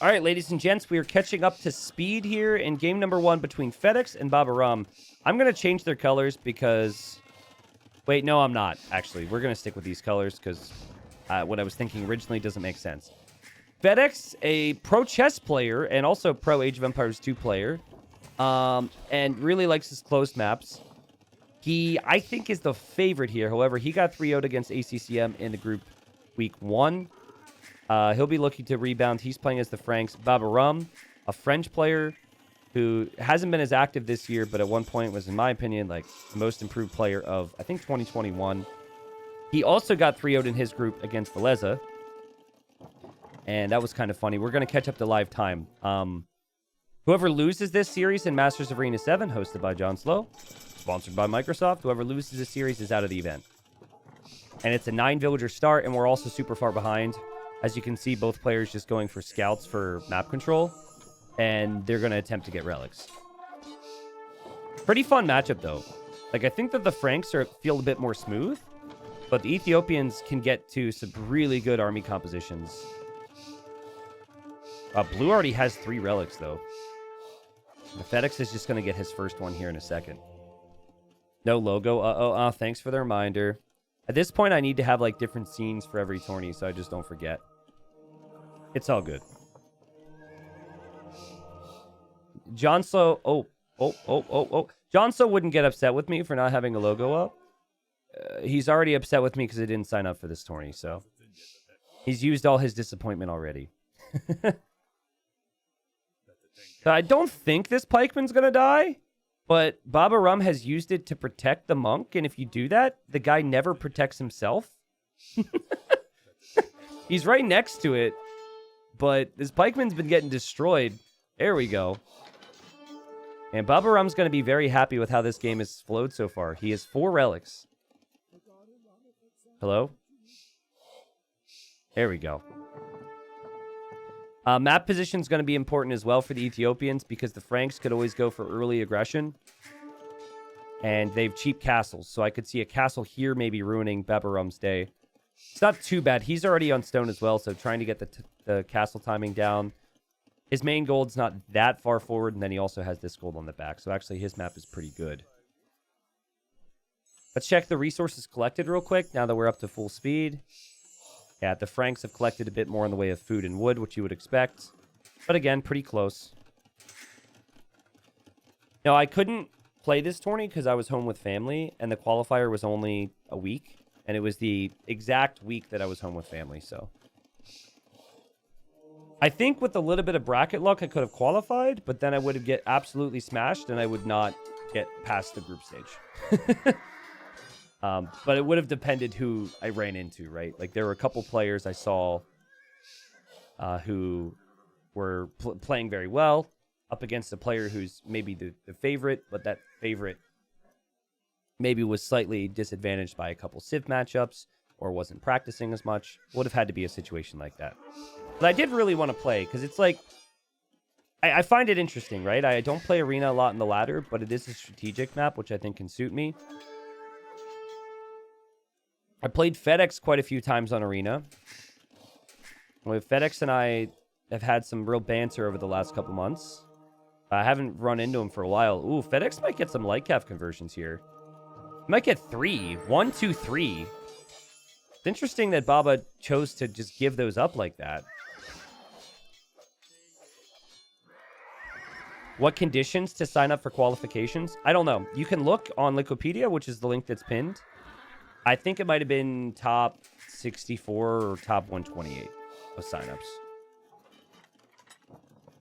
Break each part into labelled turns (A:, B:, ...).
A: All right, ladies and gents, we are catching up to speed here in game number 1 between Fedex and Babaorum. I'm going to change their colors because... Wait, no, I'm not, actually. We're going to stick with these colors because what I was thinking originally doesn't make sense. Fedex, a pro chess player and also pro Age of Empires 2 player, and really likes his closed maps. He, I think, is the favorite here. However, he got 3-0'd against ACCM in the group week 1. He'll be looking to rebound. He's playing as the Franks. Babaorum, a French player who hasn't been as active this year, but at one point was, in my opinion, like the most improved player of, I think, 2021. He also got 3-0'd in his group against Valeza. And that was kind of funny. We're going to catch up to live time. Whoever loses this series in Masters of Arena 7, hosted by John Slow, sponsored by Microsoft, whoever loses this series is out of the event. And it's a 9-villager start, and we're also super far behind. As you can see, both players just going for scouts for map control, and they're going to attempt to get relics. Pretty fun matchup, though. Like, I think that the Franks feel a bit more smooth, but the Ethiopians can get to some really good army compositions. Blue already has 3 relics, though. The Fedex is just going to get his first one here in a second. No logo. Thanks for the reminder. At this point, I need to have, like, different scenes for every tourney, so I just don't forget. It's all good. Johnso... Johnso wouldn't get upset with me for not having a logo up. He's already upset with me because I didn't sign up for this tourney, so... He's used all his disappointment already. So I don't think this pikeman's gonna die, but Babaorum has used it to protect the monk, and if you do that, the guy never protects himself. He's right next to it, but this pikeman's been getting destroyed. There we go. And Babaorum's going to be very happy with how this game has flowed so far. He has 4 relics. Hello? There we go. Map position is going to be important as well for the Ethiopians because the Franks could always go for early aggression. And they have cheap castles, so I could see a castle here maybe ruining Babaorum's day. It's not too bad. He's already on stone as well, so trying to get the castle timing down. His main gold's not that far forward, and then he also has this gold on the back, so actually his map is pretty good. Let's check the resources collected real quick now that we're up to full speed. Yeah, the Franks have collected a bit more in the way of food and wood, which you would expect. But again, pretty close. Now, I couldn't play this tourney because I was home with family, and the qualifier was only a week. And it was the exact week that I was home with family, so... I think with a little bit of bracket luck, I could have qualified, but then I would have get absolutely smashed, and I would not get past the group stage. But it would have depended who I ran into, right? Like, there were a couple players I saw who were playing very well up against a player who's maybe the favorite, but that favorite maybe was slightly disadvantaged by a couple Civ matchups or wasn't practicing as much. Would have had to be a situation like that. But I did really want to play because it's like, I find it interesting, right? I don't play Arena a lot in the ladder, but it is a strategic map, which I think can suit me. I played Fedex quite a few times on Arena. With Fedex and I have had some real banter over the last couple months. I haven't run into him for a while. Ooh, Fedex might get some Lightcalf conversions here. He might get 3. 1, 2, 3. It's interesting that Baba chose to just give those up like that. What conditions to sign up for qualifications? I don't know. You can look on Wikipedia, which is the link that's pinned. I think it might have been top 64 or top 128 of signups.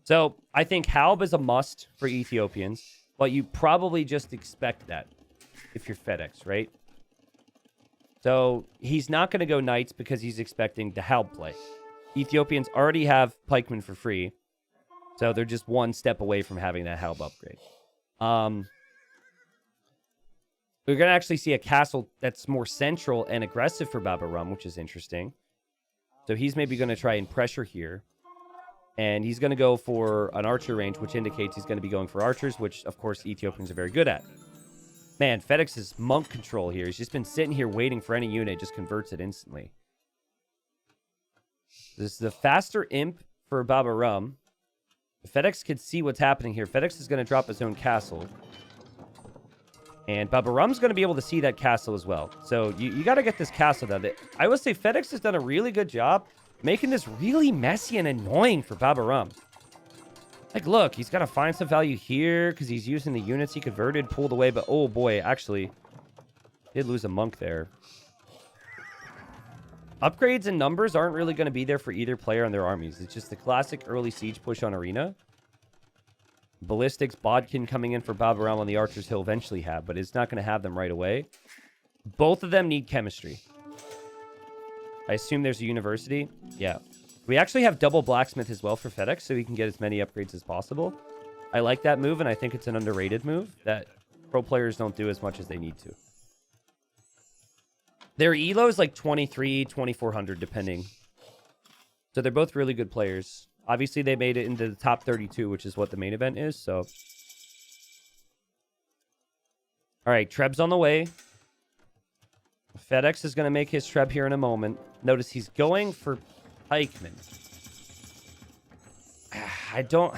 A: So I think Halb is a must for Ethiopians, but you probably just expect that if you're Fedex, right? So he's not going to go Knights because he's expecting the Halb play. Ethiopians already have Pikemen for free, so they're just one step away from having that Halb upgrade. We're going to actually see a castle that's more central and aggressive for Babaorum, which is interesting. So he's maybe going to try and pressure here. And he's going to go for an archer range, which indicates he's going to be going for archers, which, of course, Ethiopians are very good at. Man, Fedex's monk control here. He's just been sitting here waiting for any unit, just converts it instantly. This is the faster imp for Babaorum. Fedex could see what's happening here. Fedex is going to drop his own castle. And Babaorum's going to be able to see that castle as well. So you got to get this castle done. I would say Fedex has done a really good job making this really messy and annoying for Babaorum. Like, look, he's got to find some value here because he's using the units he converted, pulled away. But, oh, boy, actually, did lose a monk there. Upgrades and numbers aren't really going to be there for either player on their armies. It's just the classic early siege push on Arena. Ballistics, Bodkin coming in for Babaorum on the archers he'll eventually have, but it's not going to have them right away. Both of them need chemistry. I assume there's a university. Yeah. We actually have double blacksmith as well for Fedex, so he can get as many upgrades as possible. I like that move, and I think it's an underrated move that pro players don't do as much as they need to. Their elo is like 23, 2400, depending. So they're both really good players. Obviously, they made it into the top 32, which is what the main event is, so. All right, Treb's on the way. Fedex is going to make his Treb here in a moment. Notice he's going for pikemen. I don't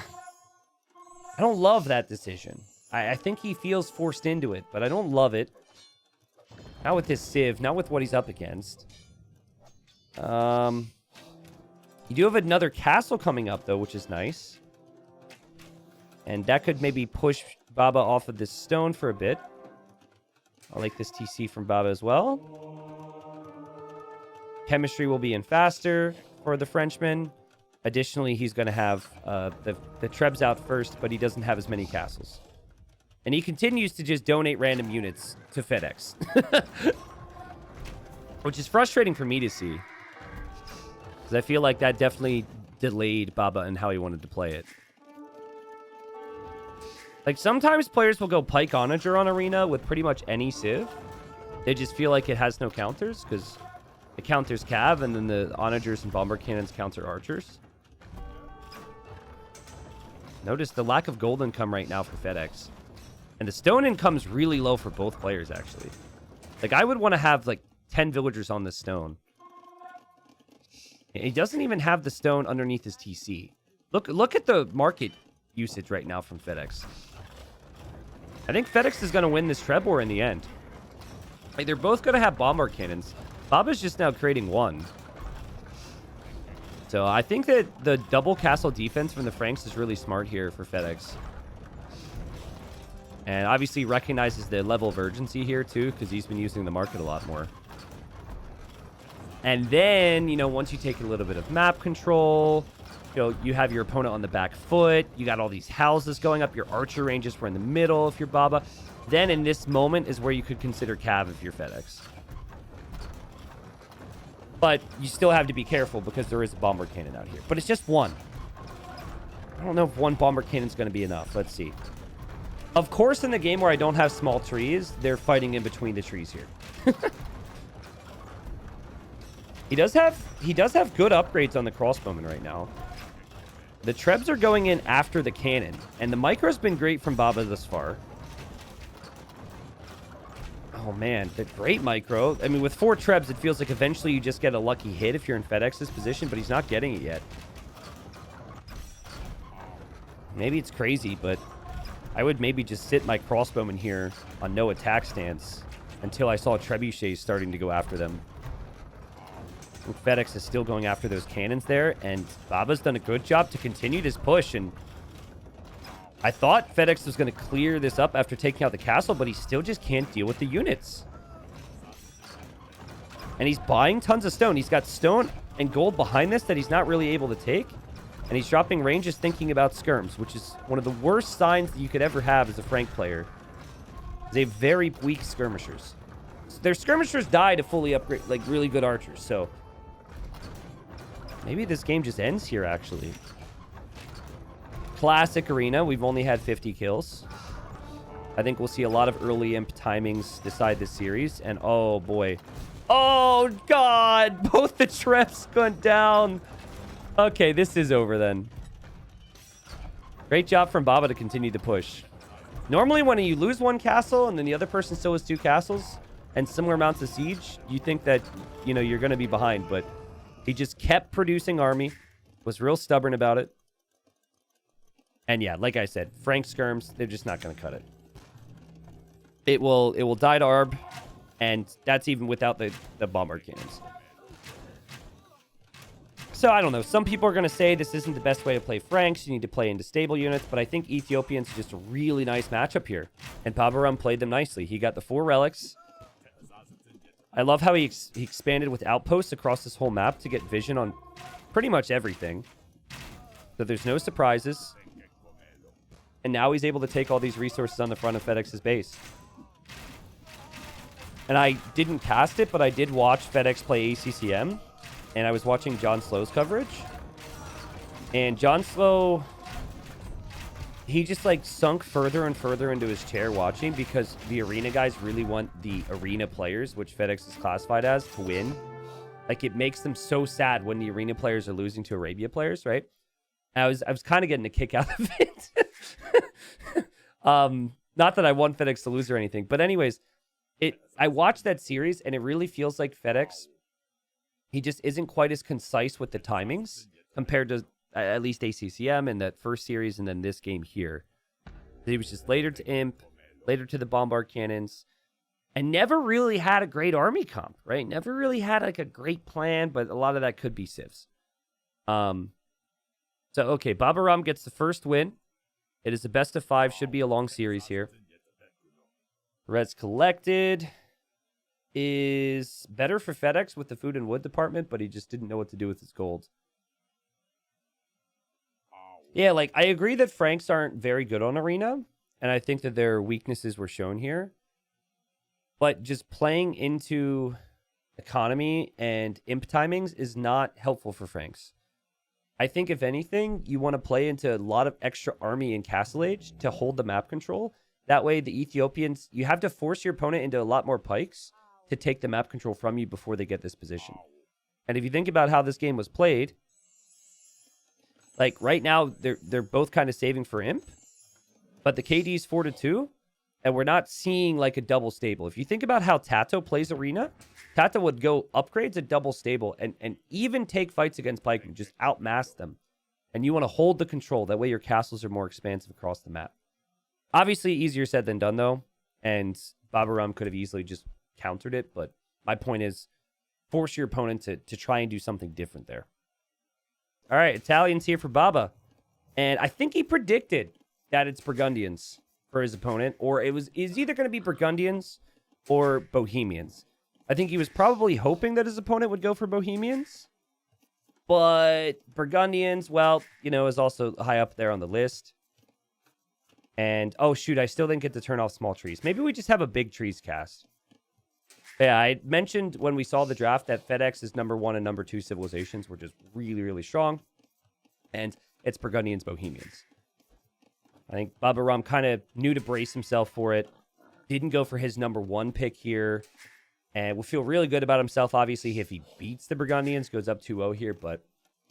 A: love that decision. I think he feels forced into it, but I don't love it. Not with his Civ, not with what he's up against. You do have another castle coming up, though, which is nice. And that could maybe push Baba off of this stone for a bit. I like this TC from Baba as well. Chemistry will be in faster for the Frenchman. Additionally, he's going to have the Trebs out first, but he doesn't have as many castles. And he continues to just donate random units to Fedex. Which is frustrating for me to see. Because I feel like that definitely delayed Baba and how he wanted to play it. Like, sometimes players will go Pike Onager on Arena with pretty much any Civ. They just feel like it has no counters, because it counters Cav, and then the Onagers and Bomber Cannons counter Archers. Notice the lack of gold income right now for Fedex. And the stone income's really low for both players, actually. Like, I would want to have, like, 10 villagers on this stone. He doesn't even have the stone underneath his TC. Look at the market usage right now from Fedex. I think Fedex is going to win this Treb war in the end. Like, they're both going to have bomber cannons. Baba's just now creating one. So I think that the double castle defense from the Franks is really smart here for Fedex. And obviously recognizes the level of urgency here, too, because he's been using the market a lot more. And then, you know, once you take a little bit of map control, you know, you have your opponent on the back foot. You got all these houses going up. Your archer ranges were in the middle if you're Baba. Then in this moment is where you could consider Cav if you're Fedex. But you still have to be careful because there is a bomber cannon out here. But it's just one. I don't know if one bomber cannon is going to be enough. Let's see. Of course, in the game where I don't have small trees, they're fighting in between the trees here. He does have good upgrades on the crossbowman right now. The Trebs are going in after the cannon. And the micro's been great from Baba thus far. Oh, man. The great micro. I mean, with 4 Trebs, it feels like eventually you just get a lucky hit if you're in Fedex's position, but he's not getting it yet. Maybe it's crazy, but I would maybe just sit my crossbowman here on no attack stance until I saw trebuchets starting to go after them. Fedex is still going after those cannons there, and Baba's done a good job to continue this push, and I thought Fedex was going to clear this up after taking out the castle, but he still just can't deal with the units. And he's buying tons of stone. He's got stone and gold behind this that he's not really able to take, and he's dropping ranges thinking about skirms, which is one of the worst signs that you could ever have as a Frank player. They have very weak skirmishers. Their skirmishers die to fully upgrade, like, really good archers, so maybe this game just ends here, actually. Classic Arena. We've only had 50 kills. I think we'll see a lot of early imp timings decide this series. And, oh, boy. Oh, God! Both the Trebs went down. Okay, this is over, then. Great job from Baba to continue to push. Normally, when you lose one castle and then the other person still has 2 castles and similar amounts of siege, you think that, you know, you're going to be behind, but he just kept producing army. Was real stubborn about it. And yeah, like I said, Frank skirms, they're just not going to cut it. It will die to ARB, and that's even without the bombard cannons. So I don't know. Some people are going to say this isn't the best way to play Franks. You need to play into stable units, but I think Ethiopians are just a really nice matchup here. And Babaorum played them nicely. He got the 4 relics. I love how he expanded with outposts across this whole map to get vision on pretty much everything. So there's no surprises. And now he's able to take all these resources on the front of Fedex's base. And I didn't cast it, but I did watch Fedex play ACCM. And I was watching John Slow's coverage. And John Slow, he just like sunk further and further into his chair watching because the arena guys really want the arena players, which Fedex is classified as, to win. Like, it makes them so sad when the arena players are losing to Arabia players, right? I was kind of getting a kick out of it. Not that I want Fedex to lose or anything, but anyways, I watched that series and it really feels like Fedex, he just isn't quite as concise with the timings compared to at least ACCM in that first series and then this game here. He was just later to Imp, later to the bombard cannons, and never really had a great army comp, right? Never really had like a great plan, but a lot of that could be civs. So, okay, Babaorum gets the first win. It is the best of 5, should be a long series here. Reds collected is better for Fedex with the food and wood department, but he just didn't know what to do with his gold. Yeah, like, I agree that Franks aren't very good on Arena, and I think that their weaknesses were shown here. But just playing into economy and imp timings is not helpful for Franks. I think, if anything, you want to play into a lot of extra army and castle age to hold the map control. That way, the Ethiopians, you have to force your opponent into a lot more pikes to take the map control from you before they get this position. And if you think about how this game was played, like right now, they're both kind of saving for imp, but the KD is 4-2, and we're not seeing like a double stable. If you think about how Tato plays Arena, Tato would go upgrades a double stable and even take fights against pikemen, just outmass them. And you want to hold the control. That way your castles are more expansive across the map. Obviously, easier said than done, though. And Babaorum could have easily just countered it. But my point is, force your opponent to try and do something different there. All right, Italians here for Baba. And I think he predicted that it's Burgundians for his opponent. Or it's either going to be Burgundians or Bohemians. I think he was probably hoping that his opponent would go for Bohemians. But Burgundians, well, you know, is also high up there on the list. And, oh, shoot, I still didn't get to turn off small trees. Maybe we just have a big trees cast. Yeah, I mentioned when we saw the draft that Fedex is #1 and #2 civilizations were just really, really strong. And it's Burgundians, Bohemians. I think Babaorum kind of knew to brace himself for it. Didn't go for his #1 pick here. And will feel really good about himself, obviously, if he beats the Burgundians, goes up 2-0 here. But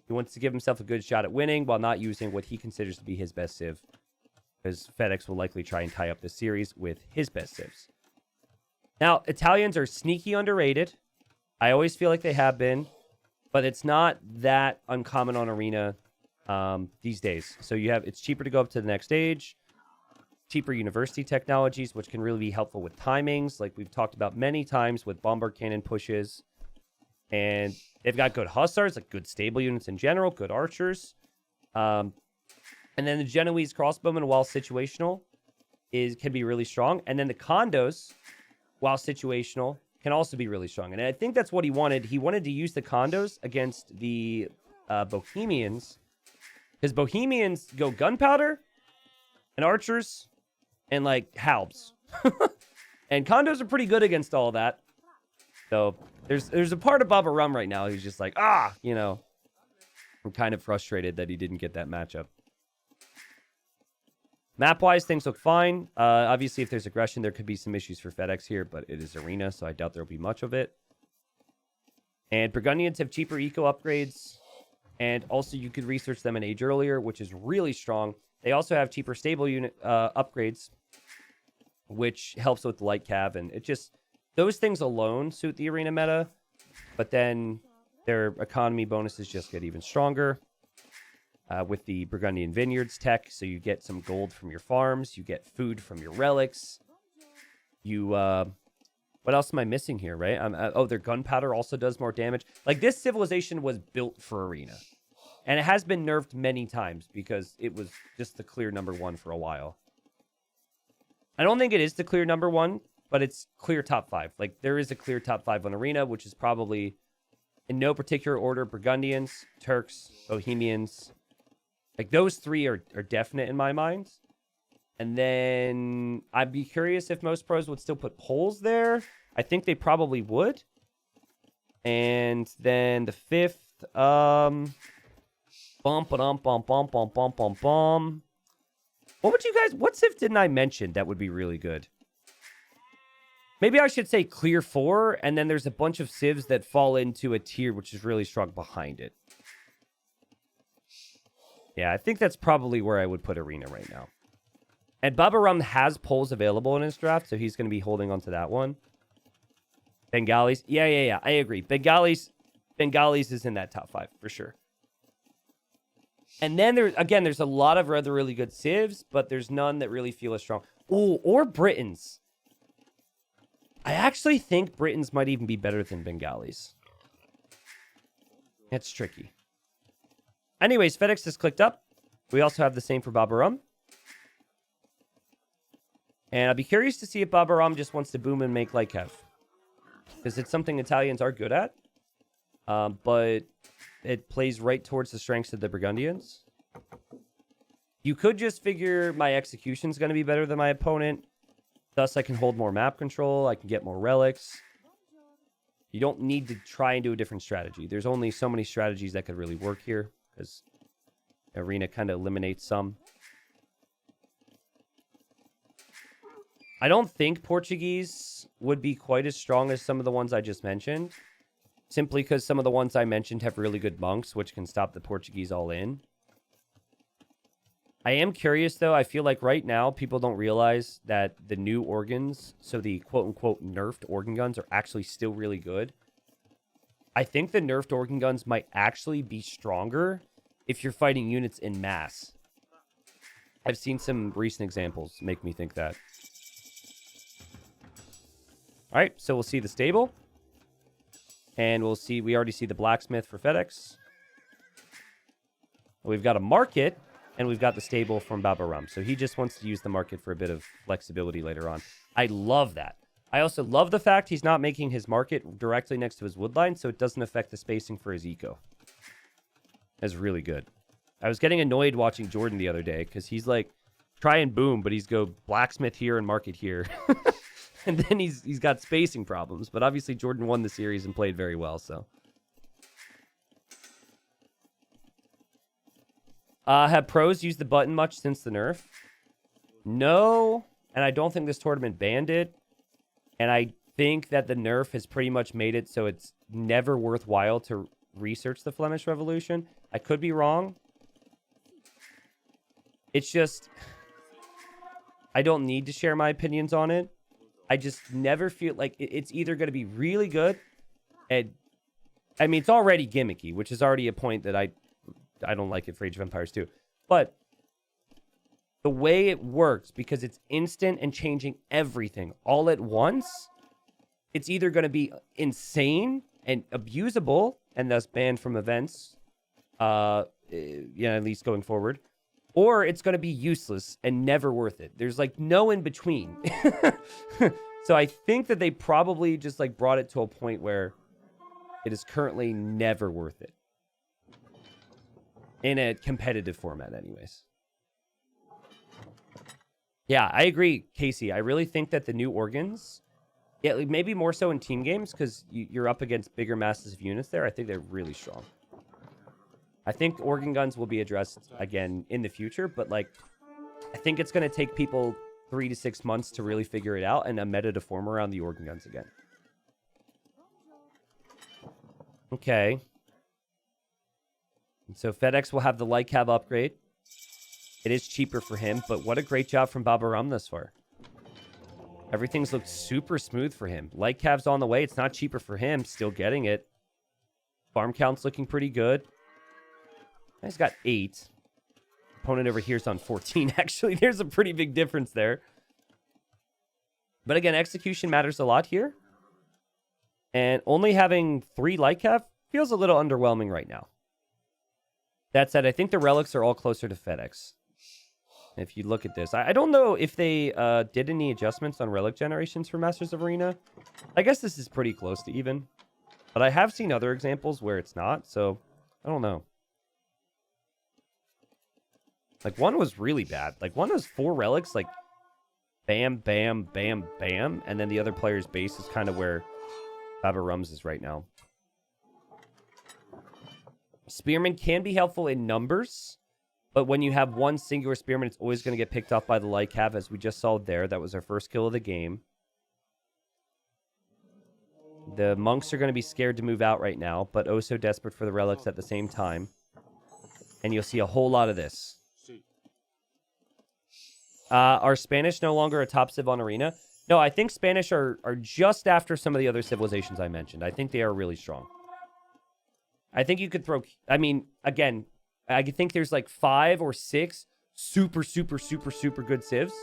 A: he wants to give himself a good shot at winning while not using what he considers to be his best civ. Because Fedex will likely try and tie up the series with his best civs. Now, Italians are sneaky underrated. I always feel like they have been. But it's not that uncommon on Arena these days. So it's cheaper to go up to the next stage. Cheaper university technologies, which can really be helpful with timings, like we've talked about many times with bombard cannon pushes. And they've got good hussars, like good stable units in general, good archers. And then the Genoese crossbowmen, while situational, can be really strong. And then the condos, while situational, can also be really strong. And I think that's what he wanted. He wanted to use the condos against the Bohemians. Because Bohemians go gunpowder and archers and like halbs. And condos are pretty good against all that. So there's a part of Babaorum right now who's just like, you know, I'm kind of frustrated that he didn't get that matchup. Map-wise, things look fine. Obviously, if there's aggression, there could be some issues for Fedex here, but it is Arena, so I doubt there will be much of it. And Burgundians have cheaper eco upgrades, and also you could research them in Age earlier, which is really strong. They also have cheaper stable unit upgrades, which helps with the light cav, and it just... Those things alone suit the Arena meta, but then their economy bonuses just get even stronger. with the Burgundian Vineyards tech. So you get some gold from your farms. You get food from your relics. You, what else am I missing here, right? Oh, their gunpowder also does more damage. Like, this civilization was built for Arena. And it has been nerfed many times because it was just the clear #1 for a while. I don't think it is the clear #1, but it's clear top 5. Like, there is a clear top 5 on Arena, which is probably, in no particular order, Burgundians, Turks, Bohemians. Like, those 3 are definite in my mind. And then I'd be curious if most pros would still put Poles there. I think they probably would. And then the 5th, What would you guys... What civ didn't I mention that would be really good? Maybe I should say clear 4, and then there's a bunch of civs that fall into a tier which is really strong behind it. Yeah, I think that's probably where I would put Arena right now. And Babaorum has Poles available in his draft, so he's going to be holding on to that one. Bengalis. Yeah. I agree. Bengalis is in that top 5, for sure. And then, there's a lot of other really good civs, but there's none that really feel as strong. Ooh, or Britons. I actually think Britons might even be better than Bengalis. It's tricky. Anyways, Fedex has clicked up. We also have the same for Babaorum. And I'll be curious to see if Babaorum just wants to boom and make like Kev. Because it's something Italians are good at. But it plays right towards the strengths of the Burgundians. You could just figure my execution's going to be better than my opponent. Thus, I can hold more map control. I can get more relics. You don't need to try and do a different strategy. There's only so many strategies that could really work here. Because Arena kind of eliminates some. I don't think Portuguese would be quite as strong as some of the ones I just mentioned. Simply because some of the ones I mentioned have really good monks, which can stop the Portuguese all in. I am curious, though. I feel like right now, people don't realize that the new organs, so the quote-unquote nerfed organ guns, are actually still really good. I think the nerfed organ guns might actually be stronger if you're fighting units in mass. I've seen some recent examples make me think that. All right, so we'll see the stable. And we'll see, we already see the blacksmith for Fedex. We've got a market, and we've got the stable from Babaorum. So he just wants to use the market for a bit of flexibility later on. I love that. I also love the fact he's not making his market directly next to his woodline, so it doesn't affect the spacing for his eco. That's really good. I was getting annoyed watching Jordan the other day, because he's like, try and boom, but he's go blacksmith here and market here. And then he's got spacing problems. But obviously Jordan won the series and played very well, so. Have pros used the button much since the nerf? No. And I don't think this tournament banned it. And I think that the nerf has pretty much made it so it's never worthwhile to research the Flemish Revolution. I could be wrong. It's just... I don't need to share my opinions on it. I just never feel like it's either going to be really good, and I mean, it's already gimmicky, which is already a point that I don't like it for Age of Empires 2. But the way it works, because it's instant and changing everything all at once, it's either going to be insane and abusable, and thus banned from events, at least going forward, or it's going to be useless and never worth it. There's like no in between. So I think that they probably just like brought it to a point where it is currently never worth it. In a competitive format anyways. Yeah, I agree, Casey. I really think that the new organs, yeah, maybe more so in team games because you're up against bigger masses of units there. I think they're really strong. I think organ guns will be addressed again in the future, but like, I think it's going to take people 3 to 6 months to really figure it out and a meta to form around the organ guns again. Okay. And so Fedex will have the light cav upgrade. It is cheaper for him, but what a great job from Babaorum thus far. Everything's looked super smooth for him. Light cav's on the way. It's not cheaper for him. Still getting it. Farm count's looking pretty good. He's got 8. Opponent over here is on 14. Actually, there's a pretty big difference there. But again, execution matters a lot here. And only having 3 light cap feels a little underwhelming right now. That said, I think the relics are all closer to Fedex. If you look at this, I don't know if they did any adjustments on relic generations for Masters of Arena. I guess this is pretty close to even. But I have seen other examples where it's not, so I don't know. Like, one was really bad. Like, one was 4 relics, like, bam, bam, bam, bam. And then the other player's base is kind of where Babaorum's is right now. Spearman can be helpful in numbers, but when you have one singular Spearman, it's always going to get picked off by the light cav, as we just saw there. That was our first kill of the game. The monks are going to be scared to move out right now, but oh so desperate for the relics at the same time. And you'll see a whole lot of this. Are Spanish no longer a top civ on Arena? No, I think Spanish are just after some of the other civilizations I mentioned. I think they are really strong. I think you could throw... I mean, again, I think there's like 5 or 6 super, super, super, super good civs.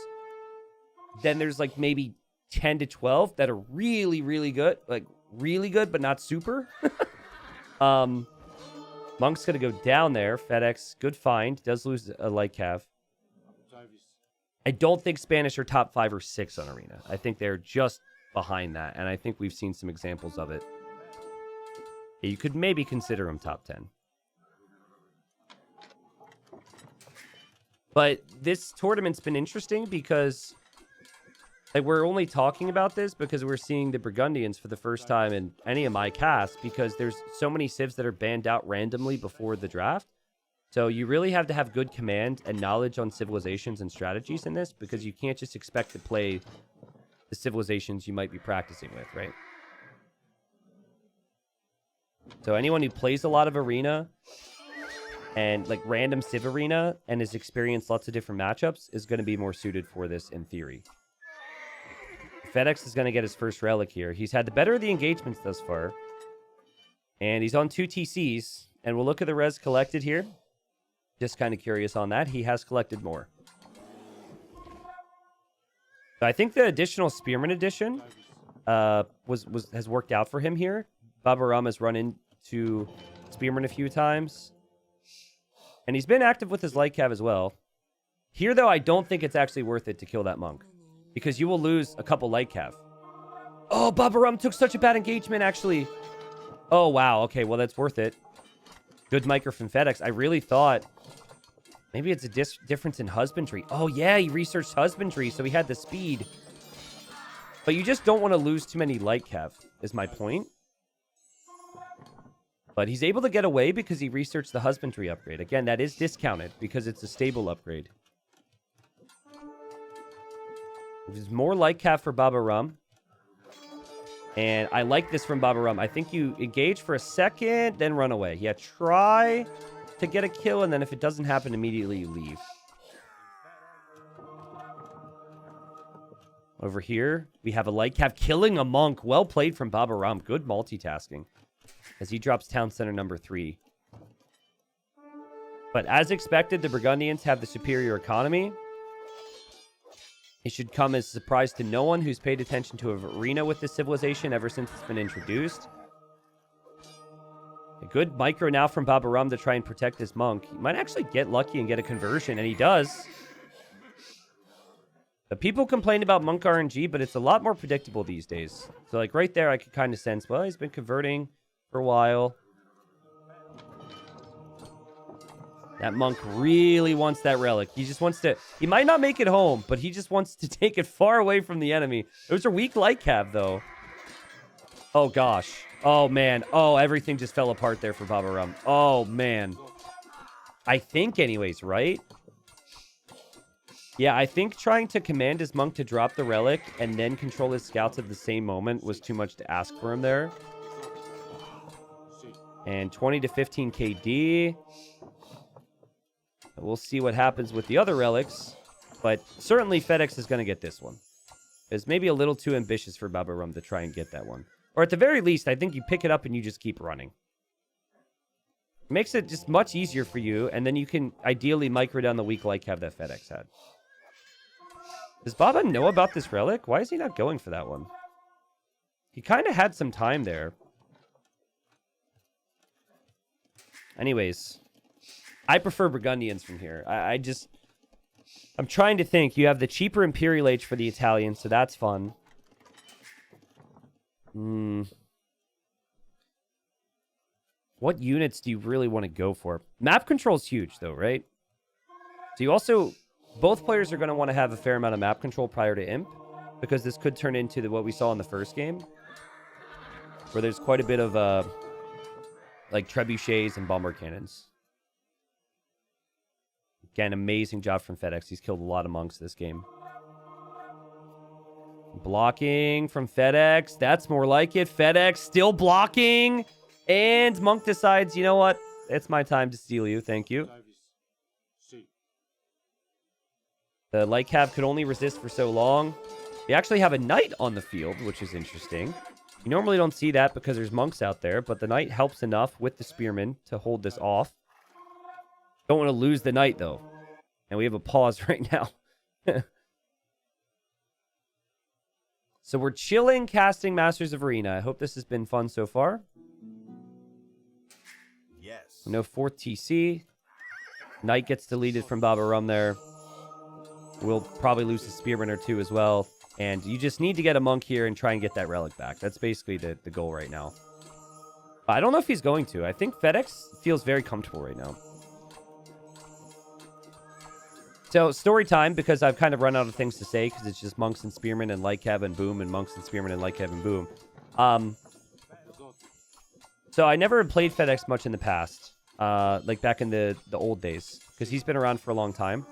A: Then there's like maybe 10 to 12 that are really, really good. Like, really good, but not super. Monk's going to go down there. Fedex, good find. Does lose a light cav. I don't think Spanish are top 5 or 6 on Arena. I think they're just behind that, and I think we've seen some examples of it. You could maybe consider them top 10. But this tournament's been interesting because like, we're only talking about this because we're seeing the Burgundians for the first time in any of my casts, because there's so many civs that are banned out randomly before the draft. So you really have to have good command and knowledge on civilizations and strategies in this, because you can't just expect to play the civilizations you might be practicing with, right? So anyone who plays a lot of Arena and like random Civ Arena and has experienced lots of different matchups is going to be more suited for this in theory. Fedex is going to get his first relic here. He's had the better of the engagements thus far. And he's on 2 TCs. And we'll look at the res collected here. Just kind of curious on that. He has collected more. So I think the additional Spearman edition has worked out for him here. Babaorum has run into Spearman a few times. And he's been active with his light cav as well. Here, though, I don't think it's actually worth it to kill that monk, because you will lose a couple light cav. Oh, Babaorum took such a bad engagement, actually. Oh, wow. Okay, well, that's worth it. Good micro from Fedex. I really thought maybe it's a difference in husbandry. Oh, yeah, he researched husbandry, so he had the speed. But you just don't want to lose too many light cav, is my point. But he's able to get away because he researched the husbandry upgrade. Again, that is discounted because it's a stable upgrade. There's more light cav for Babaorum. And I like this from Babaorum. I think you engage for a second, then run away. Yeah, try to get a kill, and then if it doesn't happen, immediately you leave. Over here, we have a light cav killing a monk. Well played from Babaorum. Good multitasking. As he drops town center number 3. But as expected, the Burgundians have the superior economy. It should come as a surprise to no one who's paid attention to Arena with this civilization ever since it's been introduced. A good micro now from Babaorum to try and protect this monk. He might actually get lucky and get a conversion, and he does. The people complain about monk RNG, but it's a lot more predictable these days. So, like, right there, I could kind of sense, well, he's been converting for a while. That monk really wants that relic. He just wants to... He might not make it home, but he just wants to take it far away from the enemy. Those are weak light cav, though. Oh, gosh. Oh, man. Oh, everything just fell apart there for Babaorum. Oh, man. I think anyways, right? Yeah, I think trying to command his monk to drop the relic and then control his scouts at the same moment was too much to ask for him there. And 20 to 15 KD. We'll see what happens with the other relics. But certainly Fedex is going to get this one. It's maybe a little too ambitious for Babaorum to try and get that one. Or at the very least, I think you pick it up and you just keep running. It makes it just much easier for you, and then you can ideally micro down the weak like have that Fedex had. Does Baba know about this relic? Why is he not going for that one? He kind of had some time there. Anyways, I prefer Burgundians from here. I'm trying to think. You have the cheaper Imperial Age for the Italians, so that's fun. What units do you really want to go for? Map control is huge, though, right? So you also... Both players are going to want to have a fair amount of map control prior to Imp, because this could turn into what we saw in the first game, where there's quite a bit of, like, trebuchets and bomber cannons. Again, amazing job from Fedex. He's killed a lot of monks this game. Blocking from Fedex. That's more like it. Fedex still blocking. And Monk decides, you know what? It's my time to steal you. Thank you. The light cab could only resist for so long. We actually have a knight on the field, which is interesting. You normally don't see that because there's monks out there, but the knight helps enough with the spearman to hold this off. Don't want to lose the knight, though. And we have a pause right now. So we're chilling, casting Masters of Arena. I hope this has been fun so far.
B: Yes.
A: No 4th TC. Knight gets deleted from Babaorum there. We'll probably lose a spearman or two as well. And you just need to get a monk here and try and get that relic back. That's basically the goal right now. I don't know if he's going to. I think Fedex feels very comfortable right now. So, story time, because I've kind of run out of things to say, because it's just monks and spearmen and light cab and boom, and monks and spearmen and light cab and boom. So I never played Fedex much in the past, like back in the old days, because he's been around for a long time.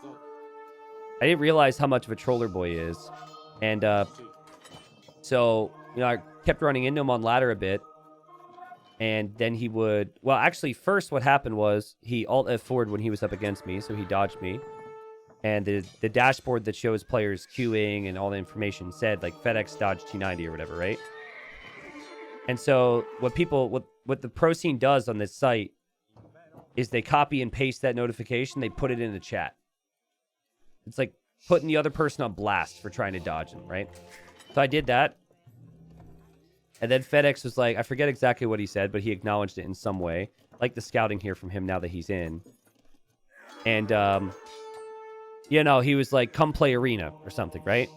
A: I didn't realize how much of a troller boy he is. And so, you know, I kept running into him on ladder a bit. And then he would... Well, actually, first what happened was he alt F4'd when he was up against me, so he dodged me. And the dashboard that shows players queuing and all the information said, like, Fedex dodged T90 or whatever, right? And so what the pro scene does on this site is they copy and paste that notification. They put it in the chat. It's like putting the other person on blast for trying to dodge him, right? So I did that. And then Fedex was like, I forget exactly what he said, but he acknowledged it in some way. I like the scouting here from him now that he's in. And, you know, he was like, come play arena or something, right?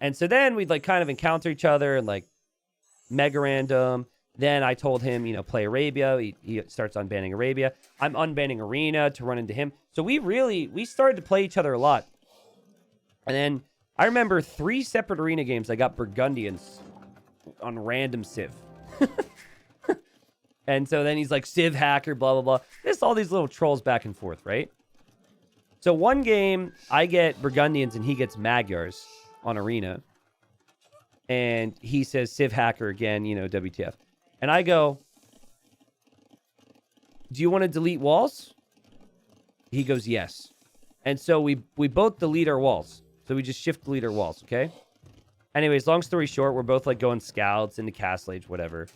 A: And so then we'd like kind of encounter each other and like mega random. Then I told him, you know, play Arabia. He starts unbanning Arabia. I'm unbanning arena to run into him. So we started to play each other a lot. And then I remember 3 separate arena games. I got Burgundians on random Civ. And so then he's like, Civ hacker, blah, blah, blah. Just all these little trolls back and forth, right? So one game, I get Burgundians and he gets Magyars on arena. And he says, Civ hacker again, you know, WTF. And I go, do you want to delete walls? He goes, yes. And so we both delete our walls. So we just shift delete our walls, okay? Anyways, long story short, we're both like going scouts into Castle Age, whatever.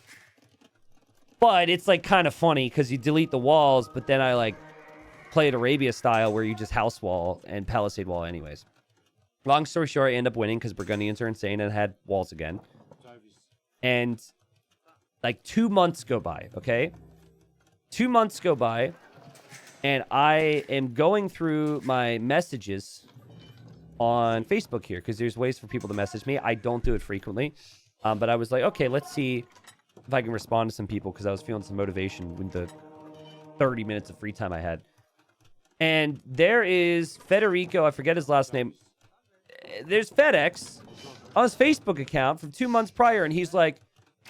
A: But it's like kind of funny because you delete the walls, but then I like play it Arabia style where you just house wall and palisade wall anyways. Long story short, I end up winning because Burgundians are insane and had walls again. And like 2 months go by, okay? 2 months go by, and I am going through my messages on Facebook here because there's ways for people to message me. I don't do it frequently, but I was like, okay, let's see if I can respond to some people because I was feeling some motivation with the 30 minutes of free time I had. And there is Federico, I forget his last name. There's Fedex on his Facebook account from 2 months prior, and he's like,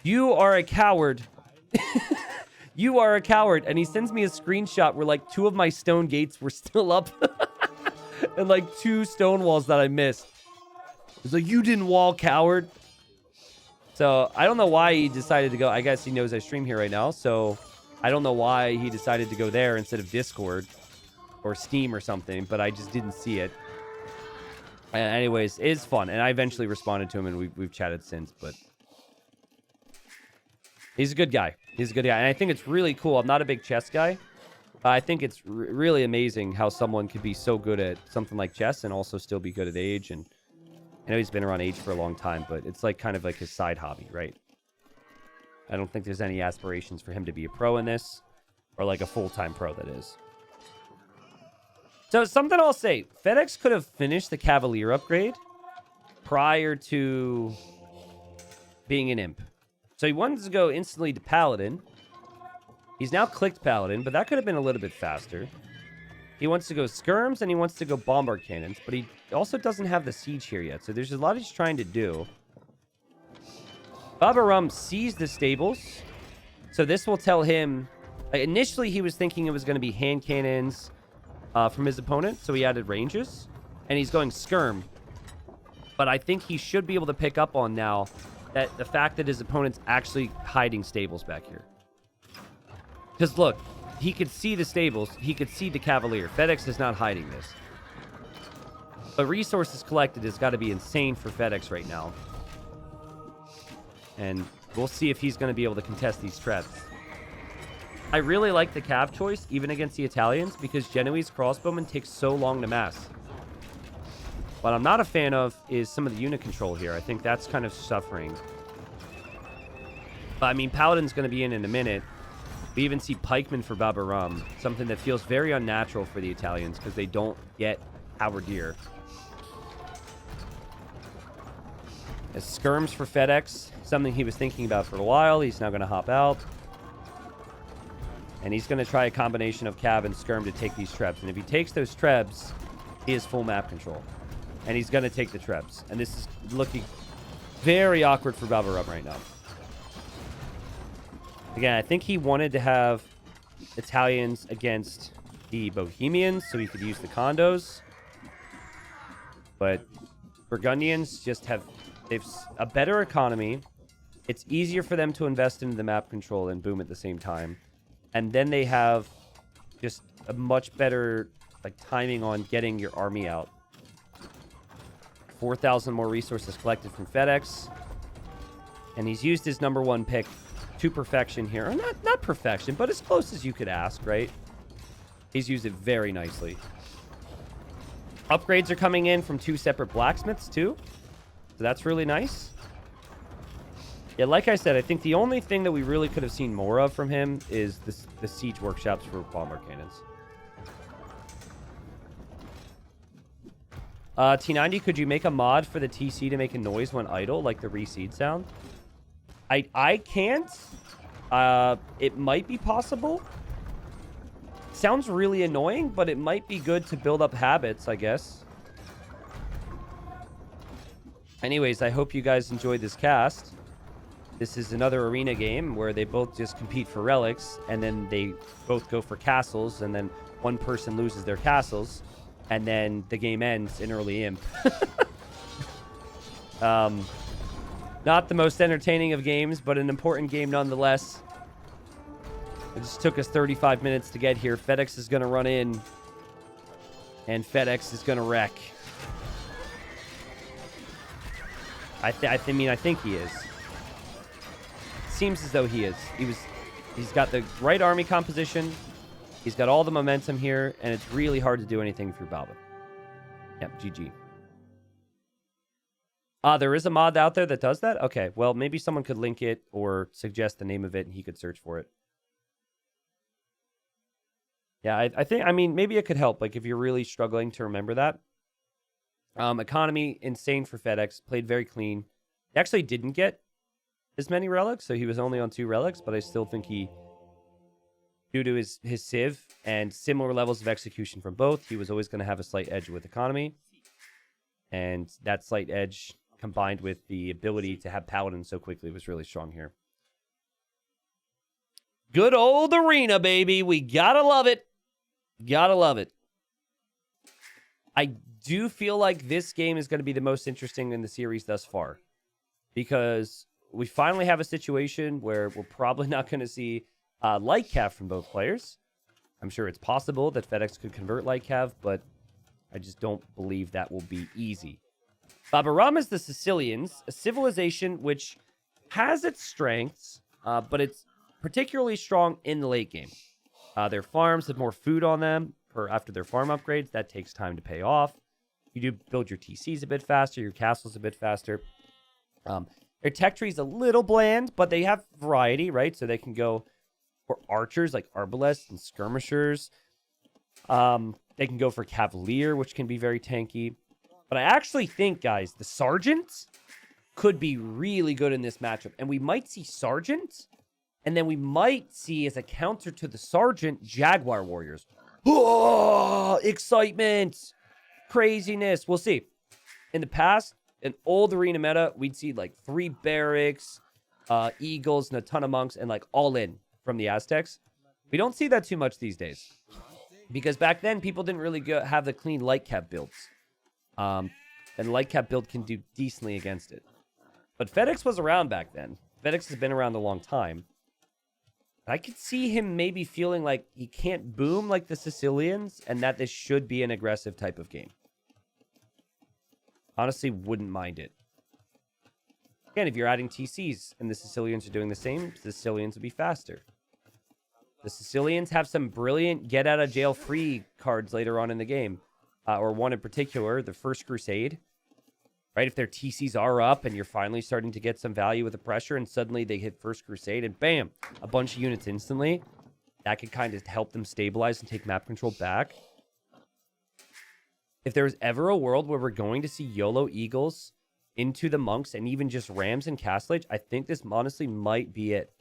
A: you are a coward. You are a coward. And he sends me a screenshot where like 2 of my stone gates were still up. And like 2 stone walls that I missed. He's like, you didn't wall, coward. So I don't know why he decided to go. I guess he knows I stream here right now. So I don't know why he decided to go there instead of Discord or Steam or something. But I just didn't see it. Anyways, it's fun. And I eventually responded to him and we've chatted since. But He's a good guy. He's a good guy. And I think it's really cool. I'm not a big chess guy. I think it's really amazing how someone could be so good at something like chess and also still be good at Age. And I know he's been around Age for a long time, but it's like kind of like his side hobby, right? I don't think there's any aspirations for him to be a pro in this, or like a full-time pro, that is. So something I'll say, Fedex could have finished the Cavalier upgrade prior to being an imp. So he wanted to go instantly to Paladin. He's now clicked Paladin, but that could have been a little bit faster. He wants to go Skirms, and he wants to go Bombard Cannons, but he also doesn't have the Siege here yet, so there's a lot he's trying to do. Babaorum sees the stables, so this will tell him... Initially, he was thinking it was going to be hand cannons from his opponent, so he added ranges, and he's going Skirm. But I think he should be able to pick up on now that the fact that his opponent's actually hiding stables back here. Because look, he could see the stables, he could see the Cavalier. Fedex is not hiding this. But resources collected has got to be insane for Fedex right now. And we'll see if he's going to be able to contest these threats. I really like the Cav choice, even against the Italians, because Genoese crossbowmen take so long to mass. What I'm not a fan of is some of the unit control here. I think that's kind of suffering. But, I mean, Paladin's going to be in a minute. We even see pikemen for Babaorum, something that feels very unnatural for the Italians because they don't get halberdier. As skirms for Fedex, something he was thinking about for a while. He's now going to hop out. And he's going to try a combination of Cav and Skirm to take these Trebs. And if he takes those Trebs, he has full map control. And he's going to take the Trebs. And this is looking very awkward for Babaorum right now. Again, I think he wanted to have Italians against the Bohemians so he could use the condos. But Burgundians just have... They've a better economy. It's easier for them to invest into the map control and boom at the same time. And then they have just a much better timing on getting your army out. 4,000 more resources collected from Fedex. And he's used his #1 pick to perfection here. Or not perfection, but as close as you could ask, right? He's used it very nicely. Upgrades are coming in from 2 separate blacksmiths, too. So that's really nice. Yeah, like I said, I think the only thing that we really could have seen more of from him is the siege workshops for bombard cannons. T90, could you make a mod for the TC to make a noise when idle, like the reseed sound? I can't. It might be possible. Sounds really annoying, but it might be good to build up habits, I guess. Anyways, I hope you guys enjoyed this cast. This is another arena game where they both just compete for relics, and then they both go for castles, and then one person loses their castles, and then the game ends in early imp. Not the most entertaining of games, but an important game nonetheless. It just took us 35 minutes to get here. Fedex is going to run in, and Fedex is going to wreck. I think he is. Seems as though he is. He's got the right army composition. He's got all the momentum here, and it's really hard to do anything through Baba. Yep, GG. There is a mod out there that does that? Okay, well, maybe someone could link it or suggest the name of it, and he could search for it. Yeah, I mean, maybe it could help, if you're really struggling to remember that. Economy, insane for Fedex. Played very clean. He actually didn't get as many relics, so he was only on 2 relics, but I still think he, due to his civ and similar levels of execution from both, he was always going to have a slight edge with economy. And that slight edge, combined with the ability to have Paladin so quickly, was really strong here. Good old arena, baby. We gotta love it. Gotta love it. I do feel like this game is going to be the most interesting in the series thus far, because we finally have a situation where we're probably not going to see light cav from both players. I'm sure it's possible that Fedex could convert light cav, but I just don't believe that will be easy. Babaorum is the Sicilians, a civilization which has its strengths, but it's particularly strong in the late game. Their farms have more food on them after their farm upgrades. That takes time to pay off. You do build your TCs a bit faster, your castles a bit faster. Their tech tree is a little bland, but they have variety, right? So they can go for archers like arbalists and skirmishers. They can go for cavalier, which can be very tanky. But I actually think, guys, the sergeant could be really good in this matchup. And we might see sergeant, and then we might see, as a counter to the sergeant, jaguar warriors. Oh, excitement! Craziness. We'll see. In the past, in old arena meta, we'd see like 3 barracks, eagles, and a ton of monks, and like all in from the Aztecs. We don't see that too much these days. Because back then, people didn't really have the clean light cap builds. And light cap build can do decently against it. But Fedex was around back then. Fedex has been around a long time. I could see him maybe feeling like he can't boom like the Sicilians, and that this should be an aggressive type of game. Honestly, wouldn't mind it. Again, if you're adding TCs and the Sicilians are doing the same, the Sicilians would be faster. The Sicilians have some brilliant get-out-of-jail-free cards later on in the game. Or one in particular, the First Crusade. Right? If their TCs are up and you're finally starting to get some value with the pressure, and suddenly they hit First Crusade, and bam! A bunch of units instantly. That could kind of help them stabilize and take map control back. If there's ever a world where we're going to see YOLO Eagles into the monks and even just Rams and Castle Age, I think this honestly might be it.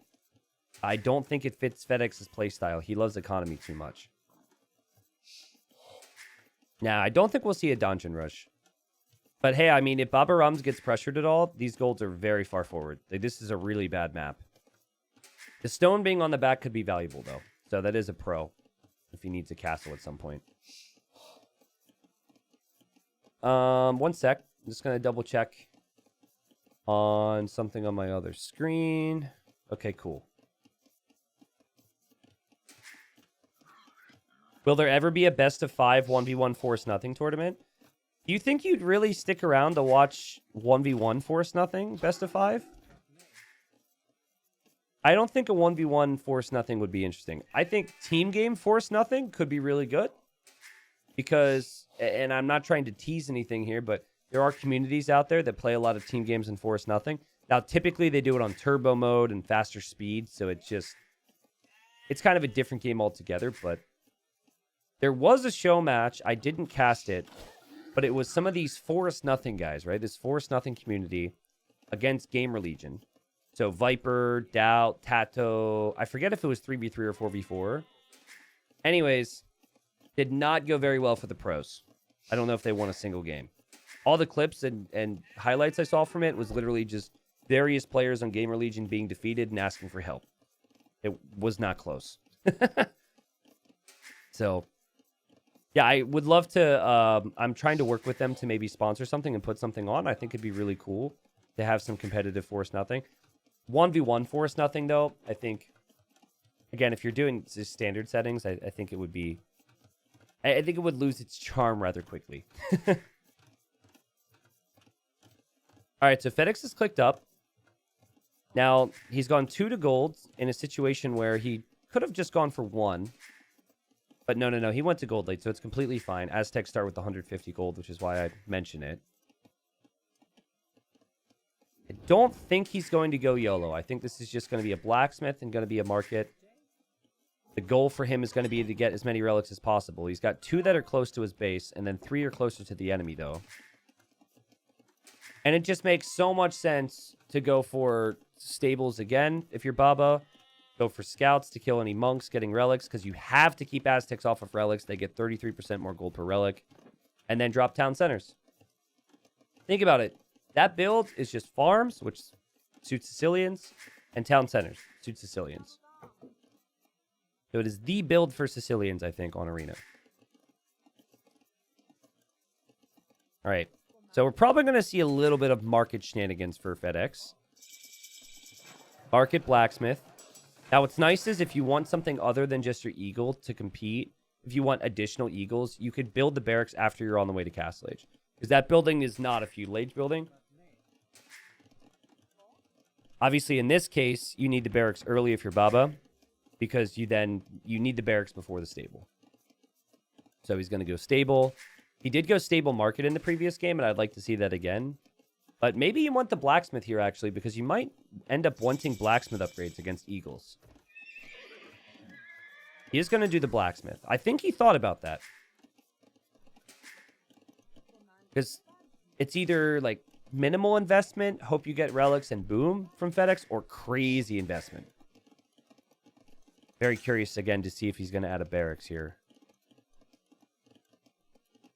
A: I don't think it fits Fedex's playstyle. He loves economy too much. Now, I don't think we'll see a dungeon rush. But hey, I mean, if Babaorum gets pressured at all, these golds are very far forward. This is a really bad map. The stone being on the back could be valuable, though. So that is a pro if he needs a castle at some point. 1 sec. I'm just going to double check on something on my other screen. Okay, cool. Will there ever be a best of 5 1v1 Force Nothing tournament? Do you think you'd really stick around to watch 1v1 Force Nothing best of 5? I don't think a 1v1 Force Nothing would be interesting. I think team game Force Nothing could be really good. Because, and I'm not trying to tease anything here, but there are communities out there that play a lot of team games in Force Nothing. Now, typically they do it on turbo mode and faster speed, so it's kind of a different game altogether, but there was a show match. I didn't cast it, but it was some of these Force Nothing guys, right? This Force Nothing community against Gamer Legion. So Viper, Doubt, Tato. I forget if it was 3v3 or 4v4. Anyways, did not go very well for the pros. I don't know if they won a single game. All the clips and highlights I saw from it was literally just various players on Gamer Legion being defeated and asking for help. It was not close. So, yeah, I would love to... I'm trying to work with them to maybe sponsor something and put something on. I think it'd be really cool to have some competitive Force Nothing. 1v1 Force Nothing, though, I think... Again, if you're doing standard settings, I think it would be... I think it would lose its charm rather quickly. All right, so Fedex is clicked up. Now, he's gone 2 to gold in a situation where he could have just gone for 1. But no. He went to gold late, so it's completely fine. Aztecs start with 150 gold, which is why I mention it. I don't think he's going to go YOLO. I think this is just going to be a blacksmith and going to be a market. The goal for him is going to be to get as many relics as possible. He's got 2 that are close to his base, and then 3 are closer to the enemy, though. And it just makes so much sense to go for stables again, if you're Baba. Go for scouts to kill any monks getting relics, because you have to keep Aztecs off of relics. They get 33% more gold per relic. And then drop town centers. Think about it. That build is just farms, which suits Sicilians, and town centers, suits Sicilians. So it is the build for Sicilians, I think, on Arena. All right. So we're probably going to see a little bit of market shenanigans for Fedex. Market blacksmith. Now, what's nice is if you want something other than just your eagle to compete, if you want additional eagles, you could build the barracks after you're on the way to Castle Age. Because that building is not a feudal age building. Obviously, in this case, you need the barracks early if you're Baba, because you need the barracks before the stable. So he's going to go stable. He did go stable market in the previous game, and I'd like to see that again. But maybe you want the blacksmith here, actually, because you might end up wanting blacksmith upgrades against eagles. He is going to do the blacksmith. I think he thought about that. Because it's either, like, minimal investment, hope you get relics and boom from Fedex, or crazy investment. Very curious, again, to see if he's going to add a barracks here.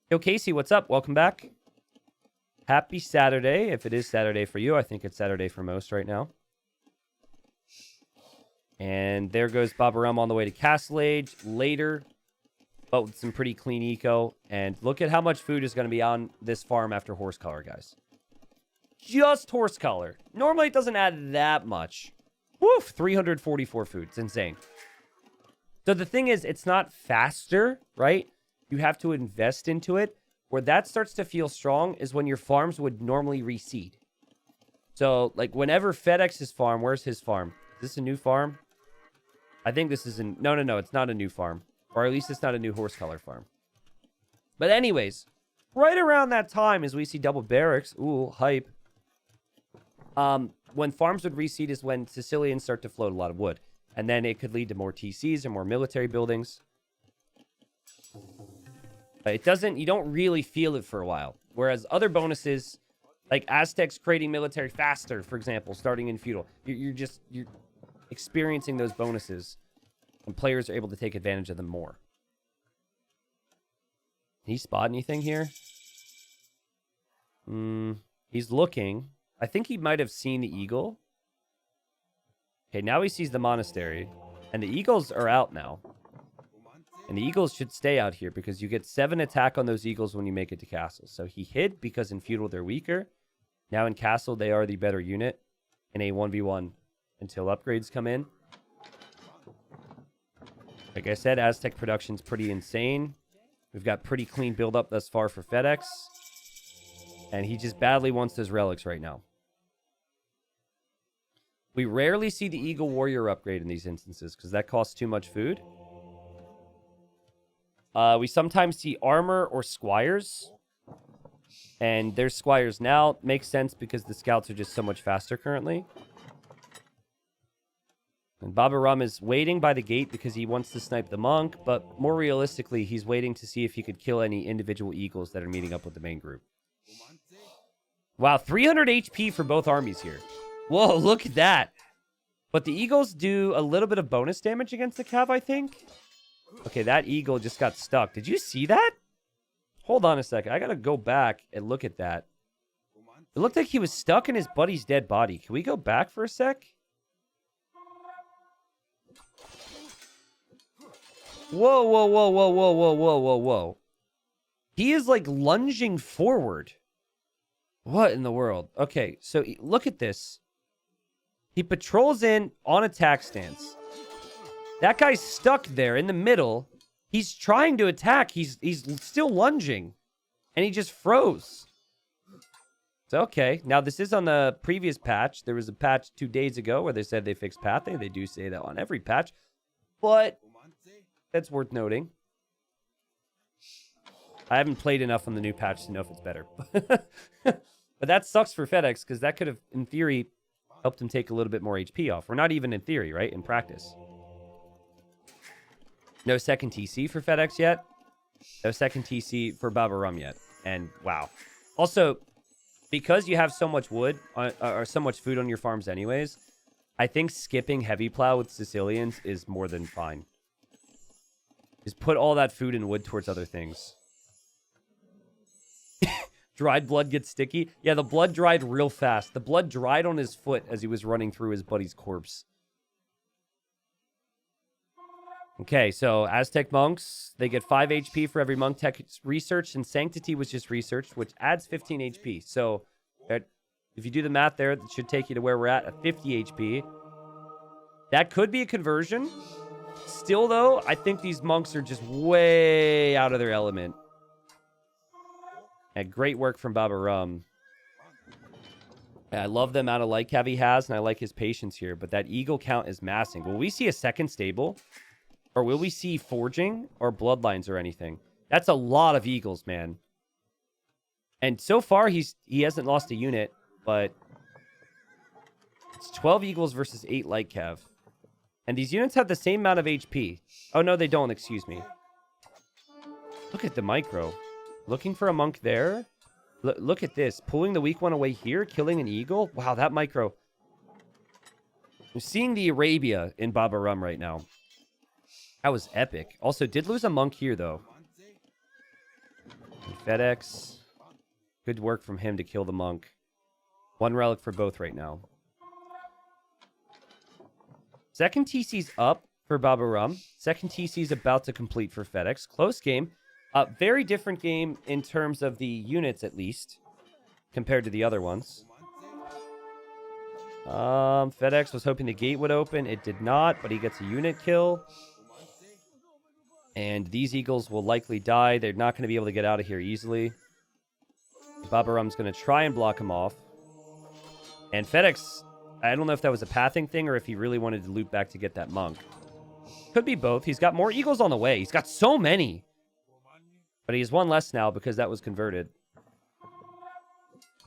A: Yo, Casey, what's up? Welcome back. Happy Saturday. If it is Saturday for you, I think it's Saturday for most right now. And there goes Babaorum on the way to Castle Age later, but with some pretty clean eco. And look at how much food is going to be on this farm after horse color, guys. Just horse color. Normally, it doesn't add that much. Woof, 344 food. It's insane. So the thing is, it's not faster, right? You have to invest into it. Where that starts to feel strong is when your farms would normally reseed. So, like, whenever Fedex's farm, where's his farm? Is this a new farm? I think this is no, it's not a new farm. Or at least it's not a new horse color farm. But anyways, right around that time as we see double barracks, ooh, hype. When farms would reseed is when Sicilians start to float a lot of wood. And then it could lead to more TCs or more military buildings. It doesn't, you don't really feel it for a while. Whereas other bonuses, like Aztecs creating military faster, for example, starting in feudal, you're experiencing those bonuses. And players are able to take advantage of them more. Can he spot anything here? He's looking. I think he might have seen the eagle. Okay, now he sees the monastery. And the eagles are out now. And the eagles should stay out here because you get 7 attack on those eagles when you make it to castle. So he hid because in feudal they're weaker. Now in castle they are the better unit in a 1v1 until upgrades come in. Like I said, Aztec production's pretty insane. We've got pretty clean build-up thus far for Fedex. And he just badly wants those relics right now. We rarely see the Eagle Warrior upgrade in these instances because that costs too much food. We sometimes see armor or squires. And there's squires now. Makes sense because the scouts are just so much faster currently. And Babaorum is waiting by the gate because he wants to snipe the monk. But more realistically, he's waiting to see if he could kill any individual eagles that are meeting up with the main group. Wow, 300 HP for both armies here. Whoa, look at that. But the eagles do a little bit of bonus damage against the cav, I think. Okay, that eagle just got stuck. Did you see that? Hold on a second. I gotta go back and look at that. It looked like he was stuck in his buddy's dead body. Can we go back for a sec? Whoa, whoa, whoa, whoa, whoa, whoa, whoa, whoa, whoa. He is like lunging forward. What in the world? Okay, so look at this. He patrols in on attack stance. That guy's stuck there in the middle. He's trying to attack. He's still lunging. And he just froze. So, okay. Now, this is on the previous patch. There was a patch 2 days ago where they said they fixed pathing. They do say that on every patch. But that's worth noting. I haven't played enough on the new patch to know if it's better. But that sucks for Fedex because that could have, in theory, helped him take a little bit more HP off. Or not even in theory, right? In practice. No second TC for Fedex yet. No second TC for Babaorum yet. And wow. Also, because you have so much wood or so much food on your farms anyways, I think skipping heavy plow with Sicilians is more than fine. Just put all that food and wood towards other things. Dried blood gets sticky. Yeah, the blood dried real fast. The blood dried on his foot as he was running through his buddy's corpse. Okay, so Aztec monks, they get 5 HP for every monk tech researched, and Sanctity was just researched, which adds 15 HP. So if you do the math there, that should take you to where we're at 50 HP. That could be a conversion. Still, though, I think these monks are just way out of their element. And great work from Babaorum. I love the amount of light cav he has, and I like his patience here, but that eagle count is massing. Will we see a second stable? Or will we see forging or bloodlines or anything? That's a lot of eagles, man. And so far, he hasn't lost a unit, but it's 12 eagles versus 8 light cav. And these units have the same amount of HP. Oh, no, they don't. Excuse me. Look at the micro. Looking for a monk there. Look at this. Pulling the weak one away here. Killing an eagle. Wow, that micro. I'm seeing the Arabia in Babaorum right now. That was epic. Also, did lose a monk here, though. And Fedex. Good work from him to kill the monk. 1 relic for both right now. Second TC's up for Babaorum. Second TC's about to complete for Fedex. Close game. Very different game in terms of the units, at least, compared to the other ones. Fedex was hoping the gate would open. It did not, but he gets a unit kill. And these eagles will likely die. They're not going to be able to get out of here easily. Babaorum's going to try and block him off. And Fedex, I don't know if that was a pathing thing or if he really wanted to loop back to get that monk. Could be both. He's got more eagles on the way. He's got so many. But he has 1 less now because that was converted.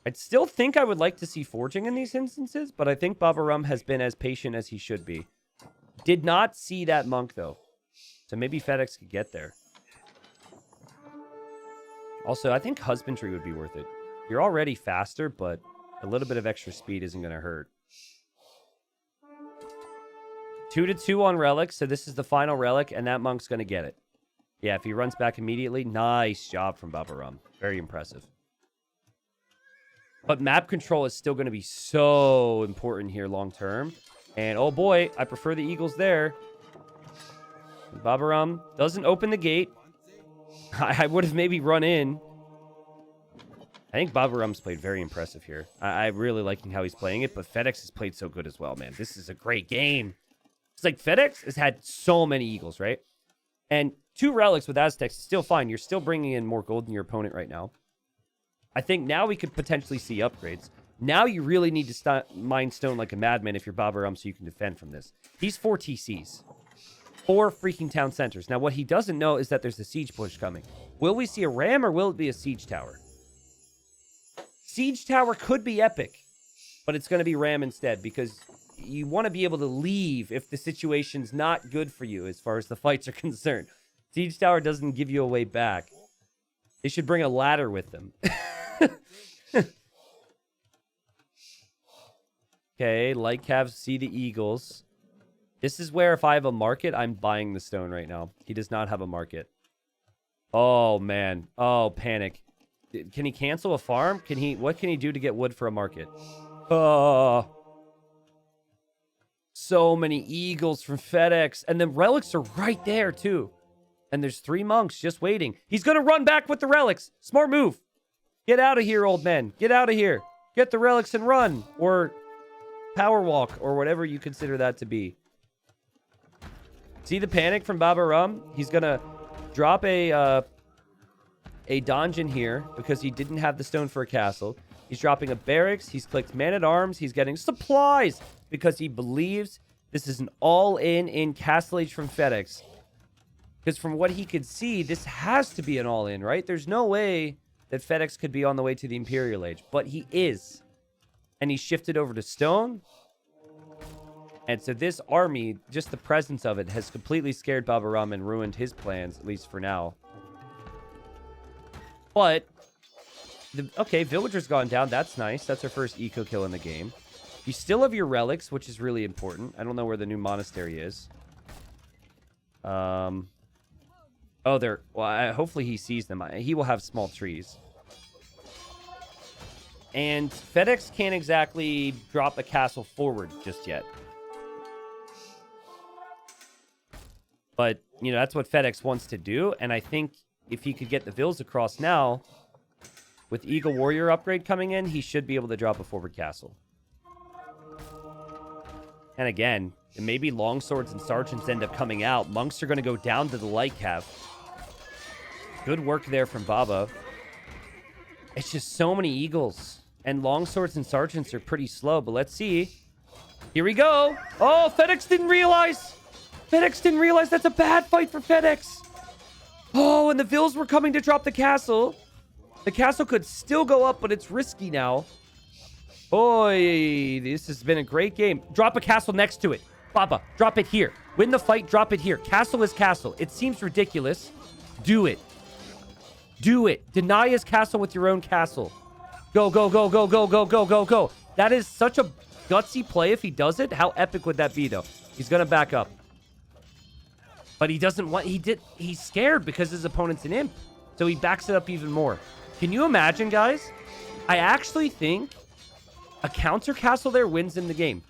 A: I'd still think I would like to see forging in these instances, but I think Babaorum has been as patient as he should be. Did not see that monk, though. So maybe Fedex could get there. Also, I think husbandry would be worth it. You're already faster, but a little bit of extra speed isn't going to hurt. 2-2 on relics, so this is the final relic, and that monk's going to get it. Yeah, if he runs back immediately, nice job from Babaorum. Very impressive. But map control is still going to be so important here long term. And oh boy, I prefer the eagles there. Babaorum doesn't open the gate. I would have maybe run in. I think Babaorum's played very impressive here. I'm really liking how he's playing it, but Fedex has played so good as well, man. This is a great game. It's like Fedex has had so many eagles, right? And 2 relics with Aztecs is still fine. You're still bringing in more gold than your opponent right now. I think now we could potentially see upgrades. Now you really need to mine stone like a madman if you're Babaorum so you can defend from this. He's 4 TCs. 4 freaking town centers. Now, what he doesn't know is that there's a siege push coming. Will we see a ram or will it be a siege tower? Siege tower could be epic, but it's going to be ram instead because you want to be able to leave if the situation's not good for you as far as the fights are concerned. Siege tower doesn't give you a way back. They should bring a ladder with them. Okay, light calves see the eagles. This is where if I have a market, I'm buying the stone right now. He does not have a market. Oh, man. Oh, panic. Can he cancel a farm? What can he do to get wood for a market? Oh. So many eagles from Fedex. And the relics are right there, too. And there's 3 monks just waiting. He's going to run back with the relics. Smart move. Get out of here, old men. Get out of here. Get the relics and run. Or power walk, or whatever you consider that to be. See the panic from Babaorum? He's going to drop a donjon here because he didn't have the stone for a castle. He's dropping a barracks. He's clicked man-at-arms. He's getting supplies because he believes this is an all-in Castle Age from Fedex. Because from what he could see, this has to be an all-in, right? There's no way that Fedex could be on the way to the Imperial Age, but he is. And he shifted over to stone. And so this army, just the presence of it, has completely scared Babaorum and ruined his plans, at least for now. But, okay, villager's gone down. That's nice. That's our first eco kill in the game. You still have your relics, which is really important. I don't know where the new monastery is. Oh, there. Well, hopefully he sees them. He will have small trees. And Fedex can't exactly drop a castle forward just yet. But, you know, that's what Fedex wants to do. And I think if he could get the vills across now, with Eagle Warrior upgrade coming in, he should be able to drop a forward castle. And again, maybe longswords and sergeants end up coming out. Monks are going to go down to the light cav. Good work there from Baba. It's just so many eagles. And longswords and sergeants are pretty slow, but let's see. Here we go. Oh, Fedex didn't realize. Fedex didn't realize that's a bad fight for Fedex. Oh, and the Vils were coming to drop the castle. The castle could still go up, but it's risky now. Boy, this has been a great game. Drop a castle next to it. Baba, drop it here. Win the fight, drop it here. Castle is castle. It seems ridiculous. Do it. Do it. Deny his castle with your own castle. Go, go, go, go, go, go, go, go, go. That is such a gutsy play if he does it. How epic would that be, though? He's going to back up. But he doesn't want... He's scared because his opponent's an imp. So he backs it up even more. Can you imagine, guys? I actually think a counter castle there wins in the game.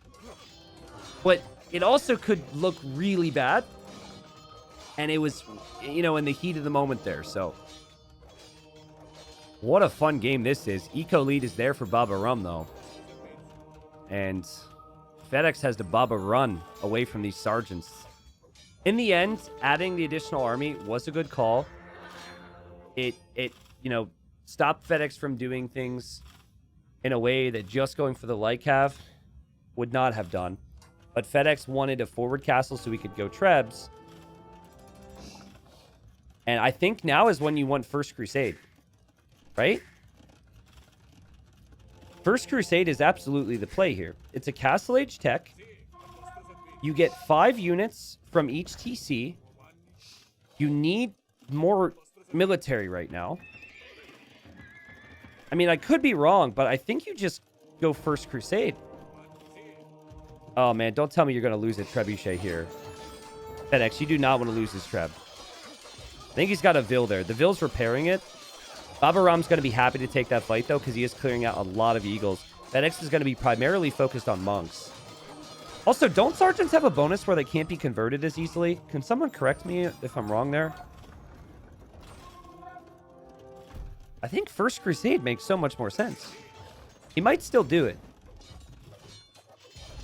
A: But it also could look really bad. And it was, you know, in the heat of the moment there. So what a fun game this is. Eco lead is there for Babaorum, though. And Fedex has to Baba run away from these sergeants. In the end, adding the additional army was a good call. It you know, stopped Fedex from doing things in a way that just going for the light cav would not have done. But Fedex wanted a forward castle so we could go Trebs. And I think now is when you want First Crusade. Right? First Crusade is absolutely the play here. It's a Castle Age tech. You get 5 units from each TC. You need more military right now. I mean, I could be wrong, but I think you just go First Crusade. Oh, man, don't tell me you're going to lose a Trebuchet here. Fedex, you do not want to lose this Treb. I think he's got a Vil there. The Vil's repairing it. Babaorum's going to be happy to take that fight, though, because he is clearing out a lot of Eagles. Fedex is going to be primarily focused on monks. Also, don't sergeants have a bonus where they can't be converted as easily? Can someone correct me if I'm wrong there? I think First Crusade makes so much more sense. He might still do it.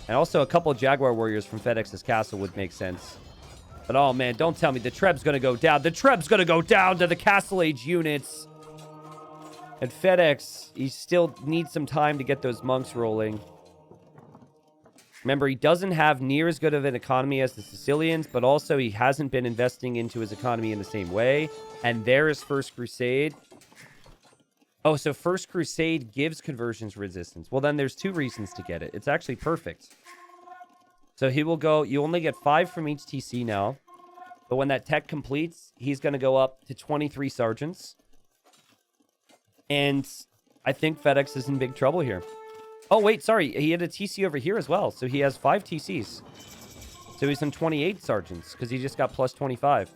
A: And also, a couple of Jaguar Warriors from Fedex's castle would make sense. But, oh, man, don't tell me the Treb's going to go down. The Treb's going to go down to the Castle Age units. And Fedex, he still needs some time to get those monks rolling. Remember, he doesn't have near as good of an economy as the Sicilians, but also he hasn't been investing into his economy in the same way. And there is First Crusade. Oh, so First Crusade gives conversions resistance. Well, then there's 2 reasons to get it. It's actually perfect. So he will go... You only get 5 from each TC now. But when that tech completes, he's going to go up to 23 sergeants. And I think Fedex is in big trouble here. Oh, wait, sorry. He had a TC over here as well. So he has 5 TCs. So he's on 28 sergeants because he just got plus 25.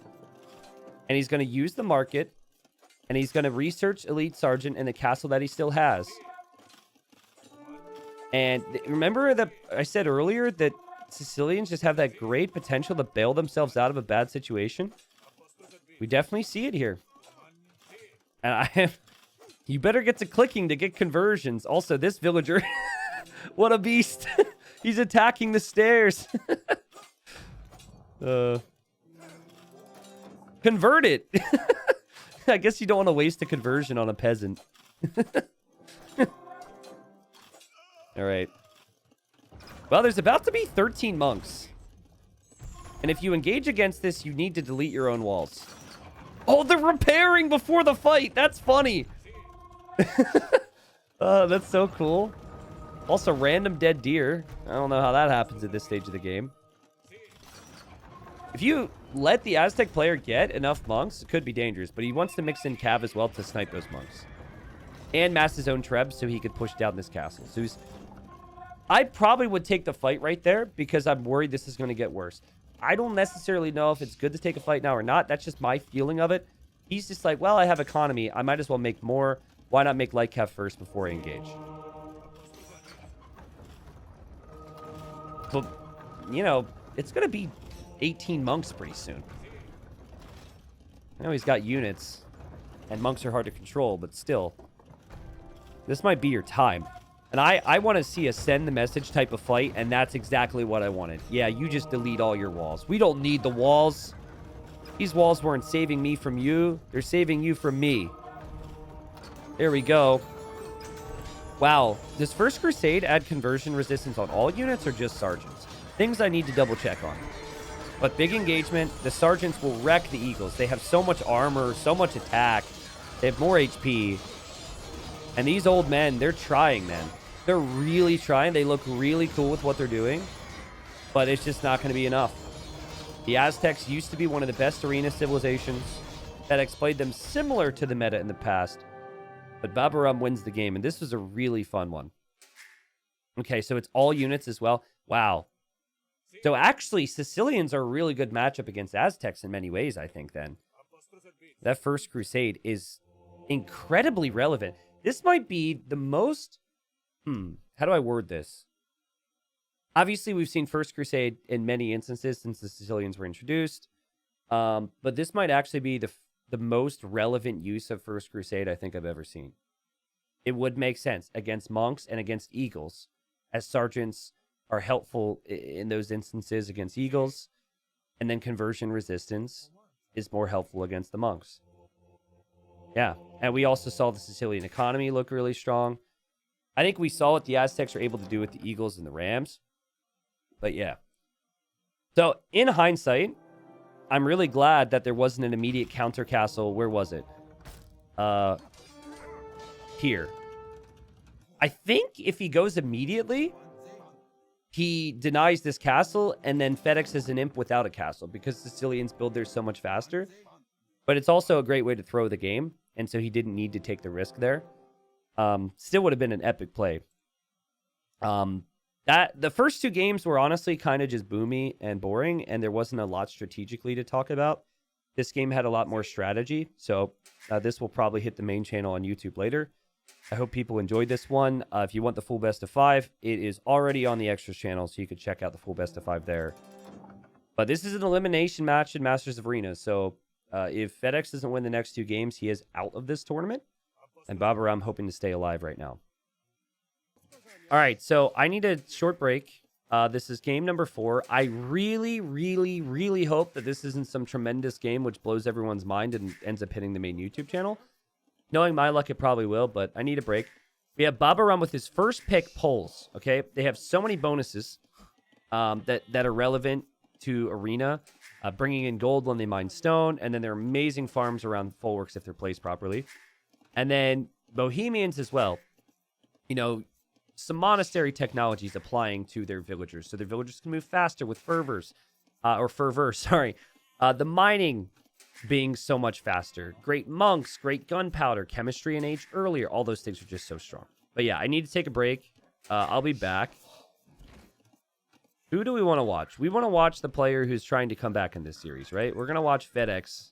A: And he's going to use the market. And he's going to research Elite Sergeant in the castle that he still has. And remember that I said earlier that Sicilians just have that great potential to bail themselves out of a bad situation? We definitely see it here. And I have... You better get to clicking to get conversions. Also, this villager... What a beast. He's attacking the stairs. Convert it. I guess you don't want to waste a conversion on a peasant. All right. Well, there's about to be 13 monks. And if you engage against this, you need to delete your own walls. Oh, they're repairing before the fight. That's funny. That's so cool. Also, random dead deer. I don't know how that happens at this stage of the game. If you let the Aztec player get enough monks, it could be dangerous. But he wants to mix in cav as well to snipe those monks. And mass his own trebs so he could push down this castle. So I probably would take the fight right there because I'm worried this is going to get worse. I don't necessarily know if it's good to take a fight now or not. That's just my feeling of it. He's just like, well, I have economy. I might as well make more. Why not make light cav first before I engage? But, you know, it's going to be 18 monks pretty soon. I know he's got units, and monks are hard to control, but still. This might be your time. And I want to see a send the message type of fight, and that's exactly what I wanted. Yeah, you just delete all your walls. We don't need the walls. These walls weren't saving me from you. They're saving you from me. There we go. Wow. Does First Crusade add conversion resistance on all units or just sergeants? Things I need to double check on. But big engagement. The sergeants will wreck the Eagles. They have so much armor, so much attack. They have more HP. And these old men, they're trying, man. They're really trying. They look really cool with what they're doing. But it's just not going to be enough. The Aztecs used to be one of the best arena civilizations. Fedex played them similar to the meta in the past. But Babaorum wins the game, and this was a really fun one. Okay, so it's all units as well. Wow. So actually, Sicilians are a really good matchup against Aztecs in many ways, I think, then. That First Crusade is incredibly relevant. This might be the most... how do I word this? Obviously, we've seen First Crusade in many instances since the Sicilians were introduced. But this might actually be the most relevant use of First Crusade I think I've ever seen. It would make sense against monks and against eagles, as sergeants are helpful in those instances against eagles, and then conversion resistance is more helpful against the monks. Yeah, and we also saw the Sicilian economy look really strong. I think we saw what the Aztecs are able to do with the eagles and the rams. But yeah. So in hindsight, I'm really glad that there wasn't an immediate counter castle. Where was it? Here. I think if he goes immediately, he denies this castle, and then Fedex is an imp without a castle, because Sicilians build theirs so much faster. But it's also a great way to throw the game, and so he didn't need to take the risk there. Still would have been an epic play. The first two games were honestly kind of just boomy and boring, and there wasn't a lot strategically to talk about. This game had a lot more strategy, so this will probably hit the main channel on YouTube later. I hope people enjoyed this one. If you want the full best of 5, it is already on the extras channel, so you can check out the full best of 5 there. But this is an elimination match in Masters of Arena, so if Fedex doesn't win the next 2 games, he is out of this tournament, and Babaorum hoping to stay alive right now. All right, so I need a short break. This is game number 4. I really, really, really hope that this isn't some tremendous game which blows everyone's mind and ends up hitting the main YouTube channel. Knowing my luck, it probably will, but I need a break. We have Babaorum with his first pick, Poles, okay? They have so many bonuses that are relevant to Arena, bringing in gold when they mine stone, and then they're amazing farms around Folworks if they're placed properly. And then Bohemians as well. You know, some monastery technologies applying to their villagers, so their villagers can move faster with fervor. The mining being so much faster. Great monks, great gunpowder, chemistry and age earlier. All those things are just so strong. But yeah, I need to take a break. I'll be back. Who do we want to watch? We want to watch the player who's trying to come back in this series, right? We're going to watch Fedex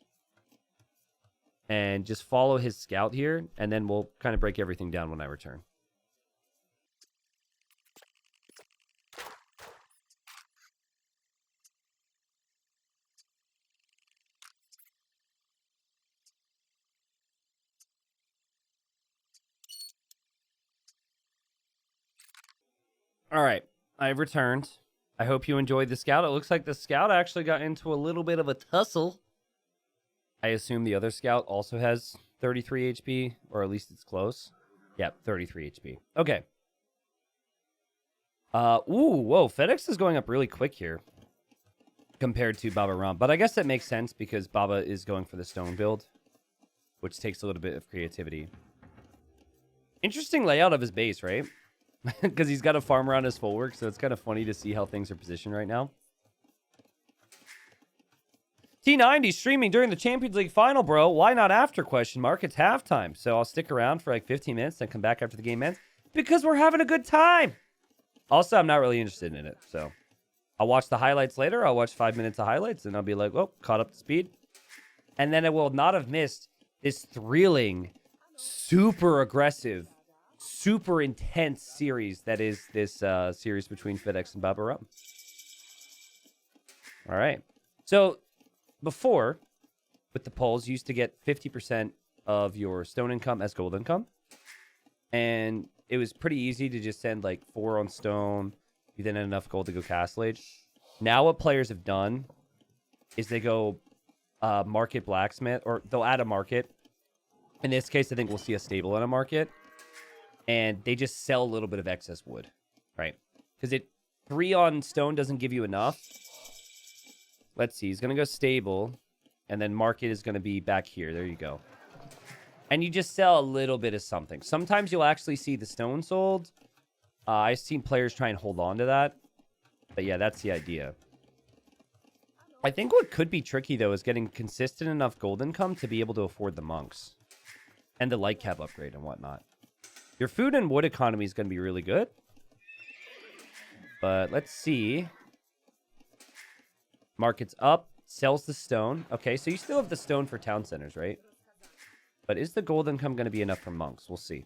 A: and just follow his scout here, and then we'll kind of break everything down when I return. All right, I've returned. I hope you enjoyed the scout. It looks like the scout actually got into a little bit of a tussle. I assume the other scout also has 33 HP, or at least it's close. Yep, 33 HP. Okay. Whoa, Fedex is going up really quick here compared to Babaorum. But I guess that makes sense because Baba is going for the stone build, which takes a little bit of creativity. Interesting layout of his base, right? Because he's got a farm around his full work, so it's kind of funny to see how things are positioned right now. T90 streaming during the Champions League final, bro. Why not after? Question mark. It's halftime, so I'll stick around for like 15 minutes and come back after the game ends because we're having a good time. Also, I'm not really interested in it, so I'll watch the highlights later. I'll watch 5 minutes of highlights, and I'll be like, oh, caught up to speed. And then I will not have missed this thrilling, super aggressive, super intense series that is this series between Fedex and Babaorum. All right. So before, with the polls, you used to get 50% of your stone income as gold income. And it was pretty easy to just send like 4 on stone. You then had enough gold to go Castle Age. Now what players have done is they go market blacksmith, or they'll add a market. In this case, I think we'll see a stable and a market. and they just sell a little bit of excess wood, right? Because 3 on stone doesn't give you enough. Let's see. He's going to go stable, and then market is going to be back here. There you go. And you just sell a little bit of something. Sometimes you'll actually see the stone sold. I've seen players try and hold on to that. But yeah, that's the idea. I think what could be tricky, though, is getting consistent enough gold income to be able to afford the monks. And the light cab upgrade and whatnot. Your food and wood economy is going to be really good. But let's see. Market's up. Sells the stone. Okay, so you still have the stone for town centers, right? But is the gold income going to be enough for monks? We'll see.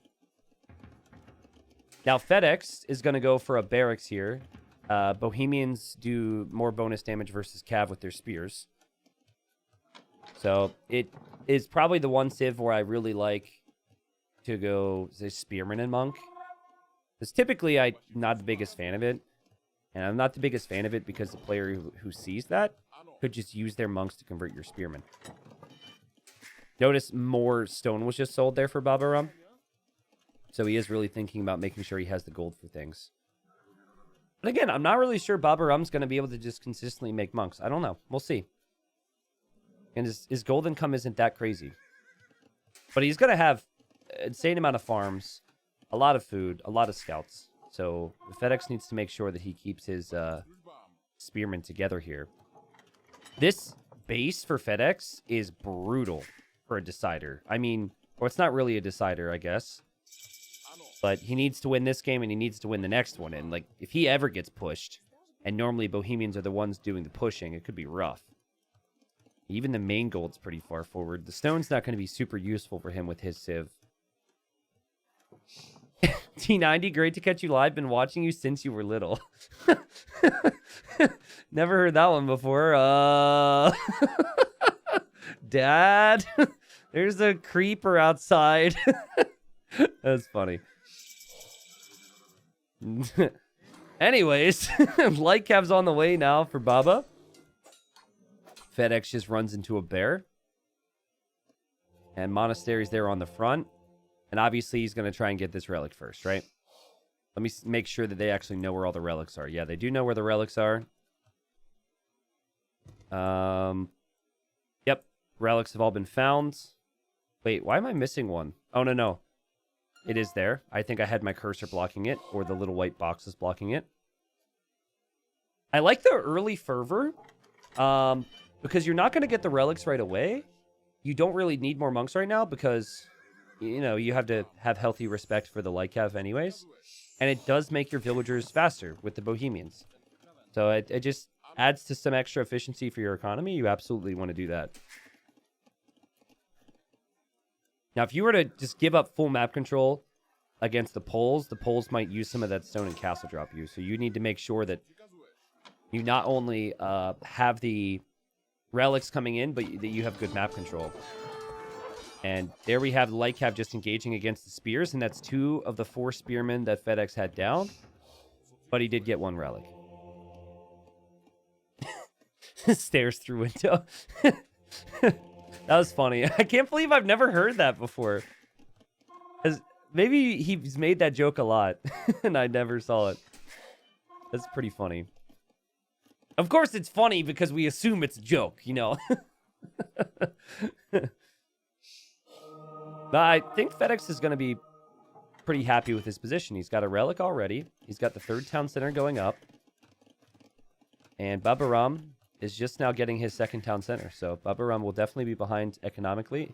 A: Now, Fedex is going to go for a barracks here. Bohemians do more bonus damage versus Cav with their spears. So it is probably the one civ where I really like to go say Spearman and Monk. Because typically I'm not the biggest fan of it. And I'm not the biggest fan of it because the player who sees that could just use their monks to convert your spearmen. Notice more stone was just sold there for Babaorum. So he is really thinking about making sure he has the gold for things. But again, I'm not really sure Babaorum's going to be able to just consistently make monks. I don't know. We'll see. And his gold income isn't that crazy. But he's going to have an insane amount of farms, a lot of food, a lot of scouts. So Fedex needs to make sure that he keeps his spearmen together here. This base for Fedex is brutal for a decider. I mean, or it's not really a decider, I guess. But he needs to win this game and he needs to win the next one. And like, if he ever gets pushed, and normally Bohemians are the ones doing the pushing, it could be rough. Even the main gold's pretty far forward. The stone's not going to be super useful for him with his civ. T90, great to catch you live. Been watching you since you were little. Never heard that one before. Dad, there's a creeper outside. That's funny. Anyways, light cab's on the way now for Baba. Fedex just runs into a bear. And Monastery's there on the front. And obviously he's going to try and get this relic first, right? Let me make sure that they actually know where all the relics are. Yeah, they do know where the relics are. Yep. Relics have all been found. Wait, why am I missing one? Oh, no. It is there. I think I had my cursor blocking it, or the little white boxes blocking it. I like the early fervor, because you're not going to get the relics right away. You don't really need more monks right now, because, you know, you have to have healthy respect for the light cav anyways. And it does make your villagers faster with the Bohemians. So it just adds to some extra efficiency for your economy. You absolutely want to do that. Now, if you were to just give up full map control against the Poles might use some of that stone and castle drop you. So you need to make sure that you not only have the relics coming in, but that you have good map control. And there we have the light cav just engaging against the spears, and that's 2 of the 4 spearmen that Fedex had down. But he did get 1 relic. Stairs through window. That was funny. I can't believe I've never heard that before. Maybe he's made that joke a lot, and I never saw it. That's pretty funny. Of course it's funny because we assume it's a joke, you know. But I think Fedex is going to be pretty happy with his position. He's got a relic already. He's got the 3rd town center going up. And Babaorum is just now getting his 2nd town center. So Babaorum will definitely be behind economically.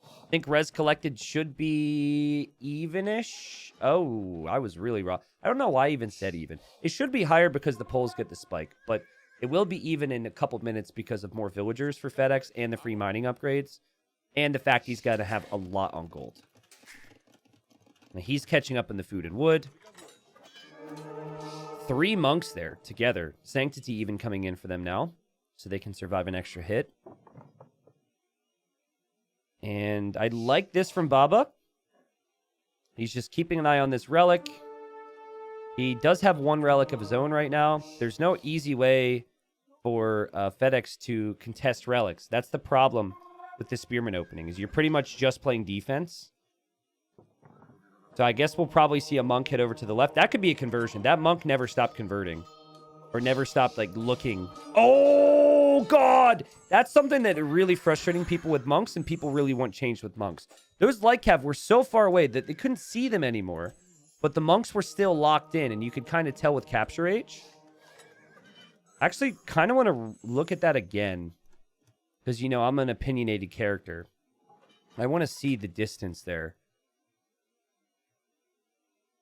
A: I think res collected should be even-ish. Oh, I was really wrong. I don't know why I even said even. It should be higher because the Poles get the spike. But it will be even in a couple minutes because of more villagers for Fedex and the free mining upgrades. And the fact he's got to have a lot on gold. Now he's catching up in the food and wood. 3 monks there together. Sanctity even coming in for them now. So they can survive an extra hit. And I like this from Baba. He's just keeping an eye on this relic. He does have 1 relic of his own right now. There's no easy way for Fedex to contest relics. That's the problem with the spearman opening, is you're pretty much just playing defense. So I guess we'll probably see a monk head over to the left. That could be a conversion. That monk never stopped converting. Or never stopped, like, looking. Oh, God! That's something that is really frustrating people with monks, and people really want change with monks. Those light cav were so far away that they couldn't see them anymore. But the monks were still locked in, and you could kind of tell with capture H. Actually, kind of want to look at that again. Because, you know, I'm an opinionated character. I want to see the distance there.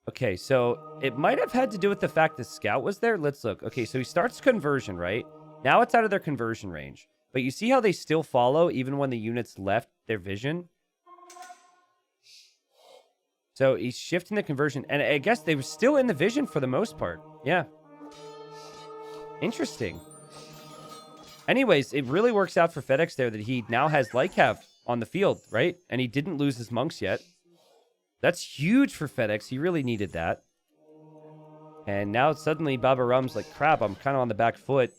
A: Okay, so it might have had to do with the fact the scout was there. Let's look. Okay, so he starts conversion, right? Now it's out of their conversion range. But you see how they still follow even when the units left their vision? So he's shifting the conversion. And I guess they were still in the vision for the most part. Yeah. Interesting. Anyways, it really works out for Fedex there that he now has Lycav on the field, right? And he didn't lose his monks yet. That's huge for Fedex. He really needed that. And now suddenly Babaorum's like, crap, I'm kind of on the back foot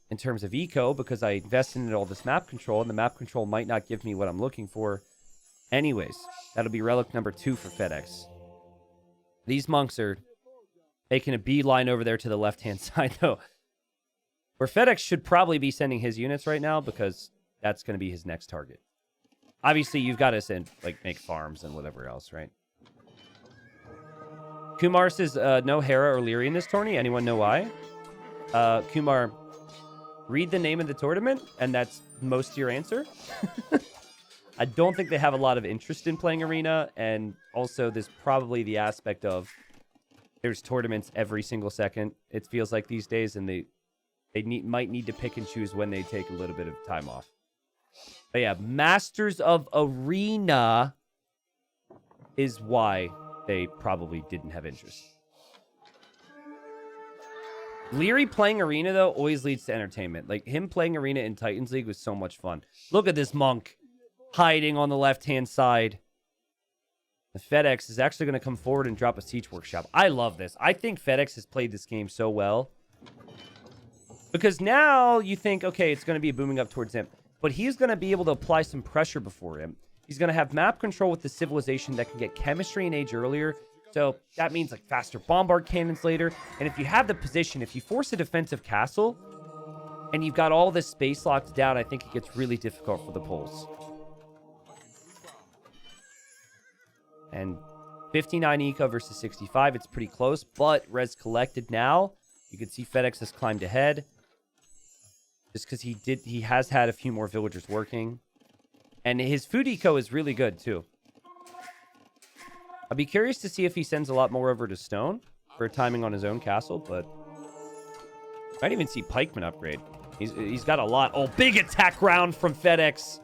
A: in terms of eco because I invested in all this map control, and the map control might not give me what I'm looking for. Anyways, that'll be relic number 2 for Fedex. These monks are making a beeline over there to the left-hand side, though. Where Fedex should probably be sending his units right now because that's going to be his next target. Obviously, you've got to send, like, make farms and whatever else, right? Kumar says, no Hera or Leary in this tourney. Anyone know why? Kumar, read the name of the tournament, and that's most of your answer. I don't think they have a lot of interest in playing Arena, and also there's probably the aspect of there's tournaments every single second, it feels like these days, and they might need to pick and choose when they take a little bit of time off. But yeah, Masters of Arena is why they probably didn't have interest. Leary playing Arena, though, always leads to entertainment. Like, him playing Arena in Titans League was so much fun. Look at this monk hiding on the left-hand side. The Fedex is actually going to come forward and drop a Siege Workshop. I love this. I think Fedex has played this game so well. Because now you think, okay, it's going to be booming up towards him. But he's going to be able to apply some pressure before him. He's going to have map control with the civilization that can get chemistry and age earlier. So that means like faster bombard cannons later. And if you have the position, if you force a defensive castle and you've got all this space locked down, I think it gets really difficult for the Poles. And 59 eco versus 65, it's pretty close. But res collected now. You can see Fedex has climbed ahead. Just because he has had a few more villagers working. And his food eco is really good, too. I'll be curious to see if he sends a lot more over to Stone for timing on his own castle, but might even see Pikeman upgrade. He's got a lot. Oh, big attack round from Fedex.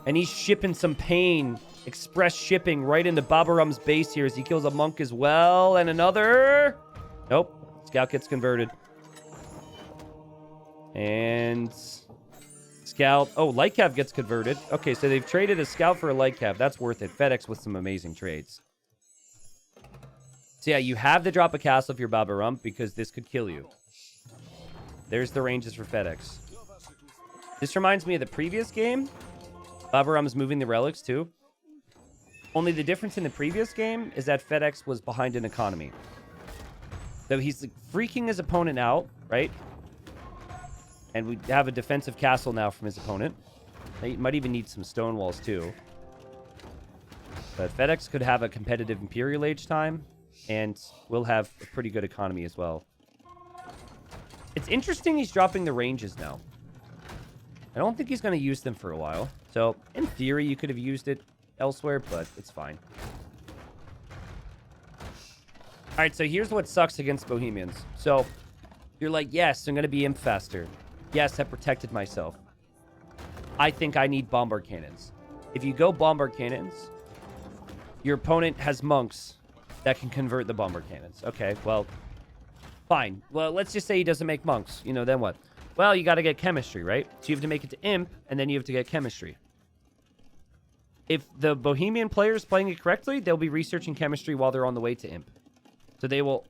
A: And he's shipping some pain. Express shipping right into Babaorum's base here as he kills a monk as well. And another. Nope. Scout gets converted. And Scout. Oh, Lightcav gets converted. Okay, so they've traded a Scout for a Lightcav. That's worth it. Fedex with some amazing trades. So yeah, you have to drop a castle if you're Babaorum because this could kill you. There's the ranges for Fedex. This reminds me of the previous game. Babaorum is moving the relics too. Only the difference in the previous game is that Fedex was behind in economy. So he's like, freaking his opponent out, right? And we have a defensive castle now from his opponent. He might even need some stone walls too. But Fedex could have a competitive Imperial Age time. And we'll have a pretty good economy as well. It's interesting he's dropping the ranges now. I don't think he's going to use them for a while. So, in theory, you could have used it elsewhere, but it's fine. Alright, so here's what sucks against Bohemians. So, you're like, yes, I'm going to be imp faster. Yes, I protected myself. I think I need bombard cannons. If you go bombard cannons, your opponent has monks that can convert the bombard cannons. Okay, well, fine. Well, let's just say he doesn't make monks. You know, then what? Well, you got to get chemistry, right? So you have to make it to imp, and then you have to get chemistry. If the Bohemian player is playing it correctly, they'll be researching chemistry while they're on the way to imp. So they will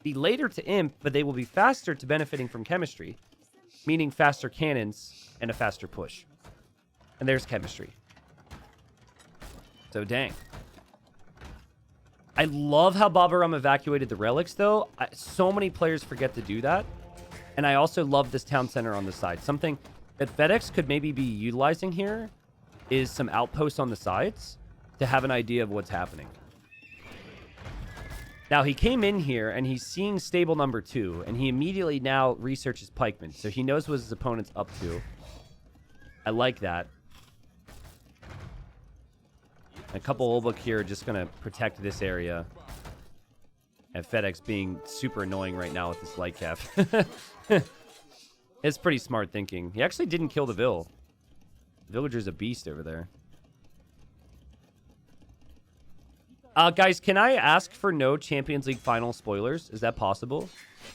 A: be later to imp, but they will be faster to benefiting from chemistry. Meaning faster cannons and a faster push. And there's chemistry. So dang. I love how Babaorum evacuated the relics, though. So many players forget to do that. And I also love this town center on the side. Something that Fedex could maybe be utilizing here is some outposts on the sides to have an idea of what's happening. Now, he came in here, and he's seeing stable number 2, and he immediately now researches pikemen, so he knows what his opponent's up to. I like that. A couple old book here are just going to protect this area. And Fedex being super annoying right now with this light cap. It's pretty smart thinking. He actually didn't kill the Vill. The villager's a beast over there. Guys, can I ask for no Champions League final spoilers? Is that possible?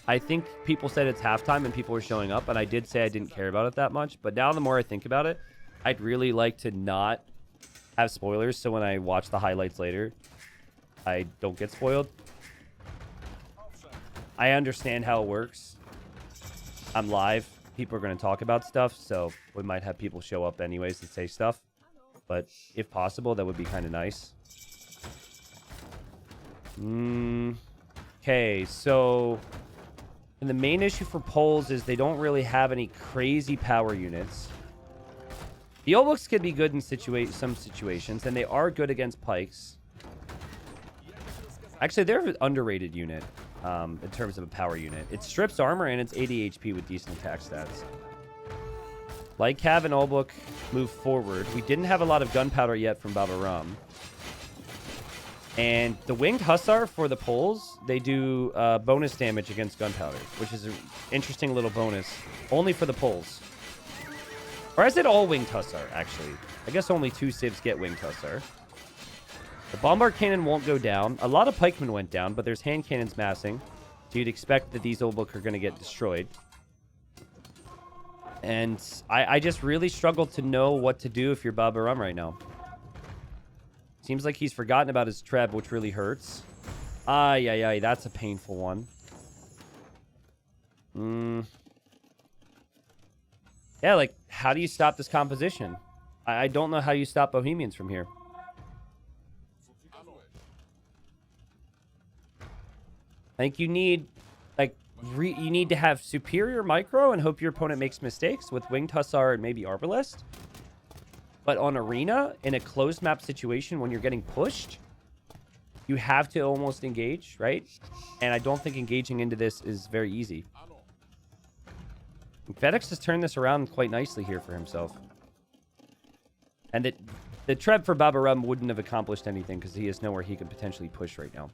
A: I think people said it's halftime and people were showing up, and I did say I didn't care about it that much. But now the more I think about it, I'd really like to not have spoilers, so when I watch the highlights later, I don't get spoiled. I understand how it works. I'm live. People are going to talk about stuff, so we might have people show up anyways and say stuff. But if possible, that would be kind of nice. Okay, so... And the main issue for Poles is they don't really have any crazy power units. The old books could be good in some situations, and they are good against pikes. Actually, they're an underrated unit in terms of a power unit. It strips armor, and it's 80 HP with decent attack stats. Light Cav and old book move forward. We didn't have a lot of gunpowder yet from Babaorum. And the Winged Hussar for the Poles, they do bonus damage against gunpowder, which is an interesting little bonus. Only for the Poles. Or is it all Winged Hussar, actually? I guess only 2 civs get Winged Hussar. The Bombard Cannon won't go down. A lot of pikemen went down, but there's hand cannons massing. So you'd expect that these old book are going to get destroyed. And I just really struggle to know what to do if you're Babaorum right now. Seems like he's forgotten about his Treb, which really hurts. Ay, that's a painful one. Yeah, like, how do you stop this composition? I don't know how you stop Bohemians from here. I think you need, like, you need to have superior micro and hope your opponent makes mistakes with Winged Hussar and maybe Arbalest. But on Arena, in a closed map situation, when you're getting pushed, you have to almost engage, right? And I don't think engaging into this is very easy. Fedex has turned this around quite nicely here for himself. And the Treb for Babaorum wouldn't have accomplished anything because he has nowhere he could potentially push right now.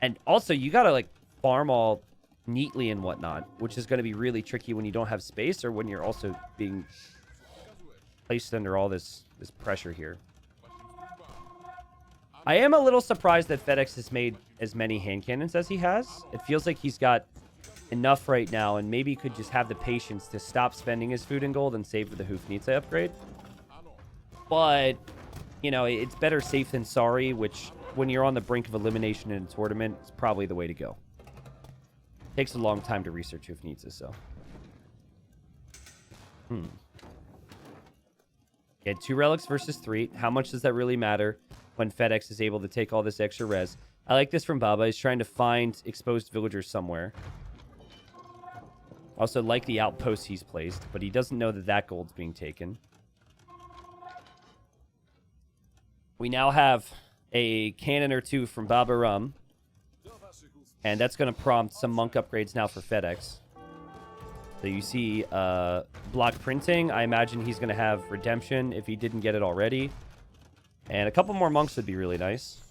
A: And also, you gotta, like, farm all neatly and whatnot, which is going to be really tricky when you don't have space or when you're also being placed under all this pressure here. I am a little surprised that Fedex has made as many hand cannons as he has. It feels like he's got enough right now, and maybe he could just have the patience to stop spending his food and gold and save for the Hoofnitze upgrade. But, you know, it's better safe than sorry, which, when you're on the brink of elimination in a tournament, is probably the way to go. Takes a long time to research Hoofnitze, so. Yeah, 2 relics versus 3. How much does that really matter when Fedex is able to take all this extra res? I like this from Baba. He's trying to find exposed villagers somewhere. Also like the outposts he's placed, but he doesn't know that that gold's being taken. We now have a cannon or 2 from Babaorum. And that's going to prompt some monk upgrades now for Fedex. So you see block printing. I imagine he's going to have redemption if he didn't get it already. And a couple more monks would be really nice.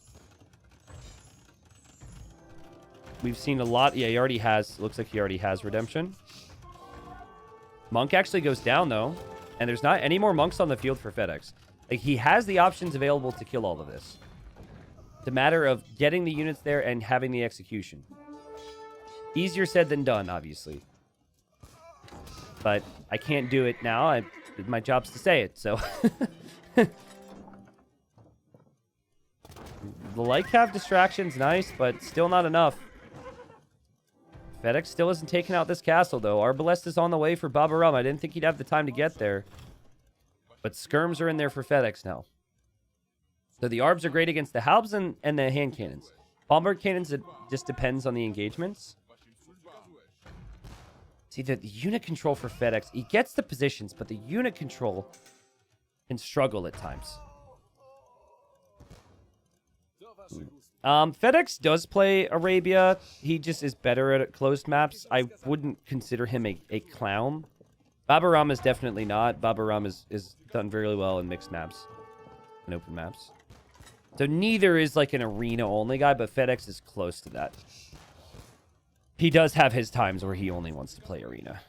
A: We've seen a lot. Yeah, he already has. Looks like he already has redemption. Monk actually goes down, though. And there's not any more monks on the field for Fedex. Like, he has the options available to kill all of this. It's a matter of getting the units there and having the execution. Easier said than done, obviously. But I can't do it now. My job's to say it, so. The light cav distraction's nice, but still not enough. Fedex still isn't taking out this castle, though. Arbalest is on the way for Babaorum. I didn't think he'd have the time to get there. But skirms are in there for Fedex now. So the Arbs are great against the Halbs and the hand cannons. Bombard cannons, it just depends on the engagements. See, the unit control for Fedex, he gets the positions, but the unit control can struggle at times. Fedex does play Arabia. He just is better at closed maps. I wouldn't consider him a clown. Babaorum is definitely not. Babaorum is done very well in mixed maps and open maps. So neither is like an arena-only guy, but Fedex is close to that. He does have his times where he only wants to play arena.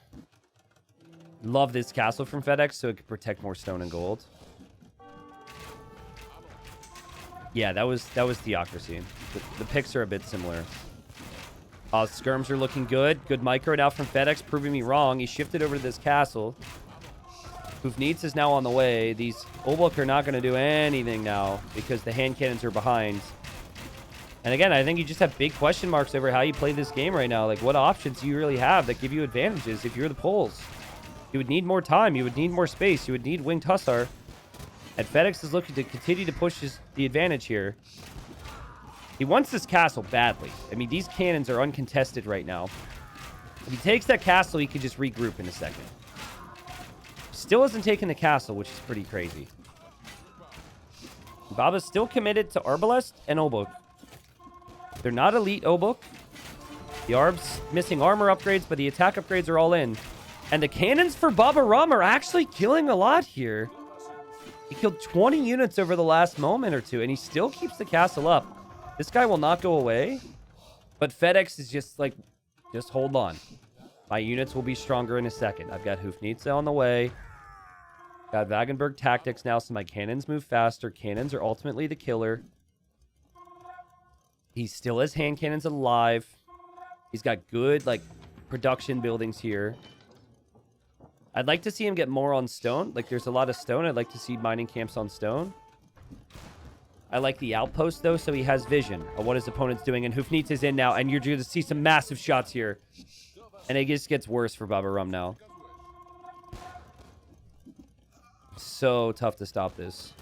A: Love this castle from Fedex so it can protect more stone and gold. Yeah, that was Theocracy. The picks are a bit similar. Skirms are looking good. Good micro now from Fedex, proving me wrong. He shifted over to this castle. Hoofneets is now on the way. These Obok are not going to do anything now because the hand cannons are behind. And again, I think you just have big question marks over how you play this game right now. Like, what options do you really have that give you advantages if you're the Poles? You would need more time. You would need more space. You would need Winged Hussar. And Fedex is looking to continue to push the advantage here. He wants this castle badly. I mean, these cannons are uncontested right now. If he takes that castle, he could just regroup in a second. Still hasn't taken the castle, which is pretty crazy. Baba's still committed to Arbalest and Obok. They're not elite Obok. The Arb's missing armor upgrades, but the attack upgrades are all in. And the cannons for Babaorum are actually killing a lot here. He killed 20 units over the last moment or two, and he still keeps the castle up. This guy will not go away. But Fedex is just like, just hold on. My units will be stronger in a second. I've got Hoofneets on the way. Got Wagenburg tactics now, so my cannons move faster. Cannons are ultimately the killer. He still has hand cannons alive. He's got good, like, production buildings here. I'd like to see him get more on stone. Like, there's a lot of stone. I'd like to see mining camps on stone. I like the outpost, though, so he has vision of what his opponent's doing. And Hoofneets is in now, and you're going to see some massive shots here. And it just gets worse for Babaorum now. So tough to stop this.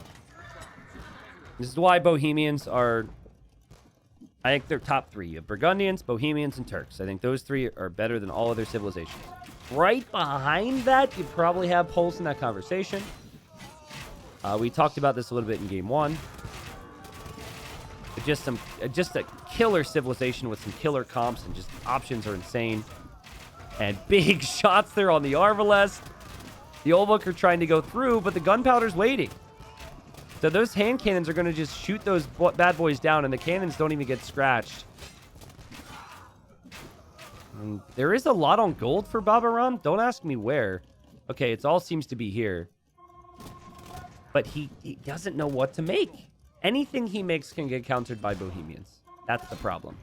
A: This is why Bohemians are... I think they're top three. You have Burgundians, Bohemians, and Turks. I think those three are better than all other civilizations. Right behind that, you probably have Poles in that conversation. We talked about this a little bit in game one. But just a killer civilization with some killer comps, and just options are insane. And big shots there on the Arbalest. The Olbuk are trying to go through, but the gunpowder's waiting. So those hand cannons are going to just shoot those bad boys down, and the cannons don't even get scratched. And there is a lot on gold for Babaorum. Don't ask me where. Okay, it all seems to be here. But he doesn't know what to make. Anything he makes can get countered by Bohemians. That's the problem.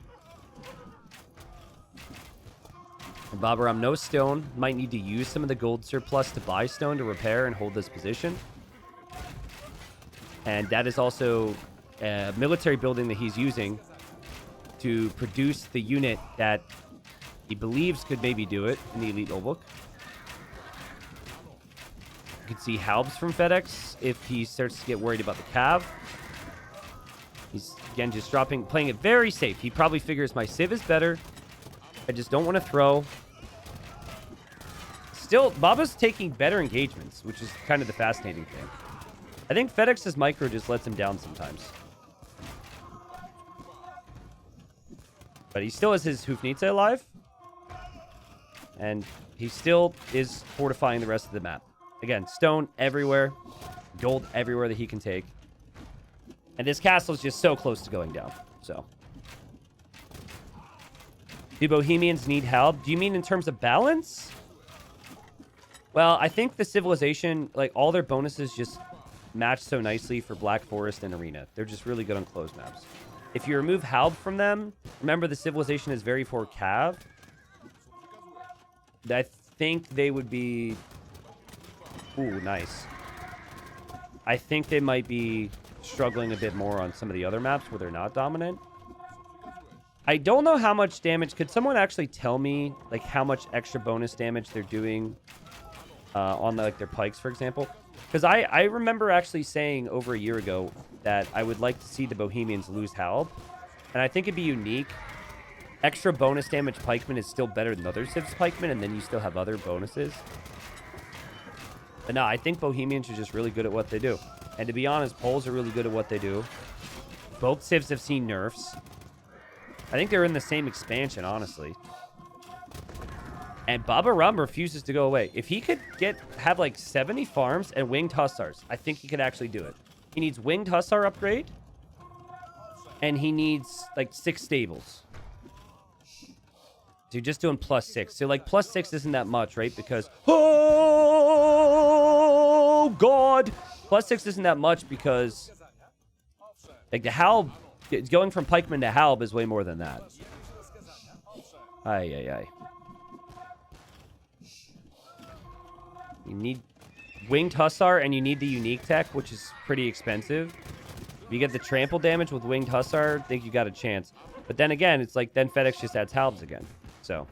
A: And Babaorum, no stone. Might need to use some of the gold surplus to buy stone to repair and hold this position. And that is also a military building that he's using to produce the unit that he believes could maybe do it in the Elite Olbuk. You can see Halbs from Fedex if he starts to get worried about the Cav. He's, again, just playing it very safe. He probably figures my Civ is better. I just don't want to throw. Still, Baba's taking better engagements, which is kind of the fascinating thing. I think Fedex's micro just lets him down sometimes. But he still has his Hoofnitsa alive. And he still is fortifying the rest of the map. Again, stone everywhere. Gold everywhere that he can take. And this castle is just so close to going down. So. Do Bohemians need help? Do you mean in terms of balance? Well, I think the civilization, like, all their bonuses just match so nicely for Black Forest and Arena. They're just really good on closed maps. If you remove Halb from them, remember the civilization is very for Cav. I think they would be... Ooh, nice. I think they might be struggling a bit more on some of the other maps where they're not dominant. I don't know how much damage... Could someone actually tell me, like, how much extra bonus damage they're doing on, like, their pikes, for example? Because I remember actually saying over a year ago that I would like to see the Bohemians lose Halb. And I think it'd be unique. Extra bonus damage pikeman is still better than other civs pikeman, and then you still have other bonuses. But no, I think Bohemians are just really good at what they do. And to be honest, Poles are really good at what they do. Both civs have seen nerfs. I think they're in the same expansion, honestly. And Babaorum refuses to go away. If he could have like 70 farms and winged hussars, I think he could actually do it. He needs winged hussar upgrade. And he needs like 6 stables. So you're just doing +6. So like +6 isn't that much, right? Because, oh God, +6 isn't that much because like the Halb, going from pikeman to Halb is way more than that. Ay, ay, ay. You need winged hussar and you need the unique tech, which is pretty expensive. If you get the trample damage with winged hussar, I think you got a chance. But then again, it's like then Fedex just adds Halbs again. So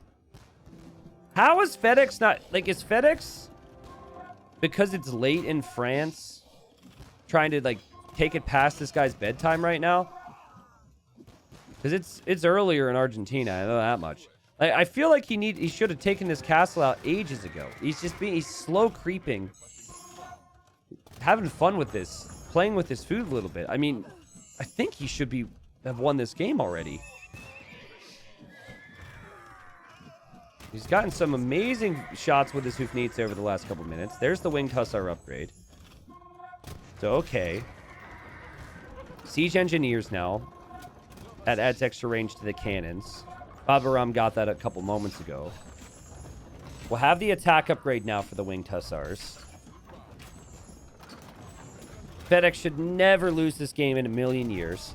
A: how is Fedex not like, is Fedex, because it's late in France, trying to like take it past this guy's bedtime right now? Because it's earlier in Argentina, I know that much. I feel like he should have taken this castle out ages ago. He's slow creeping, having fun with this, playing with his food a little bit. I mean, I think he should have won this game already. He's gotten some amazing shots with his Hoofneets over the last couple minutes. There's the winged hussar upgrade. So okay, siege engineers now. That adds extra range to the cannons. Babaorum got that a couple moments ago. We'll have the attack upgrade now for the winged hussars. Fedex should never lose this game in a million years.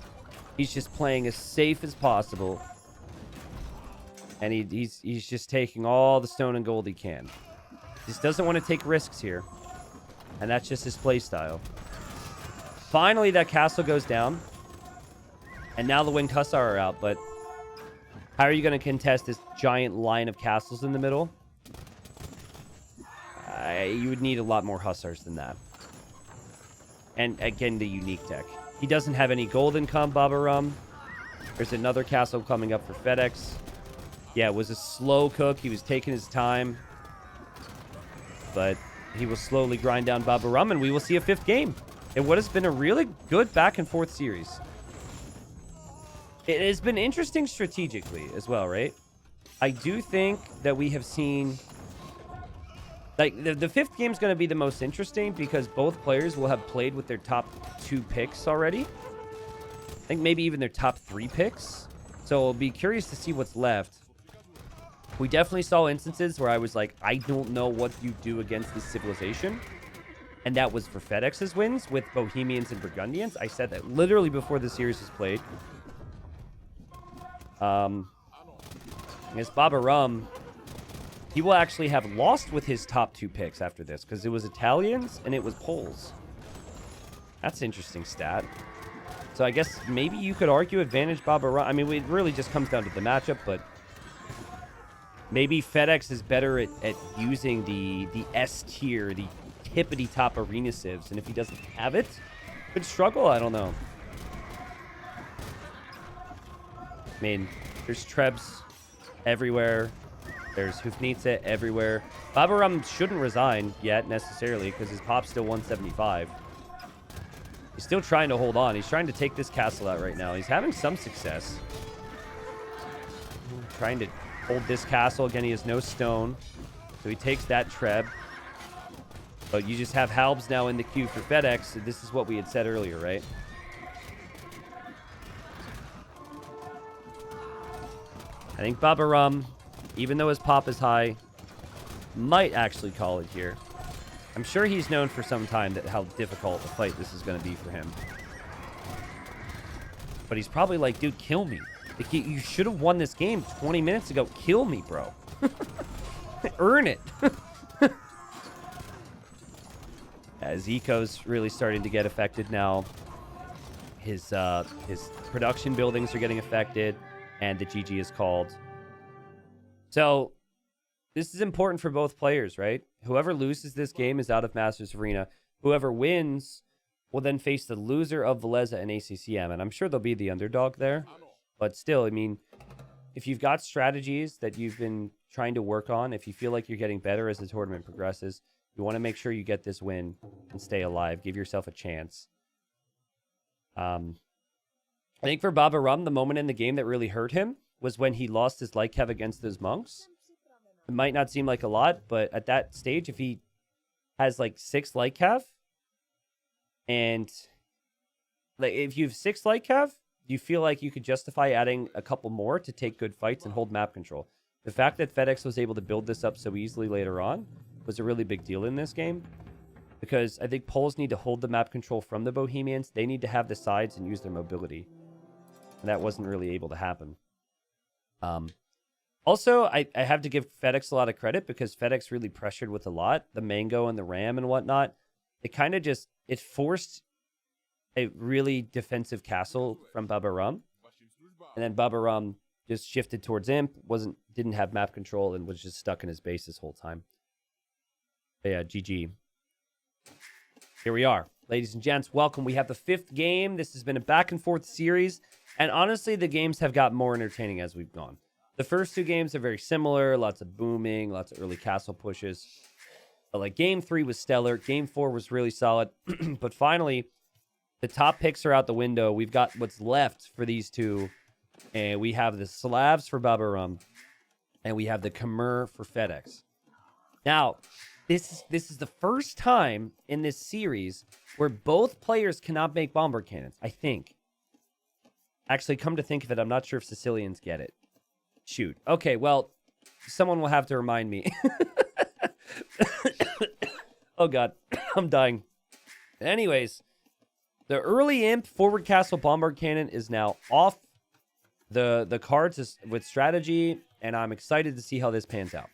A: He's just playing as safe as possible. And he's just taking all the stone and gold he can. He just doesn't want to take risks here. And that's just his play style. Finally, that castle goes down. And now the winged hussar are out, but how are you going to contest this giant line of castles in the middle? You would need a lot more hussars than that. And again, the unique tech. He doesn't have any gold income, Babaorum. There's another castle coming up for Fedex. Yeah, it was a slow cook. He was taking his time. But he will slowly grind down Babaorum, and we will see a 5th game. In what has been a really good back and forth series. It has been interesting strategically as well, right? I do think that we have seen... Like, the 5th game is going to be the most interesting because both players will have played with their top 2 picks already. I think maybe even their top 3 picks. So I'll be curious to see what's left. We definitely saw instances where I was like, I don't know what you do against this civilization. And that was for Fedex's wins with Bohemians and Burgundians. I said that literally before the series was played. As Babaorum, he will actually have lost with his top 2 picks after this because it was Italians and it was Poles. That's an interesting stat. So I guess maybe you could argue advantage Babaorum. I mean, it really just comes down to the matchup, but maybe Fedex is better at using the S tier, the hippity top arena civs, and if he doesn't have it, could struggle. I don't know. I mean, there's Trebs everywhere. There's Hoofnitsa everywhere. Babaorum shouldn't resign yet, necessarily, because his pop's still 175. He's still trying to hold on. He's trying to take this castle out right now. He's having some success. Trying to hold this castle. Again, he has no stone. So he takes that Treb. But you just have Halbs now in the queue for Fedex. So this is what we had said earlier, right? I think Babaorum, even though his pop is high, might actually call it here. I'm sure he's known for some time that how difficult a fight this is going to be for him. But he's probably like, dude, kill me. Like, you should have won this game 20 minutes ago. Kill me, bro. Earn it. As Eco's really starting to get affected now. His production buildings are getting affected. And the GG is called. So, this is important for both players, right? Whoever loses this game is out of Masters Arena. Whoever wins will then face the loser of Veleza and ACCM. And I'm sure they'll be the underdog there. But still, I mean, if you've got strategies that you've been trying to work on, if you feel like you're getting better as the tournament progresses, you want to make sure you get this win and stay alive. Give yourself a chance. I think for Babaorum, the moment in the game that really hurt him was when he lost his light cav against those monks. It might not seem like a lot, but at that stage, if he has like 6 light cav, and like if you have 6 light cav, you feel like you could justify adding a couple more to take good fights and hold map control. The fact that Fedex was able to build this up so easily later on was a really big deal in this game, because I think Poles need to hold the map control from the Bohemians. They need to have the sides and use their mobility. And that wasn't really able to happen. Also, I have to give Fedex a lot of credit, because Fedex really pressured with a lot. The Mango and the Ram and whatnot. It kind of just, it forced a really defensive castle from Babaorum. And then Babaorum just shifted towards Imp, didn't have map control, and was just stuck in his base this whole time. But yeah, GG. Here we are. Ladies and gents, welcome. We have the 5th game. This has been a back and forth series. And honestly, the games have got more entertaining as we've gone. The first 2 games are very similar. Lots of booming, lots of early castle pushes. But like game 3 was stellar. Game 4 was really solid. But finally, the top picks are out the window. We've got what's left for these 2. And we have the Slavs for Babaorum. And we have the Khmer for Fedex. Now, this is the first time in this series where both players cannot make bomber cannons, I think. Actually, come to think of it, I'm not sure if Sicilians get it. Shoot. Okay, well, someone will have to remind me. Oh, God. I'm dying. Anyways, the early Imp forward castle bombard cannon is now off the cards with strategy, and I'm excited to see how this pans out.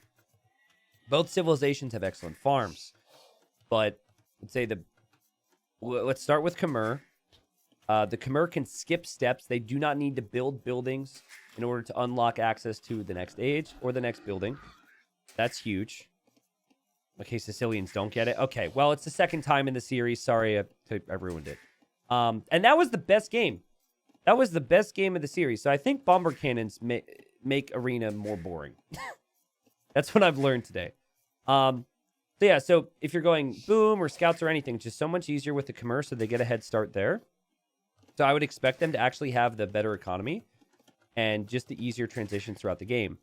A: Both civilizations have excellent farms, but let's start with Khmer. The Khmer can skip steps. They do not need to build buildings in order to unlock access to the next age or the next building. That's huge. Okay, Sicilians don't get it. Okay, well, it's the 2nd time in the series. Sorry, I ruined it. And that was the best game. That was the best game of the series. So I think bomber cannons make Arena more boring. That's what I've learned today. So yeah, so if you're going boom or scouts or anything, it's just so much easier with the Khmer, so they get a head start there. So I would expect them to actually have the better economy and just the easier transitions throughout the game.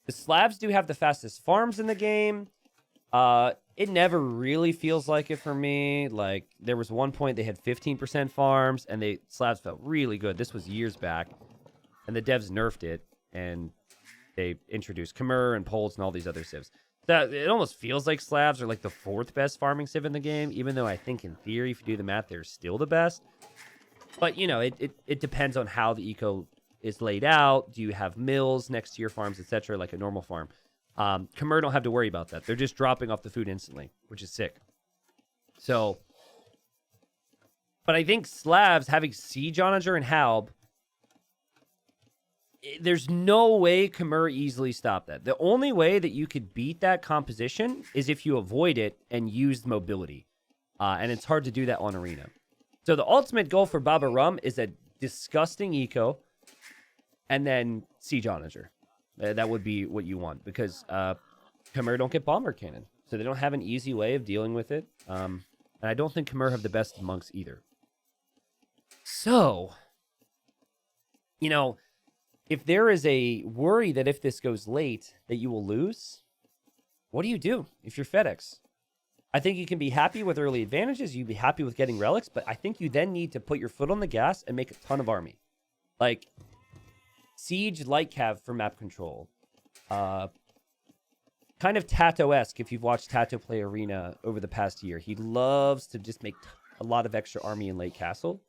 A: The Slavs do have the fastest farms in the game. It never really feels like it for me. Like, there was one point they had 15% farms, and Slavs felt really good. This was years back, and the devs nerfed it, and they introduced Khmer and Poles and all these other civs. It almost feels like Slavs are like the 4th best farming civ in the game, even though I think in theory, if you do the math, they're still the best. But, you know, it depends on how the eco is laid out. Do you have mills next to your farms, etc., like a normal farm? Khmer don't have to worry about that. They're just dropping off the food instantly, which is sick. So, but I think Slavs having Siege Onager and Halb, there's no way Khmer easily stop that. The only way that you could beat that composition is if you avoid it and use mobility. And it's hard to do that on Arena. So the ultimate goal for Babaorum is a disgusting eco and then Siege Onager. That would be what you want, because Khmer don't get bomber cannon. So they don't have an easy way of dealing with it. And I don't think Khmer have the best monks either. So, you know, if there is a worry that if this goes late, that you will lose, what do if you're Fedex? I think you can be happy with early advantages. You'd be happy with getting relics, but I think you then need to put your foot on the gas and make a ton of army. Like, Siege Light Cav for map control. Kind of Tato-esque if you've watched Tato play Arena over the past year. He loves to just make a lot of extra army in late castle.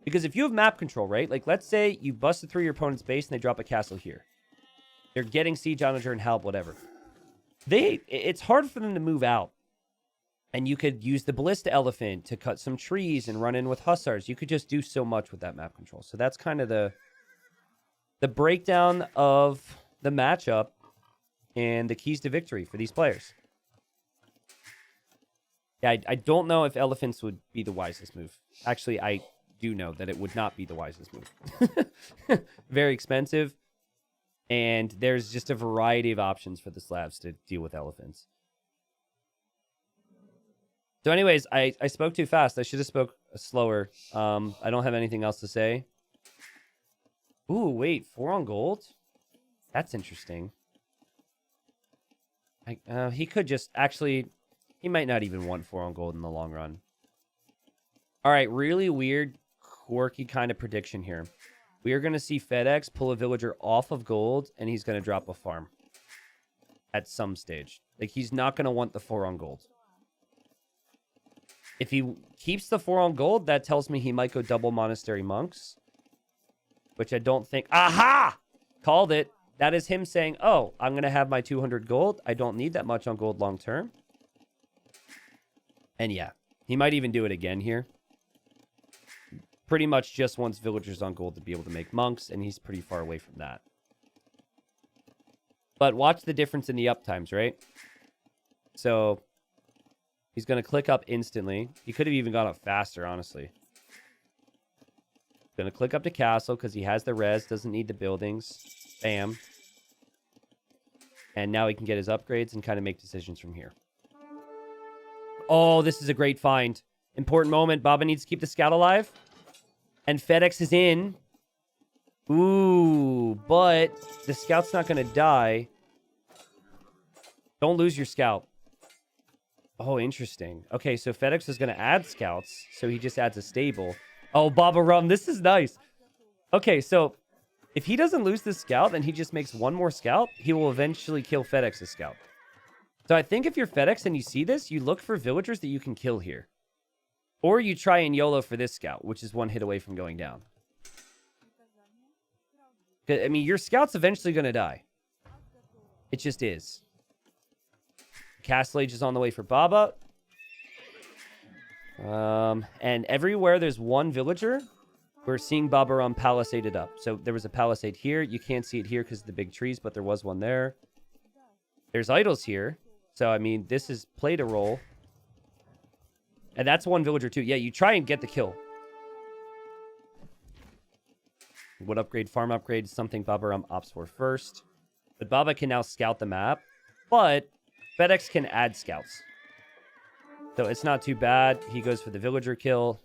A: Because if you have map control, right? Like, let's say you busted through your opponent's base and they drop a castle here. They're getting Siege Onager and Halb, whatever. It's hard for them to move out. And you could use the Ballista Elephant to cut some trees and run in with Hussars. You could just do so much with that map control. So that's kind of the breakdown of the matchup and the keys to victory for these players. Yeah, I don't know if elephants would be the wisest move. Actually, I do know that it would not be the wisest move. Very expensive. And there's just a variety of options for the Slavs to deal with elephants. So anyways, I spoke too fast. I should have spoke slower. I don't have anything else to say. Ooh, wait. 4 on gold? That's interesting. He could just... Actually, he might not even want 4 on gold in the long run. All right, really weird, quirky kind of prediction here. We are going to see Fedex pull a villager off of gold, and he's going to drop a farm at some stage. Like, he's not going to want the 4 on gold. If he keeps the 4 on gold, that tells me he might go double monastery monks, which I don't think... Aha! Called it. That is him saying, oh, I'm going to have my 200 gold. I don't need that much on gold long term. And yeah, he might even do it again here. Pretty much just wants villagers on gold to be able to make monks, and he's pretty far away from that. But watch the difference in the uptimes, right? So he's going to click up instantly. He could have even gone up faster, honestly. Going to click up to castle because he has the res, doesn't need the buildings. Bam. And now he can get his upgrades and kind of make decisions from here. Oh, this is a great find. Important moment. Baba needs to keep the scout alive. And Fedex is in. Ooh, but the scout's not going to die. Don't lose your scout. Oh, interesting. Okay, so Fedex is going to add scouts. So he just adds a stable. Oh, Babaorum, this is nice. Okay, so if he doesn't lose this scout and he just makes one more scout, he will eventually kill Fedex's scout. So I think if you're Fedex and you see this, you look for villagers that you can kill here. Or you try and YOLO for this scout, which is 1 hit away from going down. I mean, your scout's eventually going to die. It just is. Castle Age is on the way for Baba. And everywhere there's one villager, we're seeing Babaorum palisaded up. So there was a palisade here. You can't see it here because of the big trees, but there was one there. There's idols here. So, I mean, this has played a role. And that's one villager too. Yeah, you try and get the kill. Wood upgrade, farm upgrade is something Babaorum opts for first. But Baba can now scout the map. But Fedex can add scouts. So it's not too bad. He goes for the villager kill.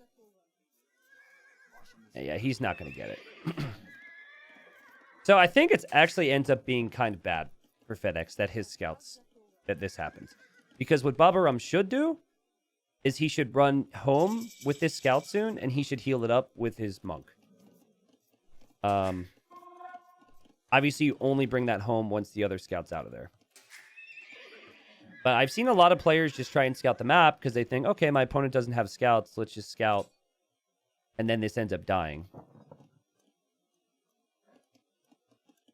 A: Yeah, he's not going to get it. So I think it actually ends up being kind of bad for Fedex that his scouts, that this happens. Because what Babaorum should do is he should run home with this scout soon, and he should heal it up with his monk. Obviously, you only bring that home once the other scout's out of there. But I've seen a lot of players just try and scout the map because they think, okay, my opponent doesn't have scouts, let's just scout. And then this ends up dying.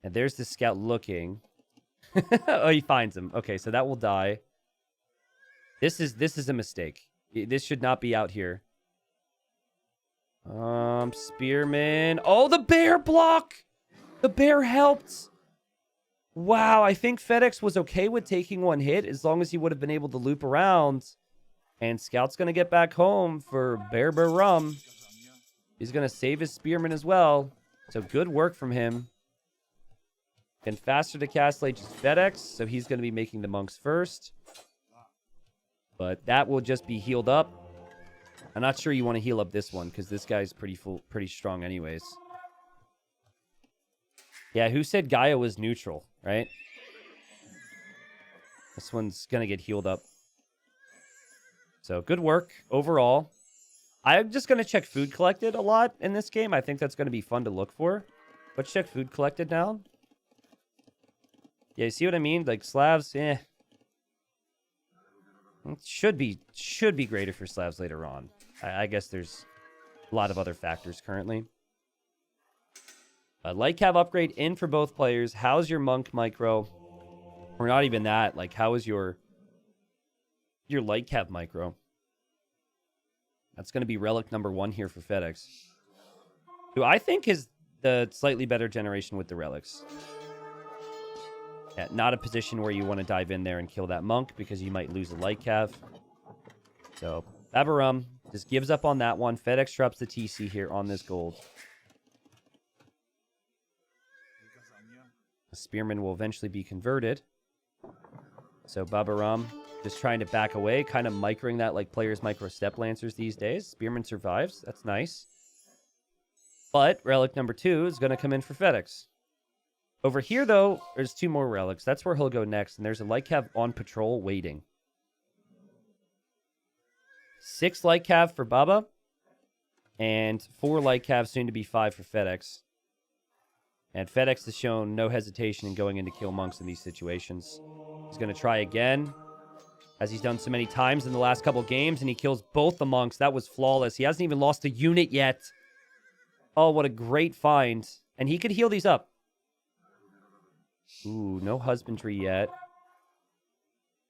A: And there's the scout looking. Oh, he finds him. Okay, so that will die. This is a mistake. This should not be out here. Spearman. Oh, the bear block! The bear helped! Wow, I think Fedex was okay with taking 1 hit as long as he would have been able to loop around. And Scout's going to get back home for Babaorum. He's going to save his Spearman as well. So good work from him. And faster to Castle Age is Fedex, so he's going to be making the monks first. But that will just be healed up. I'm not sure you want to heal up this one, because this guy's pretty strong anyways. Yeah, who said Gaia was neutral, right? This one's going to get healed up. So, good work overall. I'm just going to check food collected a lot in this game. I think that's going to be fun to look for. Let's check food collected now. Yeah, you see what I mean? Like, Slavs, It should be greater for Slavs later on. I guess there's a lot of other factors currently. Light cav upgrade in for both players. How's your monk micro? Or not even that. Like, how is your light cav micro? That's going to be relic number 1 here for Fedex. Who I think is the slightly better generation with the relics. Yeah, not a position where you want to dive in there and kill that monk because you might lose a light cav. So, Babaorum Just gives up on that one. Fedex drops the TC here on this gold. The Spearman will eventually be converted. So Babaorum just trying to back away, kind of microing that like players micro step lancers these days. Spearman survives. That's nice. But relic number 2 is going to come in for Fedex. Over here, though, there's 2 more relics. That's where he'll go next. And there's a light cav on patrol waiting. 6 light cav for Baba. And 4 light cav, soon to be 5 for Fedex. And Fedex has shown no hesitation in going in to kill monks in these situations. He's going to try again, as he's done so many times in the last couple games, and he kills both the monks. That was flawless. He hasn't even lost a unit yet. Oh, what a great find. And he could heal these up. Ooh, no husbandry yet.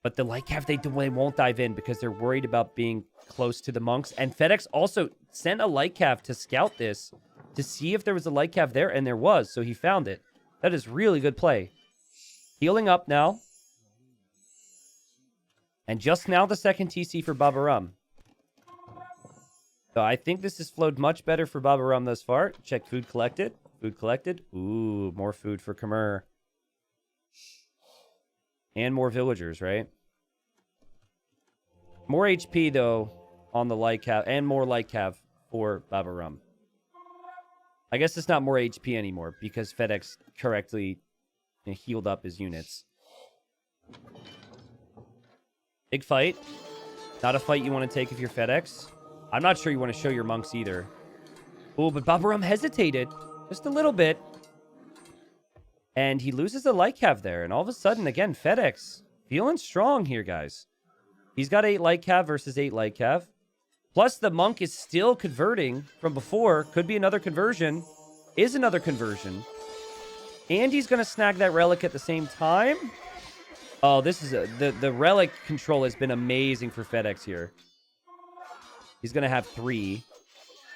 A: But the light cav, they won't dive in because they're worried about being close to the monks. And Fedex also sent a light cav to scout this, to see if there was a light cav there, and there was, so he found it. That is really good play. Healing up now. And just now the second TC for Babaorum. So I think this has flowed much better for Babaorum thus far. Check food collected. Food collected. Ooh, more food for Khmer. And more villagers, right? More HP, though, on the light cav. And more light cav for Babaorum. I guess it's not more HP anymore because Fedex correctly healed up his units. Big fight. Not a fight you want to take if you're Fedex. I'm not sure you want to show your monks either. Oh, but Babaorum hesitated just a little bit. And he loses a light cav there. And all of a sudden, again, Fedex feeling strong here, guys. He's got 8 light cav versus 8 light cav. Plus, the monk is still converting from before. Could be another conversion. Is another conversion. And he's going to snag that relic at the same time. Oh, this is the relic control has been amazing for Fedex here. He's going to have 3.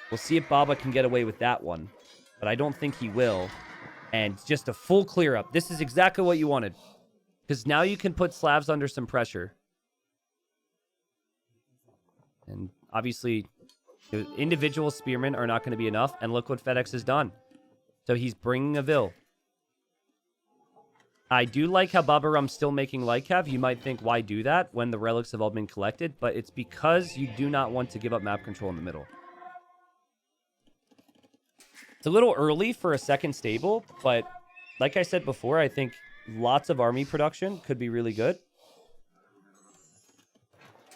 A: We'll see if Baba can get away with that one. But I don't think he will. And just a full clear up. This is exactly what you wanted. Because now you can put Slavs under some pressure. And obviously, the individual spearmen are not going to be enough. And look what Fedex has done. So he's bringing a Vil. I do like how Babaorum's still making light cav. You might think, why do that when the relics have all been collected? But it's because you do not want to give up map control in the middle. It's a little early for a second stable, but like I said before, I think lots of army production could be really good.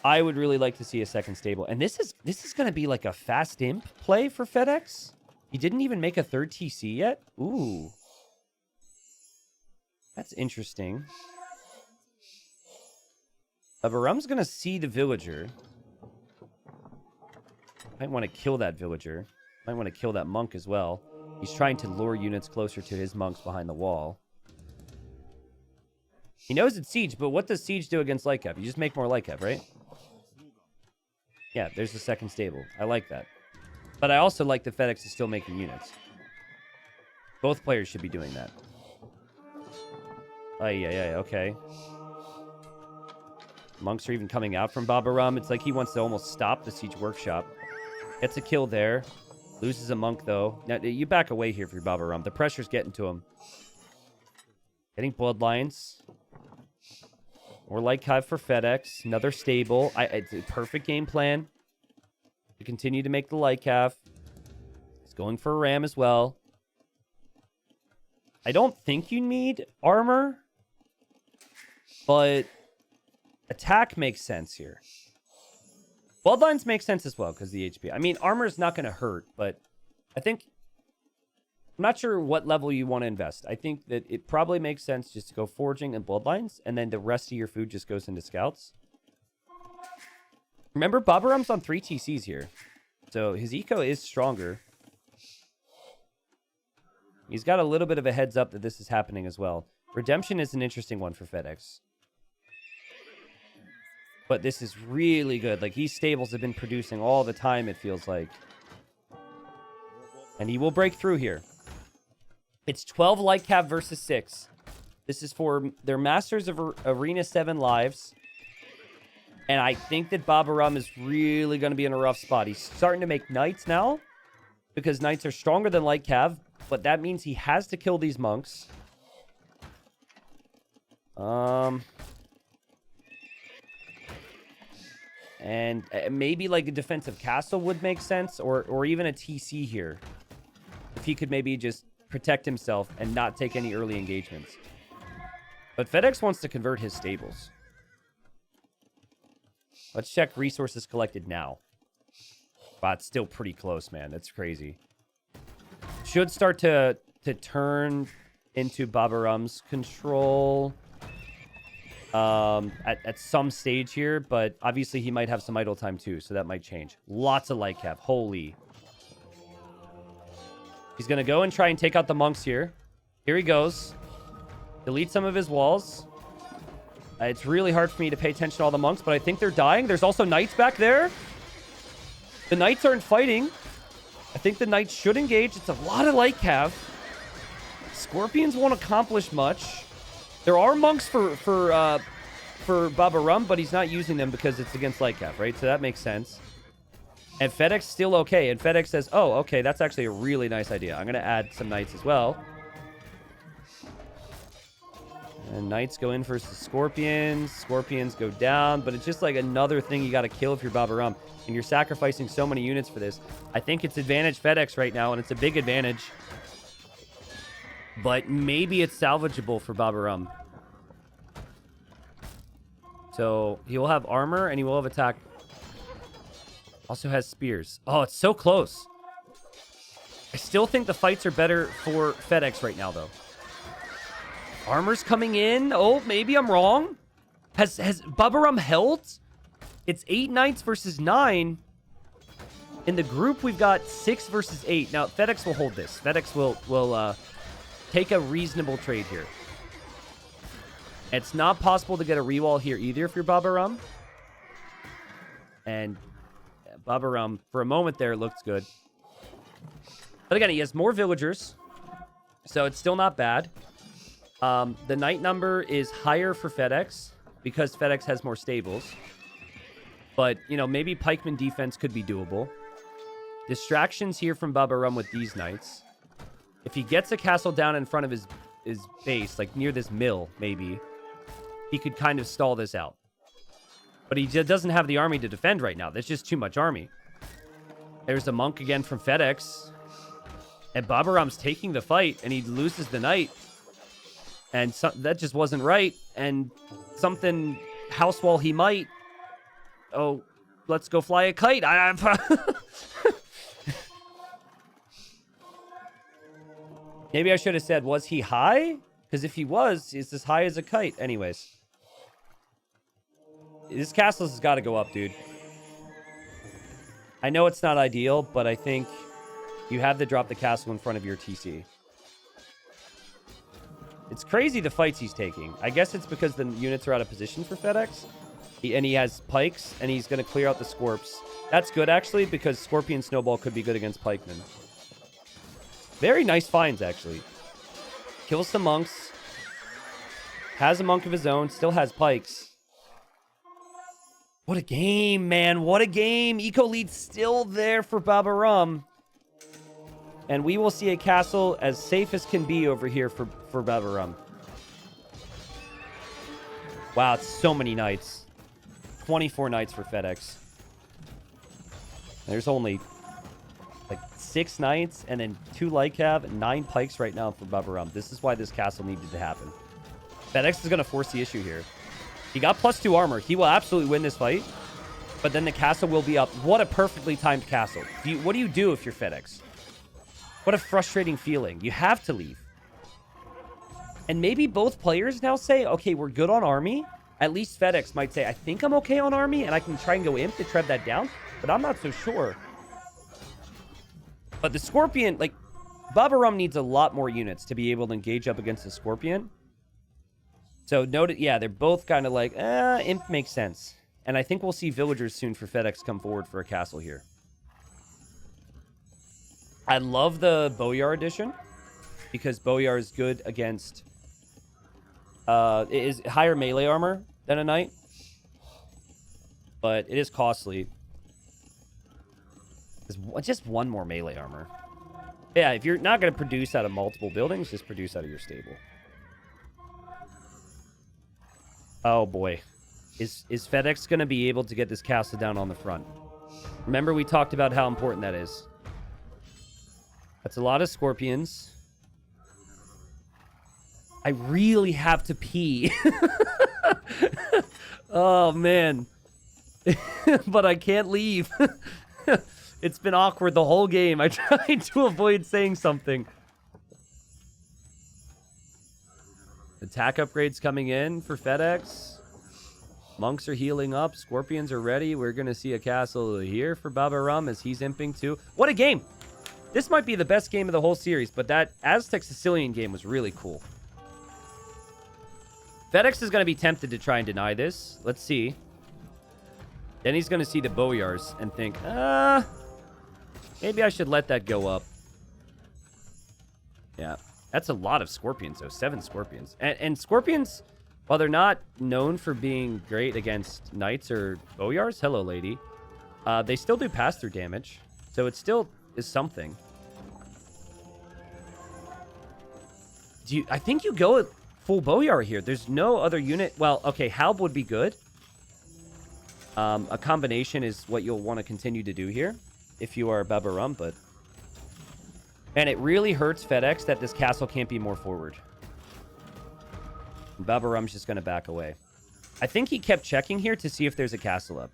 A: I would really like to see a second stable. And this is going to be like a fast imp play for Fedex. He didn't even make a 3rd TC yet. Ooh. That's interesting. Babaorum's going to see the villager. Might want to kill that villager. Might want to kill that monk as well. He's trying to lure units closer to his monks behind the wall. He knows it's siege, but what does siege do against light cav? You just make more light cav, right? Yeah, there's the second stable. I like that. But I also like that Fedex is still making units. Both players should be doing that. Okay. Monks are even coming out from Babaorum. It's like he wants to almost stop the siege workshop. Gets a kill there. Loses a monk, though. Now, you back away here for your Babaorum. The pressure's getting to him. Getting bloodlines. More light cav for Fedex. Another stable. It's a perfect game plan. To continue to make the light cav. He's going for a ram as well. I don't think you need armor. But attack makes sense here. Bloodlines make sense as well because the HP. I mean, armor is not going to hurt, but I think... I'm not sure what level you want to invest. I think that it probably makes sense just to go forging and bloodlines, and then the rest of your food just goes into scouts. Remember, Babaorum's on 3 TCs here. So his eco is stronger. He's got a little bit of a heads up that this is happening as well. Redemption is an interesting one for Fedex. But this is really good. Like, these stables have been producing all the time, it feels like. And he will break through here. It's 12 light cav versus 6. This is for their Masters of Arena 7 lives. And I think that Babaorum is really going to be in a rough spot. He's starting to make knights now because knights are stronger than light cav, but that means he has to kill these monks. And maybe like a defensive castle would make sense, or even a TC here. If he could maybe just protect himself and not take any early engagements. But Fedex wants to convert his stables. Let's check resources collected now. Wow, it's still pretty close, man. That's crazy. Should start to turn into Babaorum's control at some stage here, but obviously he might have some idle time too, so that might change. Lots of light cap. Holy. He's going to go and try and take out the monks here. Here he goes. Delete some of his walls. It's really hard for me to pay attention to all the monks, but I think they're dying. There's also knights back there. The knights aren't fighting. I think the knights should engage. It's a lot of light cav. Scorpions won't accomplish much. There are monks for Babaorum, but he's not using them because it's against light cav, right? So that makes sense. And Fedex still okay. And Fedex says, oh, okay, that's actually a really nice idea. I'm going to add some knights as well. And knights go in versus scorpions. Scorpions go down, but it's just like another thing you got to kill if you're Babaorum. And you're sacrificing so many units for this. I think it's advantage Fedex right now, and it's a big advantage. But maybe it's salvageable for Babaorum. So he will have armor, and he will have attack. Also has spears. Oh, it's so close. I still think the fights are better for Fedex right now, though. Armor's coming in. Oh, maybe I'm wrong. Has Babaorum held? It's 8 knights versus 9. In the group, we've got 6 versus 8. Now, Fedex will hold this. Fedex will take a reasonable trade here. It's not possible to get a rewall here either if you're Babaorum. And Babaorum, for a moment there, looks good. But again, he has more villagers. So it's still not bad. The knight number is higher for Fedex because Fedex has more stables. But, you know, maybe pikeman defense could be doable. Distractions here from Babaorum with these knights. If he gets a castle down in front of his base, like near this mill, maybe, he could kind of stall this out. But he just doesn't have the army to defend right now. There's just too much army. There's a monk again from Fedex. And Babaorum's taking the fight, and he loses the knight. And that just wasn't right. And something, house wall he might. Oh, let's go fly a kite. Maybe I should have said, was he high? Because if he was, it's as high as a kite. Anyways. This castle has got to go up, dude. I know it's not ideal, but I think you have to drop the castle in front of your TC. It's crazy the fights he's taking. I guess it's because the units are out of position for Fedex. And he has pikes, and he's going to clear out the Scorps. That's good, actually, because Scorpion Snowball could be good against pikemen. Very nice finds, actually. Kills some monks. Has a monk of his own. Still has pikes. What a game, man. What a game. Eco lead's still there for Babaorum. And we will see a castle as safe as can be over here for Babaorum. Wow, it's so many knights. 24 knights for Fedex. There's only like 6 knights and then 2 light cav and 9 pikes right now for Babaorum. This is why this castle needed to happen. Fedex is going to force the issue here. He got +2 armor. He will absolutely win this fight. But then the castle will be up. What a perfectly timed castle. What do you do if you're Fedex? What a frustrating feeling. You have to leave. And maybe both players now say, okay, we're good on army. At least Fedex might say, I think I'm okay on army, and I can try and go imp to tread that down. But I'm not so sure. But the Scorpion, like, Babaorum needs a lot more units to be able to engage up against the Scorpion. So, note it, yeah, they're both kind of like, imp makes sense. And I think we'll see villagers soon for Fedex come forward for a castle here. I love the Boyar edition because Boyar is good against it is higher melee armor than a knight. but it is costly. There's just one more melee armor. Yeah, if you're not going to produce out of multiple buildings, just produce out of your stable. Oh, boy. Is Fedex going to be able to get this castle down on the front? Remember, we talked about how important that is. That's a lot of scorpions. I really have to pee. Oh, man. But I can't leave. It's been awkward the whole game. I tried to avoid saying something. Attack upgrades coming in for Fedex. Monks are healing up. Scorpions are ready. We're going to see a castle here for Babaorum as he's imping too. What a game! This might be the best game of the whole series, but that Aztec Sicilian game was really cool. Fedex is going to be tempted to try and deny this. Let's see. Then he's going to see the Boyars and think, maybe I should let that go up. Yeah, that's a lot of scorpions, though. 7 scorpions. And scorpions, while they're not known for being great against knights or Boyars, hello, lady, they still do pass-through damage. So it still is something. I think you go with full Boyar here. There's no other unit. Well, okay, Halb would be good. A combination is what you'll want to continue to do here if you are Babaorum, but... And it really hurts Fedex that this castle can't be more forward. Babaorum's just going to back away. I think he kept checking here to see if there's a castle up.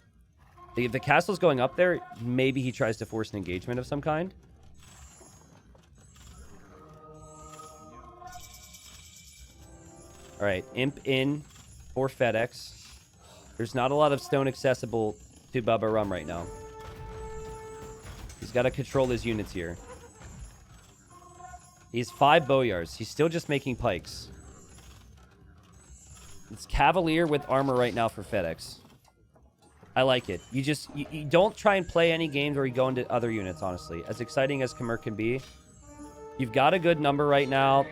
A: If the castle's going up there, maybe he tries to force an engagement of some kind. All right, Imp in for Fedex. There's not a lot of stone accessible to Babaorum right now. He's got to control his units here. He has 5 Boyars. He's still just making pikes. It's Cavalier with armor right now for Fedex. I like it. You don't try and play any games where you go into other units, honestly. As exciting as Khmer can be. You've got a good number right now.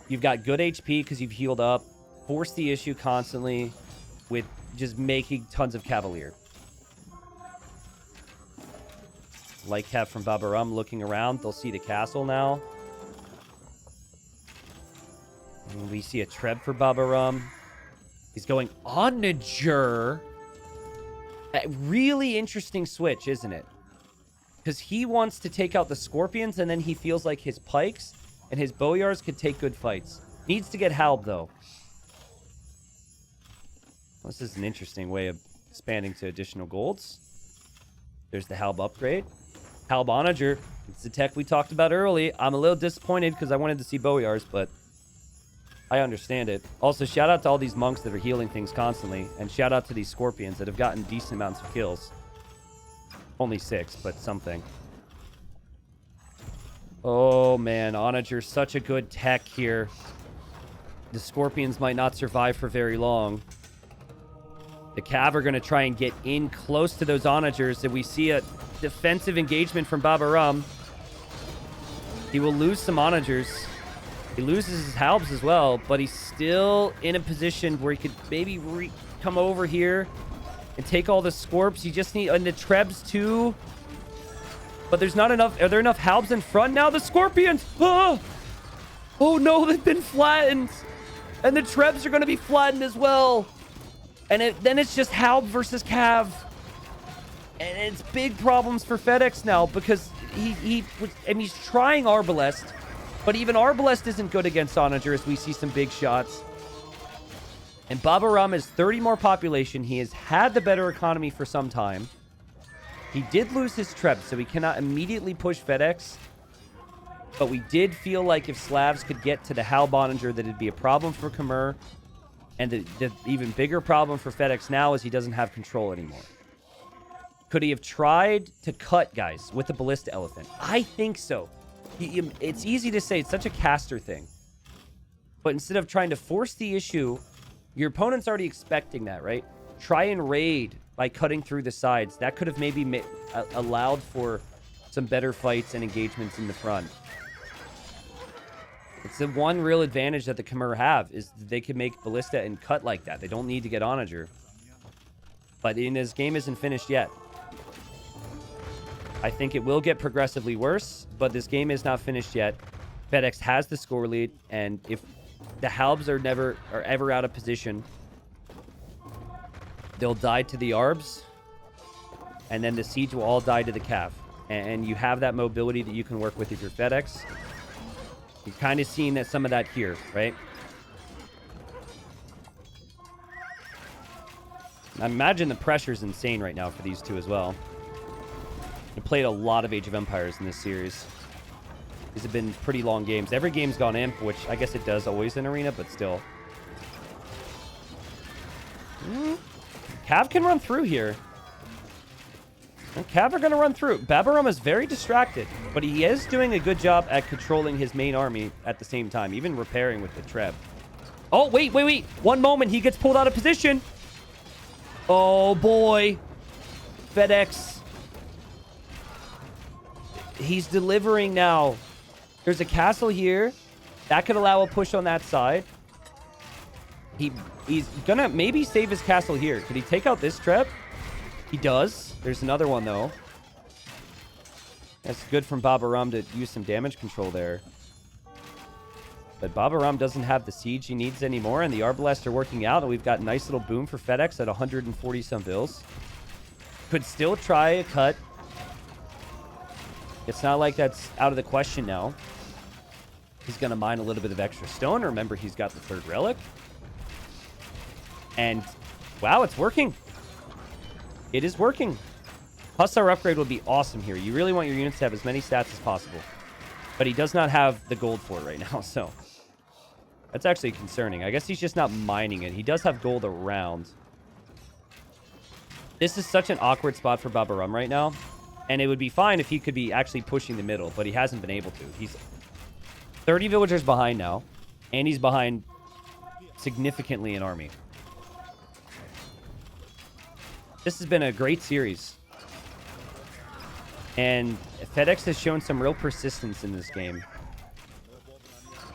A: You've got good HP because you've healed up. Force the issue constantly with just making tons of Cavalier. Like Cav from Babaorum looking around. They'll see the castle now. And we see a Treb for Babaorum. He's going Onager. A really interesting switch, isn't it? Because he wants to take out the Scorpions, and then he feels like his Pikes and his Boyars could take good fights. Needs to get Halb, though. This is an interesting way of expanding to additional golds. There's the Halb upgrade. Halb Onager. It's the tech we talked about early. I'm a little disappointed because I wanted to see Boyars, but I understand it. Also, shout out to all these monks that are healing things constantly. And shout out to these Scorpions that have gotten decent amounts of kills. Only 6, but something. Oh, man. Onager's such a good tech here. The Scorpions might not survive for very long. The Cav are going to try and get in close to those Onagers. And we see a defensive engagement from Babaorum. He will lose some Onagers. He loses his Halbs as well, but he's still in a position where he could maybe come over here and take all the Scorps. You just need... And the Trebs too. But there's not enough... Are there enough Halbs in front now? The Scorpions! Oh! Oh no, they've been flattened! And the Trebs are going to be flattened as well! And then it's just Halb versus Cav. And it's big problems for Fedex now because he's trying Arbalest. But even Arbalest isn't good against Onager as we see some big shots. And Babaorum has 30 more population. He has had the better economy for some time. He did lose his Treb, so he cannot immediately push Fedex. But we did feel like if Slavs could get to the Halb Onager, that it'd be a problem for Khmer. And the even bigger problem for Fedex now is he doesn't have control anymore. Could he have tried to cut guys with the Ballista Elephant? I think so. It's easy to say. It's such a caster thing. But instead of trying to force the issue, your opponent's already expecting that, right? Try and raid by cutting through the sides. That could have maybe allowed for some better fights and engagements in the front. It's the one real advantage that the Khmer have is they can make Ballista and cut like that. They don't need to get Onager. But his game isn't finished yet. I think it will get progressively worse, but this game is not finished yet. Fedex has the score lead, and if the Halbs are ever out of position, they'll die to the Arbs, and then the Siege will all die to the Cav. And you have that mobility that you can work with if you're Fedex. You're kind of seeing some of that here, right? I imagine the pressure is insane right now for these two as well. They played a lot of Age of Empires in this series. These have been pretty long games. Every game's gone imp, which I guess it does always in Arena, but still. Cav can run through here. And Cav are going to run through. Babaorum is very distracted, but he is doing a good job at controlling his main army at the same time, even repairing with the Treb. Oh, wait. One moment, he gets pulled out of position. Oh, boy. Fedex. He's delivering now. There's a castle here. That could allow a push on that side. He's gonna maybe save his castle here. Could he take out this Treb? He does. There's another one, though. That's good from Babaorum to use some damage control there. But Babaorum doesn't have the siege he needs anymore, and the Arbalest are working out, and we've got a nice little boom for Fedex at 140-some bills. Could still try a cut. It's not like that's out of the question now. He's going to mine a little bit of extra stone. Remember, he's got the third relic. And, wow, it's working. It is working. Hussar upgrade would be awesome here. You really want your units to have as many stats as possible. But he does not have the gold for it right now, so that's actually concerning. I guess he's just not mining it. He does have gold around. This is such an awkward spot for Babaorum right now. And it would be fine if he could be actually pushing the middle, but he hasn't been able to. He's 30 villagers behind now, and he's behind significantly in army. This has been a great series. And Fedex has shown some real persistence in this game.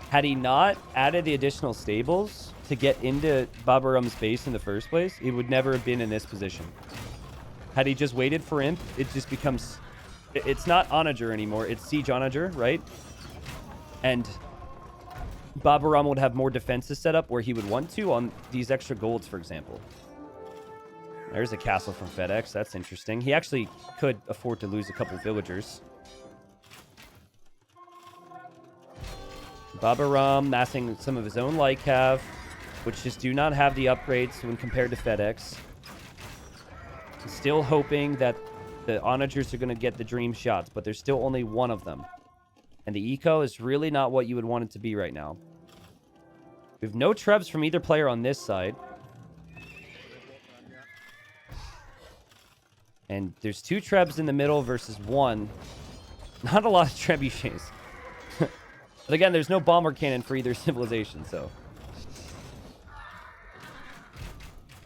A: Had he not added the additional stables to get into Babaorum's base in the first place, he would never have been in this position. Had he just waited for Imp, it just becomes... It's not Onager anymore. It's Siege Onager, right? And Babaorum would have more defenses set up where he would want to on these extra golds, for example. There's a castle from Fedex. That's interesting. He actually could afford to lose a couple villagers. Babaorum massing some of his own light cav, which just do not have the upgrades when compared to Fedex. Still hoping that the Onagers are going to get the dream shots, but there's still only one of them. And the eco is really not what you would want it to be right now. We have no trebs from either player on this side. And there's 2 trebs in the middle versus 1. Not a lot of trebuchets. But again, there's no bomber cannon for either civilization, so...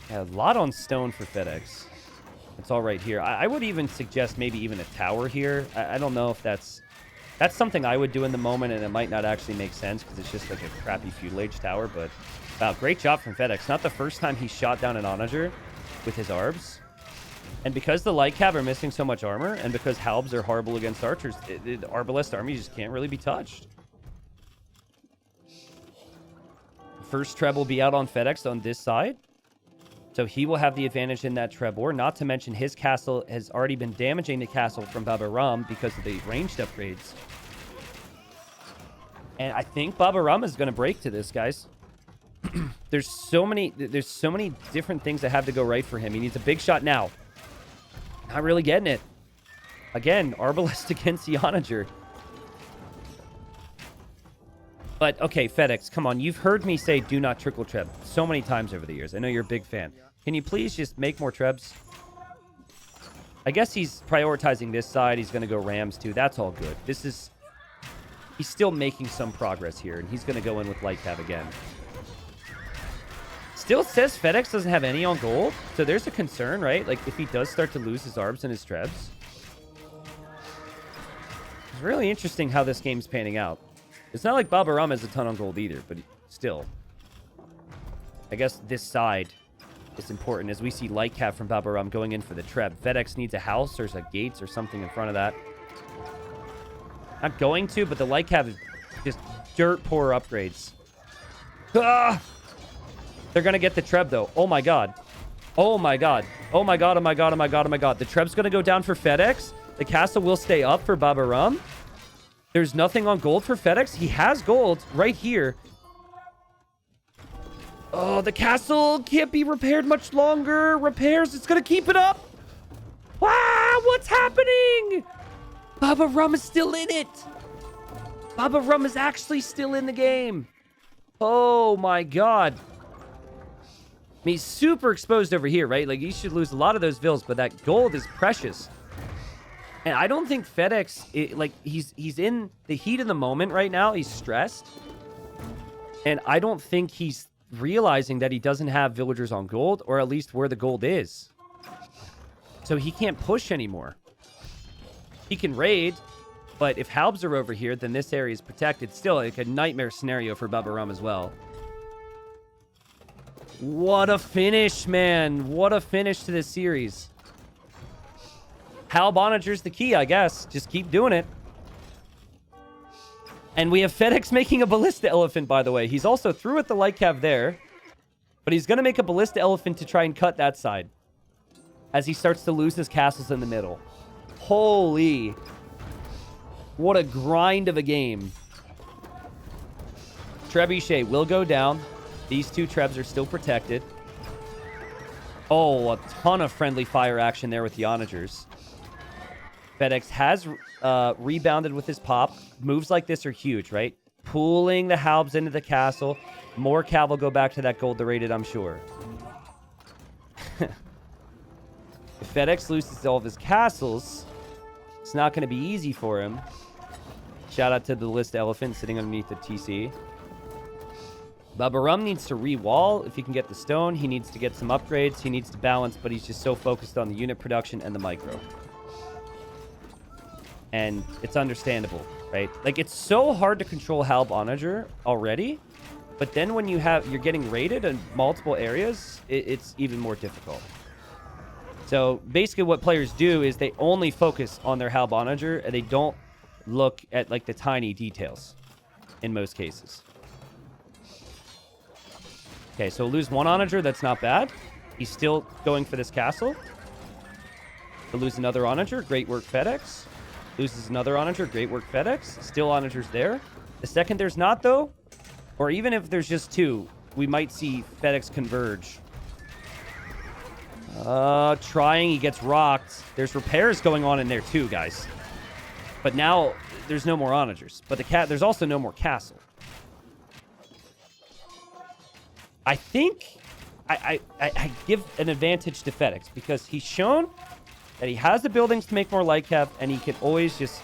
A: Yeah, a lot on stone for Fedex. It's all right here. I would even suggest maybe even a tower here. I don't know if that's something I would do in the moment, and it might not actually make sense because it's just like a crappy feudal age tower. But wow, great job from Fedex. Not the first time he shot down an Onager with his Arbs. And because the light cav are missing so much armor, and because Halbs are horrible against archers, the Arbalest army just can't really be touched. First Treb will be out on Fedex on this side. So he will have the advantage in that Trebor, not to mention his castle has already been damaging the castle from Babaorum because of the ranged upgrades. And I think Babaorum is going to break to this, guys. There's so many different things that have to go right for him. He needs a big shot now. Not really getting it. Again, Arbalest against the Onager. But, okay, Fedex, come on. You've heard me say do not trickle Treb so many times over the years. I know you're a big fan. Can you please just make more Trebs? I guess he's prioritizing this side. He's going to go Rams, too. That's all good. He's still making some progress here, and he's going to go in with Light Cav again. Still says Fedex doesn't have any on gold, so there's a concern, right? Like, if he does start to lose his Arbs and his Trebs. It's really interesting how this game's panning out. It's not like Babaorum has a ton on gold either, but still. I guess this side is important as we see Light Cap from Babaorum going in for the Treb. Fedex needs a house or a gates or something in front of that. Not going to, but the Light Cap is just dirt poor upgrades. Ah! They're going to get the Treb, though. Oh, my God. Oh, my God. Oh, my God. Oh, my God. Oh, my God. Oh, my God. The Treb's going to go down for Fedex. The castle will stay up for Babaorum. There's nothing on gold for Fedex. He has gold right here. Oh, the castle can't be repaired much longer. Repairs. It's going to keep it up. Wow, what's happening? Babaorum is still in it. Babaorum is actually still in the game. Oh, my God. I mean, he's super exposed over here, right? Like, he should lose a lot of those vills, but that gold is precious. And I don't think Fedex, he's in the heat of the moment right now. He's stressed. And I don't think he's realizing that he doesn't have villagers on gold, or at least where the gold is. So he can't push anymore. He can raid, but if Halbs are over here, then this area is protected. Still, like a nightmare scenario for Babaorum as well. What a finish, man. What a finish to this series. Halb Onager's the key, I guess. Just keep doing it. And we have Fedex making a Ballista Elephant, by the way. He's also through at the Light Cav there. But he's going to make a Ballista Elephant to try and cut that side. As he starts to lose his castles in the middle. Holy. What a grind of a game. Trebuchet will go down. These two Trebs are still protected. Oh, a ton of friendly fire action there with the Onagers. Fedex has rebounded with his pop. Moves like this are huge, right? Pulling the Halbs into the castle. More Cav will go back to that gold rated, I'm sure. If Fedex loses all of his castles, it's not going to be easy for him. Shout out to the List Elephant sitting underneath the TC. Babaorum needs to re-wall if he can get the stone. He needs to get some upgrades. He needs to balance, but he's just so focused on the unit production and the micro. And it's understandable, right? Like, it's so hard to control Halb Onager already, but then when you're getting raided in multiple areas, it's even more difficult. So basically what players do is they only focus on their Halb Onager, and they don't look at, like, the tiny details in most cases. Okay, so lose one Onager. That's not bad. He's still going for this castle. To lose another Onager. Great work, Fedex. Loses another Onager. Great work, Fedex. Still Onagers there. The second there's not, though, or even if there's just two, we might see Fedex converge. Trying. He gets rocked. There's repairs going on in there, too, guys. But now there's no more Onagers. But there's also no more castle. I think I give an advantage to Fedex because he's shown that he has the buildings to make more light cap, and he can always just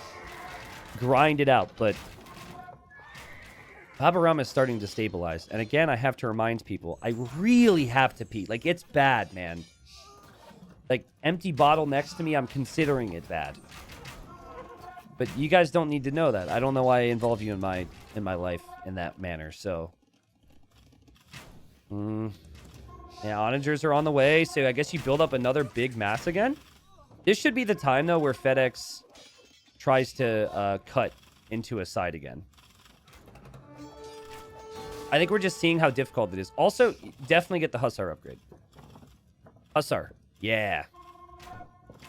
A: grind it out. But Babaorum is starting to stabilize. And again, I have to remind people, I really have to pee. Like, it's bad, man. Like, empty bottle next to me, I'm considering it bad. But you guys don't need to know that. I don't know why I involve you in my life in that manner, so... Yeah, Onagers are on the way, so I guess you build up another big mass again. This should be the time, though, where Fedex tries to cut into a side again. I think we're just seeing how difficult it is. Also, definitely get the Hussar upgrade. Hussar. Yeah.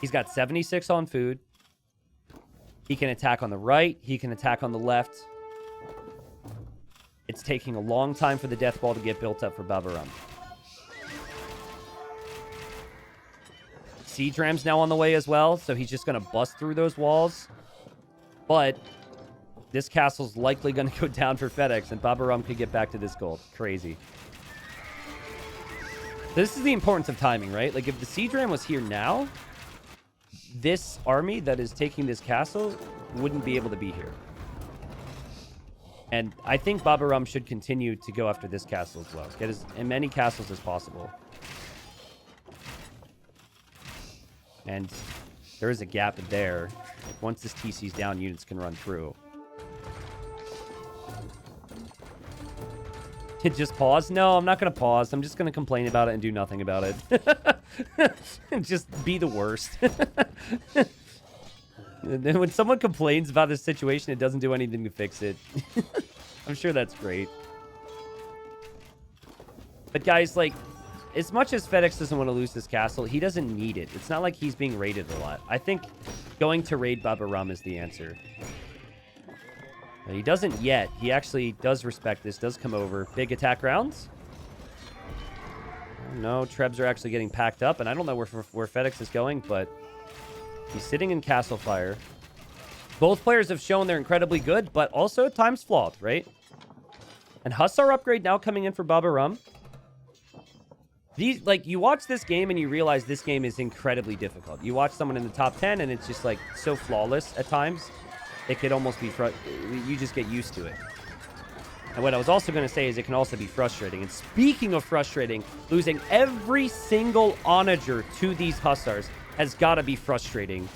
A: He's got 76 on food. He can attack on the right. He can attack on the left. It's taking a long time for the Death Ball to get built up for Babaorum. Siege Ram's now on the way as well, so he's just going to bust through those walls. But this castle's likely going to go down for Fedex, and Babaorum could get back to this gold. Crazy. This is the importance of timing, right? Like, if the Siege Ram was here now, this army that is taking this castle wouldn't be able to be here. And I think Babaorum should continue to go after this castle as well. Get as many castles as possible. And there is a gap there. Like, once this TC's down, units can run through. Just pause? No, I'm not going to pause. I'm just going to complain about it and do nothing about it. And just be the worst. And then when someone complains about this situation, it doesn't do anything to fix it. I'm sure that's great. But guys, like, as much as Fedex doesn't want to lose this castle, he doesn't need it. It's not like he's being raided a lot. I think going to raid Babaorum is the answer. But he doesn't yet. He actually does respect this, does come over. Big attack rounds. Oh, no, Trebs are actually getting packed up, and I don't know where Fedex is going, but he's sitting in Castle Fire. Both players have shown they're incredibly good, but also at times flawed, right? And Hussar upgrade now coming in for Babaorum. These, like, you watch this game and you realize this game is incredibly difficult. You watch someone in the top 10 and it's just, like, so flawless at times. It could almost be, you just get used to it. And what I was also going to say is it can also be frustrating. And speaking of frustrating, losing every single onager to these Hussars has got to be frustrating.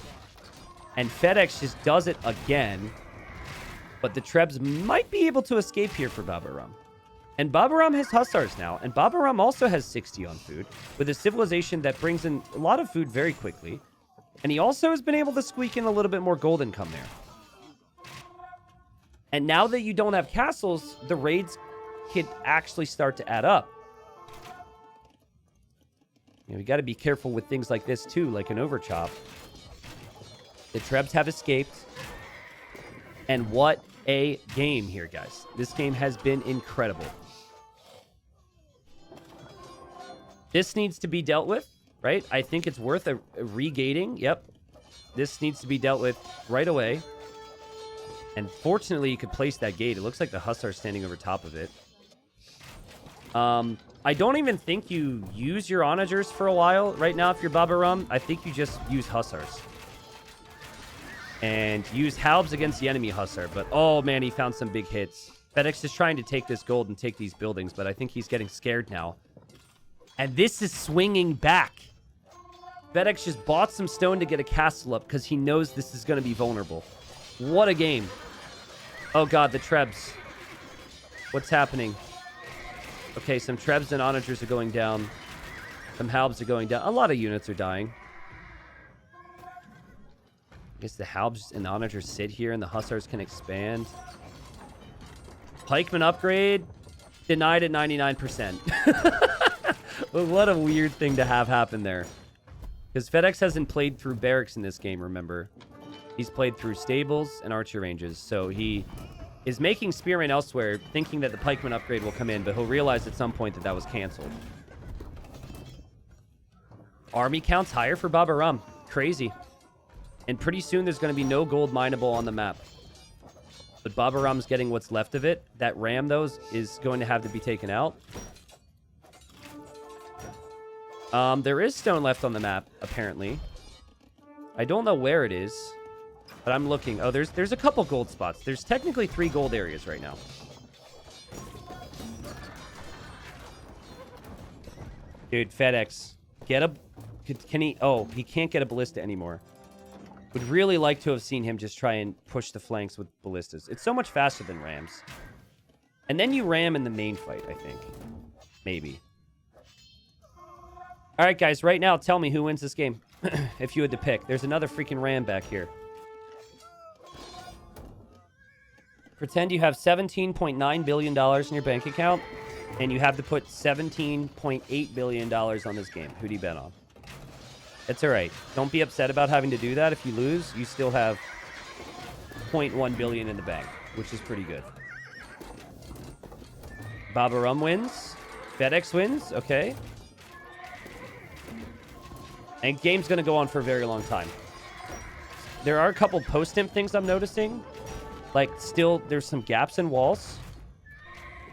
A: And Fedex just does it again. But the Trebs might be able to escape here for Babaorum. And Babaorum has Hussars now. And Babaorum also has 60 on food, with a civilization that brings in a lot of food very quickly. And he also has been able to squeak in a little bit more gold income there. And now that you don't have castles, the raids could actually start to add up. You know, you got to be careful with things like this too, like an overchop. The Trebs have escaped. And what a game here, guys. This game has been incredible. This needs to be dealt with, right? I think it's worth a regating. Yep. This needs to be dealt with right away. And fortunately, you could place that gate. It looks like the Hussar's standing over top of it. I don't even think you use your onagers for a while right now if you're Babaorum. I think you just use Hussars. And use Halbs against the enemy Hussar. But, oh, man, he found some big hits. Fedex is trying to take this gold and take these buildings, but I think he's getting scared now. And this is swinging back. Fedex just bought some stone to get a castle up because he knows this is going to be vulnerable. What a game. Oh, God, the Trebs. What's happening? Okay, some Trebs and onagers are going down. Some Halbs are going down. A lot of units are dying. I guess the Halbs and the onagers sit here and the Hussars can expand. Pikeman upgrade. Denied at 99%. What a weird thing to have happen there. Because Fedex hasn't played through barracks in this game, remember. He's played through stables and archer ranges. So he is making spearmen elsewhere, thinking that the pikeman upgrade will come in, but he'll realize at some point that that was canceled. Army counts higher for Babaorum. Crazy. And pretty soon there's going to be no gold mineable on the map. But Babaorum's getting what's left of it. That ram, though, is going to have to be taken out. There is stone left on the map, apparently. I don't know where it is, but I'm looking. Oh, there's a couple gold spots. There's technically 3 gold areas right now. Dude, Fedex, get a... Can he... Oh, he can't get a ballista anymore. Would really like to have seen him just try and push the flanks with ballistas. It's so much faster than rams. And then you ram in the main fight, I think. Maybe. All right, guys, right now, tell me who wins this game. If you had to pick. There's another freaking ram back here. Pretend you have $17.9 billion in your bank account, and you have to put $17.8 billion on this game. Who do you bet on? It's all right. Don't be upset about having to do that. If you lose, you still have $0.1 billion in the bank, which is pretty good. Babaorum wins. Fedex wins. Okay. And game's going to go on for a very long time. There are a couple post-imp things I'm noticing. Like, still, there's some gaps in walls.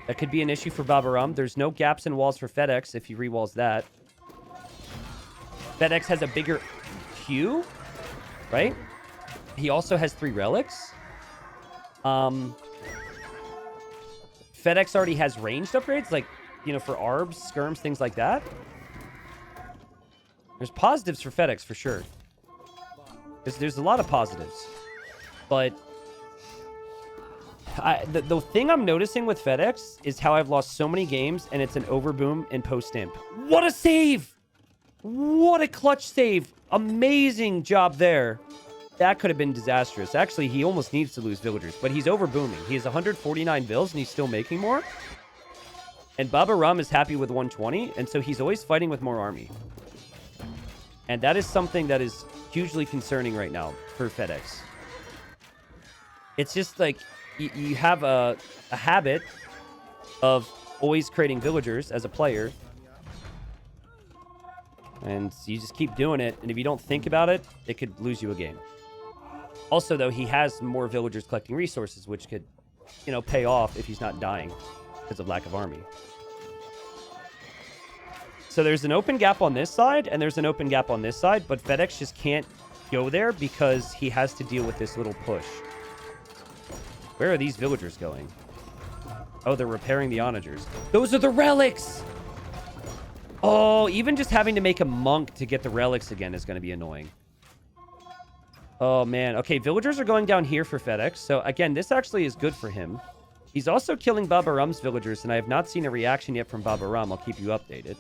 A: That could be an issue for Babaorum. There's no gaps in walls for Fedex if he rewalls that. Fedex has a bigger queue, right? He also has 3 relics. Fedex already has ranged upgrades, like, you know, for ARBs, skirms, things like that. There's positives for Fedex, for sure. There's a lot of positives. But The thing I'm noticing with Fedex is how I've lost so many games, and it's an overboom in post-imp. What a save! What a clutch save. Amazing job there. That could have been disastrous. Actually, he almost needs to lose villagers, but he's overbooming. He has 149 vills, and he's still making more. And Babaorum is happy with 120, and so he's always fighting with more army. And that is something that is hugely concerning right now for Fedex. It's just like you have a habit of always creating villagers as a player. And you just keep doing it, and if you don't think about it, it could lose you a game. Also, though, he has more villagers collecting resources, which could, you know, pay off if he's not dying because of lack of army. So there's an open gap on this side, and there's an open gap on this side, but Fedex just can't go there because he has to deal with this little push. Where are these villagers going? Oh, they're repairing the onagers. Those are the relics! Oh, even just having to make a monk to get the relics again is going to be annoying. Oh, man. Okay, villagers are going down here for Fedex. So, again, this actually is good for him. He's also killing Babaorum's villagers, and I have not seen a reaction yet from Babaorum. I'll keep you updated.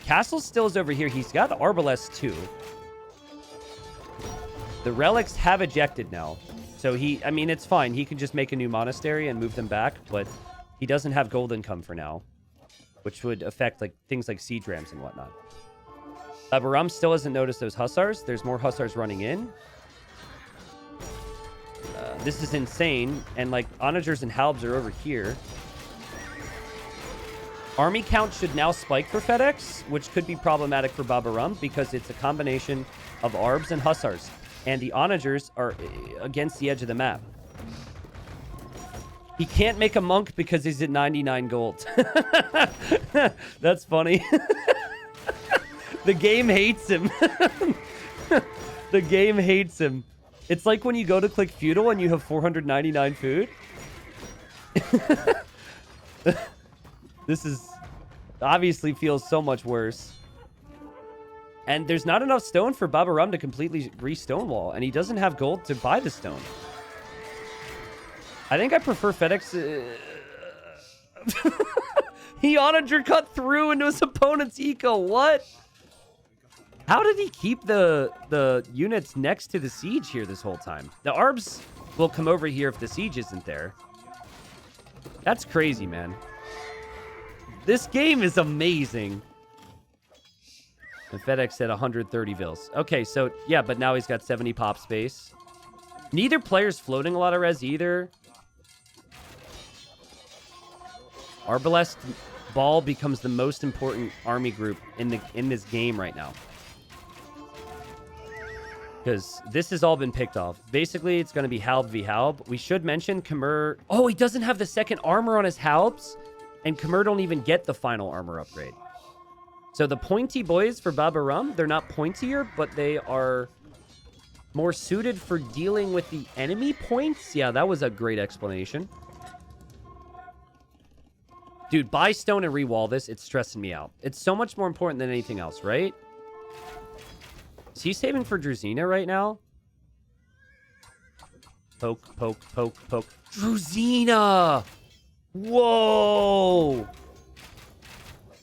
A: Castle still is over here. He's got Arbalest, too. The relics have ejected now. So, I mean, it's fine. He can just make a new monastery and move them back, but he doesn't have gold income for now, which would affect like things like siege rams and whatnot. Babaorum still hasn't noticed those hussars. There's more hussars running in. This is insane. And like onagers and halbs are over here. Army count should now spike for Fedex, which could be problematic for Babaorum because it's a combination of arbs and hussars. And the onagers are against the edge of the map. He can't make a monk because he's at 99 gold. That's funny. The game hates him. The game hates him. It's like when you go to click feudal and you have 499 food. This is obviously feels so much worse. And there's not enough stone for Babaorum to completely re-stonewall, and he doesn't have gold to buy the stone. I think I prefer Fedex. He onager cut through into his opponent's eco. What? How did he keep the units next to the siege here this whole time? The arbs will come over here if the siege isn't there. That's crazy, man. This game is amazing. And Fedex at 130 vills. Okay, so, yeah, but now he's got 70 pop space. Neither player's floating a lot of res either. Arbalest Ball becomes the most important army group in this game right now. Because this has all been picked off. Basically, it's going to be Halb v Halb. We should mention Khmer... Oh, he doesn't have the second armor on his Halbs. And Khmer don't even get the final armor upgrade. So the pointy boys for Babaorum, they're not pointier, but they are more suited for dealing with the enemy points. Yeah, that was a great explanation. Dude, buy stone and rewall this. It's stressing me out. It's so much more important than anything else, right? Is he saving for Druzina right now? Poke, poke, poke, poke. Druzina! Whoa!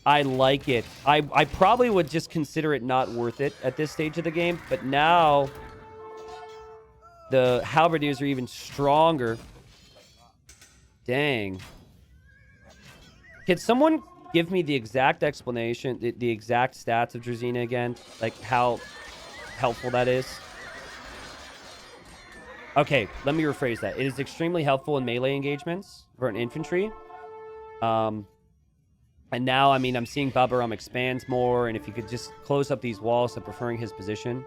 A: I like it. I probably would just consider it not worth it at this stage of the game, but now the halberdiers are even stronger. Dang. Can someone give me the exact explanation, the exact stats of Druzina again? Like how helpful that is? Okay, let me rephrase that. It is extremely helpful in melee engagements for an infantry. And now, I mean, I'm seeing Babaorum expands more, and if you could just close up these walls, I'm preferring his position.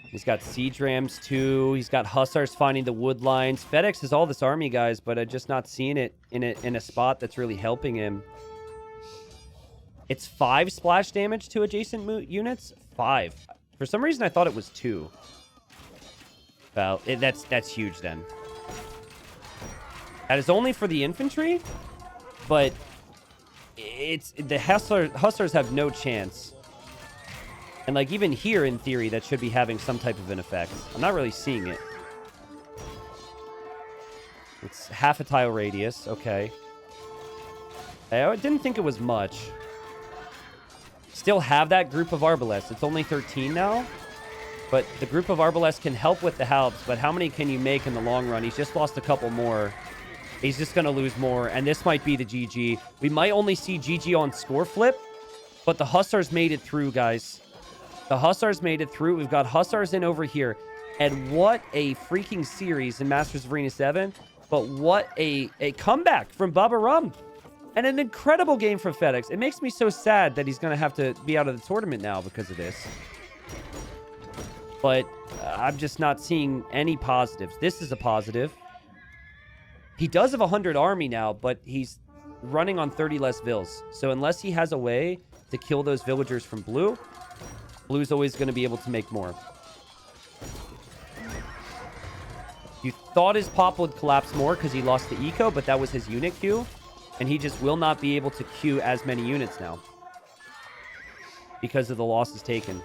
A: He's got siege rams, too. He's got hussars finding the wood lines. Fedex has all this army, guys, but I'm just not seeing it in a spot that's really helping him. It's 5 splash damage to adjacent units? 5. For some reason, I thought it was 2. Well, that's huge, then. That is only for the infantry, but the hussars have no chance And, like, even here, in theory, that should be having some type of an effect. I'm not really seeing it. It's half a tile radius. Okay. I didn't think it was much. Still have that group of Arbalests. It's only 13 now. But the group of Arbalests can help with the Halbs. But how many can you make in the long run? He's just lost a couple more. He's just going to lose more. And this might be the GG. We might only see GG on score flip. But the Hussars made it through, guys. The Hussars made it through. We've got Hussars in over here. And what a freaking series in Masters of Arena 7. But what a comeback from Babaorum. And an incredible game from Fedex. It makes me so sad that he's going to have to be out of the tournament now because of this. But I'm just not seeing any positives. This is a positive. He does have 100 army now, but he's running on 30 less vills. So unless he has a way to kill those villagers from blue, blue's always going to be able to make more. You thought his pop would collapse more because he lost the eco, but that was his unit queue. And he just will not be able to queue as many units now because of the losses taken.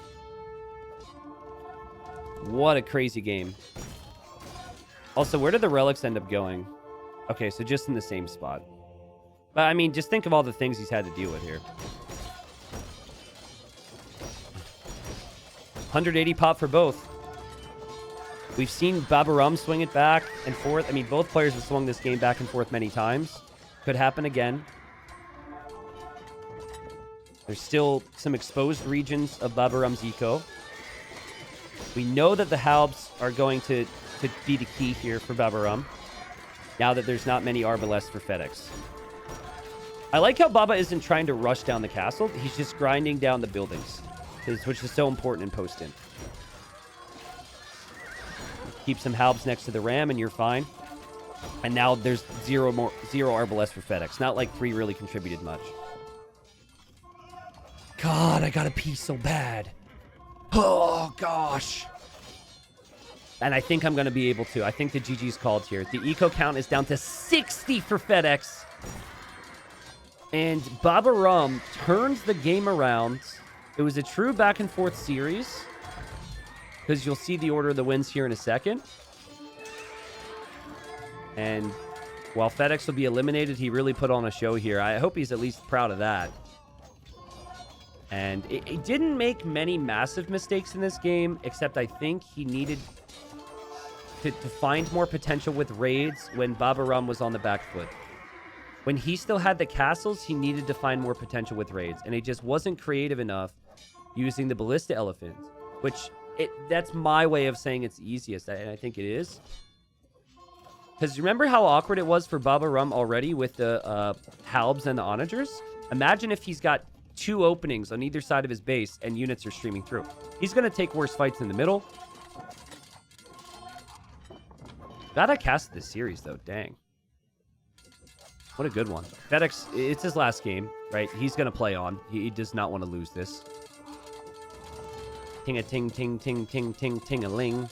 A: What a crazy game. Also, where did the relics end up going? Okay, so just in the same spot. But, I mean, just think of all the things he's had to deal with here. 180 pop for both. We've seen Babaorum swing it back and forth. I mean, both players have swung this game back and forth many times. Could happen again. There's still some exposed regions of Babaorum's eco. We know that the Halbs are going to be the key here for Babaorum. Now that there's not many Arbalests for Fedex. I like how Baba isn't trying to rush down the castle. He's just grinding down the buildings, which is so important in post-in. Keep some Halbs next to the ram and you're fine. And now there's zero Arbalests for Fedex. Not like 3 really contributed much. God, I gotta pee so bad. Oh, gosh. And I think I'm going to be able to. I think the GG's called here. The eco count is down to 60 for Fedex. And Babaorum turns the game around. It was a true back-and-forth series. Because you'll see the order of the wins here in a second. And while Fedex will be eliminated, he really put on a show here. I hope he's at least proud of that. And it didn't make many massive mistakes in this game, except I think he needed to find more potential with raids when Babaorum was on the back foot. When he still had the castles, he needed to find more potential with raids, and he just wasn't creative enough using the Ballista Elephant, which that's my way of saying it's easiest, and I think it is. Because remember how awkward it was for Babaorum already with the Halbs and the Onagers? Imagine if he's got 2 openings on either side of his base and units are streaming through. He's going to take worse fights in the middle. Glad I cast this series, though. Dang. What a good one. Fedex, it's his last game, right? He's going to play on. He does not want to lose this. Ting-a-ting, ting, ting, ting, ting, ting-a-ling.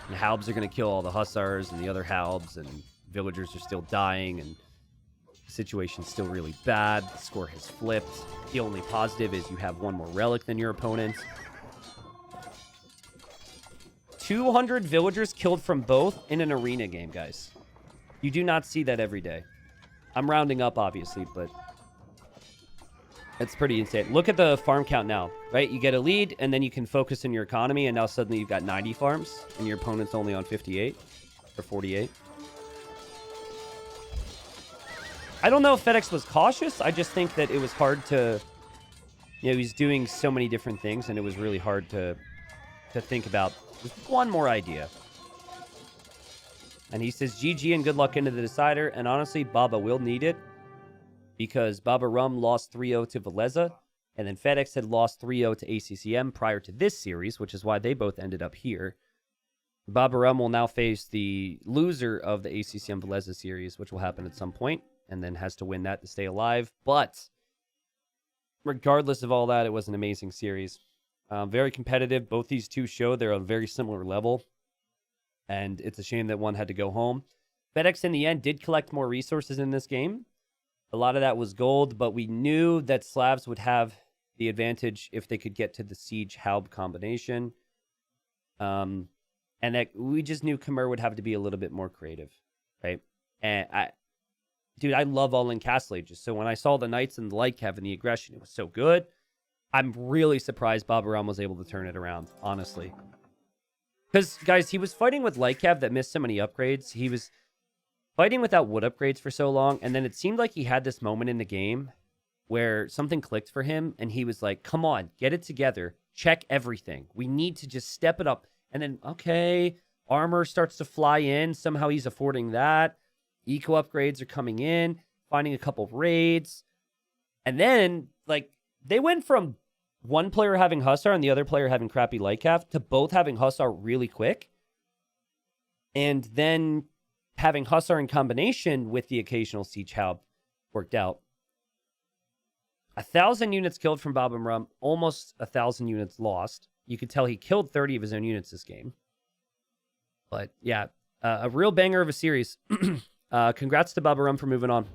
A: And Halbs are going to kill all the Hussars and the other Halbs, and villagers are still dying, and the situation's still really bad. The score has flipped. The only positive is you have 1 more relic than your opponent. 200 villagers killed from both in an arena game, guys. You do not see that every day. I'm rounding up, obviously, but that's pretty insane. Look at the farm count now, right? You get a lead, and then you can focus on your economy, and now suddenly you've got 90 farms, and your opponent's only on 58 or 48. I don't know if Fedex was cautious. I just think that it was hard to... You know, he's doing so many different things, and it was really hard to think about just one more idea. And he says, GG and good luck into the decider. And honestly, Baba will need it, because Babaorum lost 3-0 to Veleza, and then Fedex had lost 3-0 to ACCM prior to this series, which is why they both ended up here. Babaorum will now face the loser of the ACCM Veleza series, which will happen at some point, and then has to win that to stay alive. But regardless of all that, it was an amazing series. Very competitive. Both these two show they're on a very similar level, and it's a shame that one had to go home. Fedex, in the end, did collect more resources in this game. A lot of that was gold, but we knew that Slavs would have the advantage if they could get to the Siege Haub combination. And that we just knew Khmer would have to be a little bit more creative, right? And I love all-in Castle Ages. So when I saw the Knights and the Light Cav and the aggression, it was so good. I'm really surprised Babaorum was able to turn it around, honestly. Because, guys, he was fighting with Light Cav that missed so many upgrades. He was fighting without wood upgrades for so long, and then it seemed like he had this moment in the game where something clicked for him, and he was like, come on, get it together. Check everything. We need to just step it up. And then, okay, armor starts to fly in. Somehow he's affording that. Eco upgrades are coming in, finding a couple raids. And then, like, they went from one player having Hussar and the other player having crappy Light Cav to both having Hussar really quick. And then having Hussar in combination with the occasional Siege Haub worked out. 1,000 units killed from Babaorum, almost 1,000 units lost. You could tell he killed 30 of his own units this game. But yeah, a real banger of a series. Congrats to Babaorum for moving on.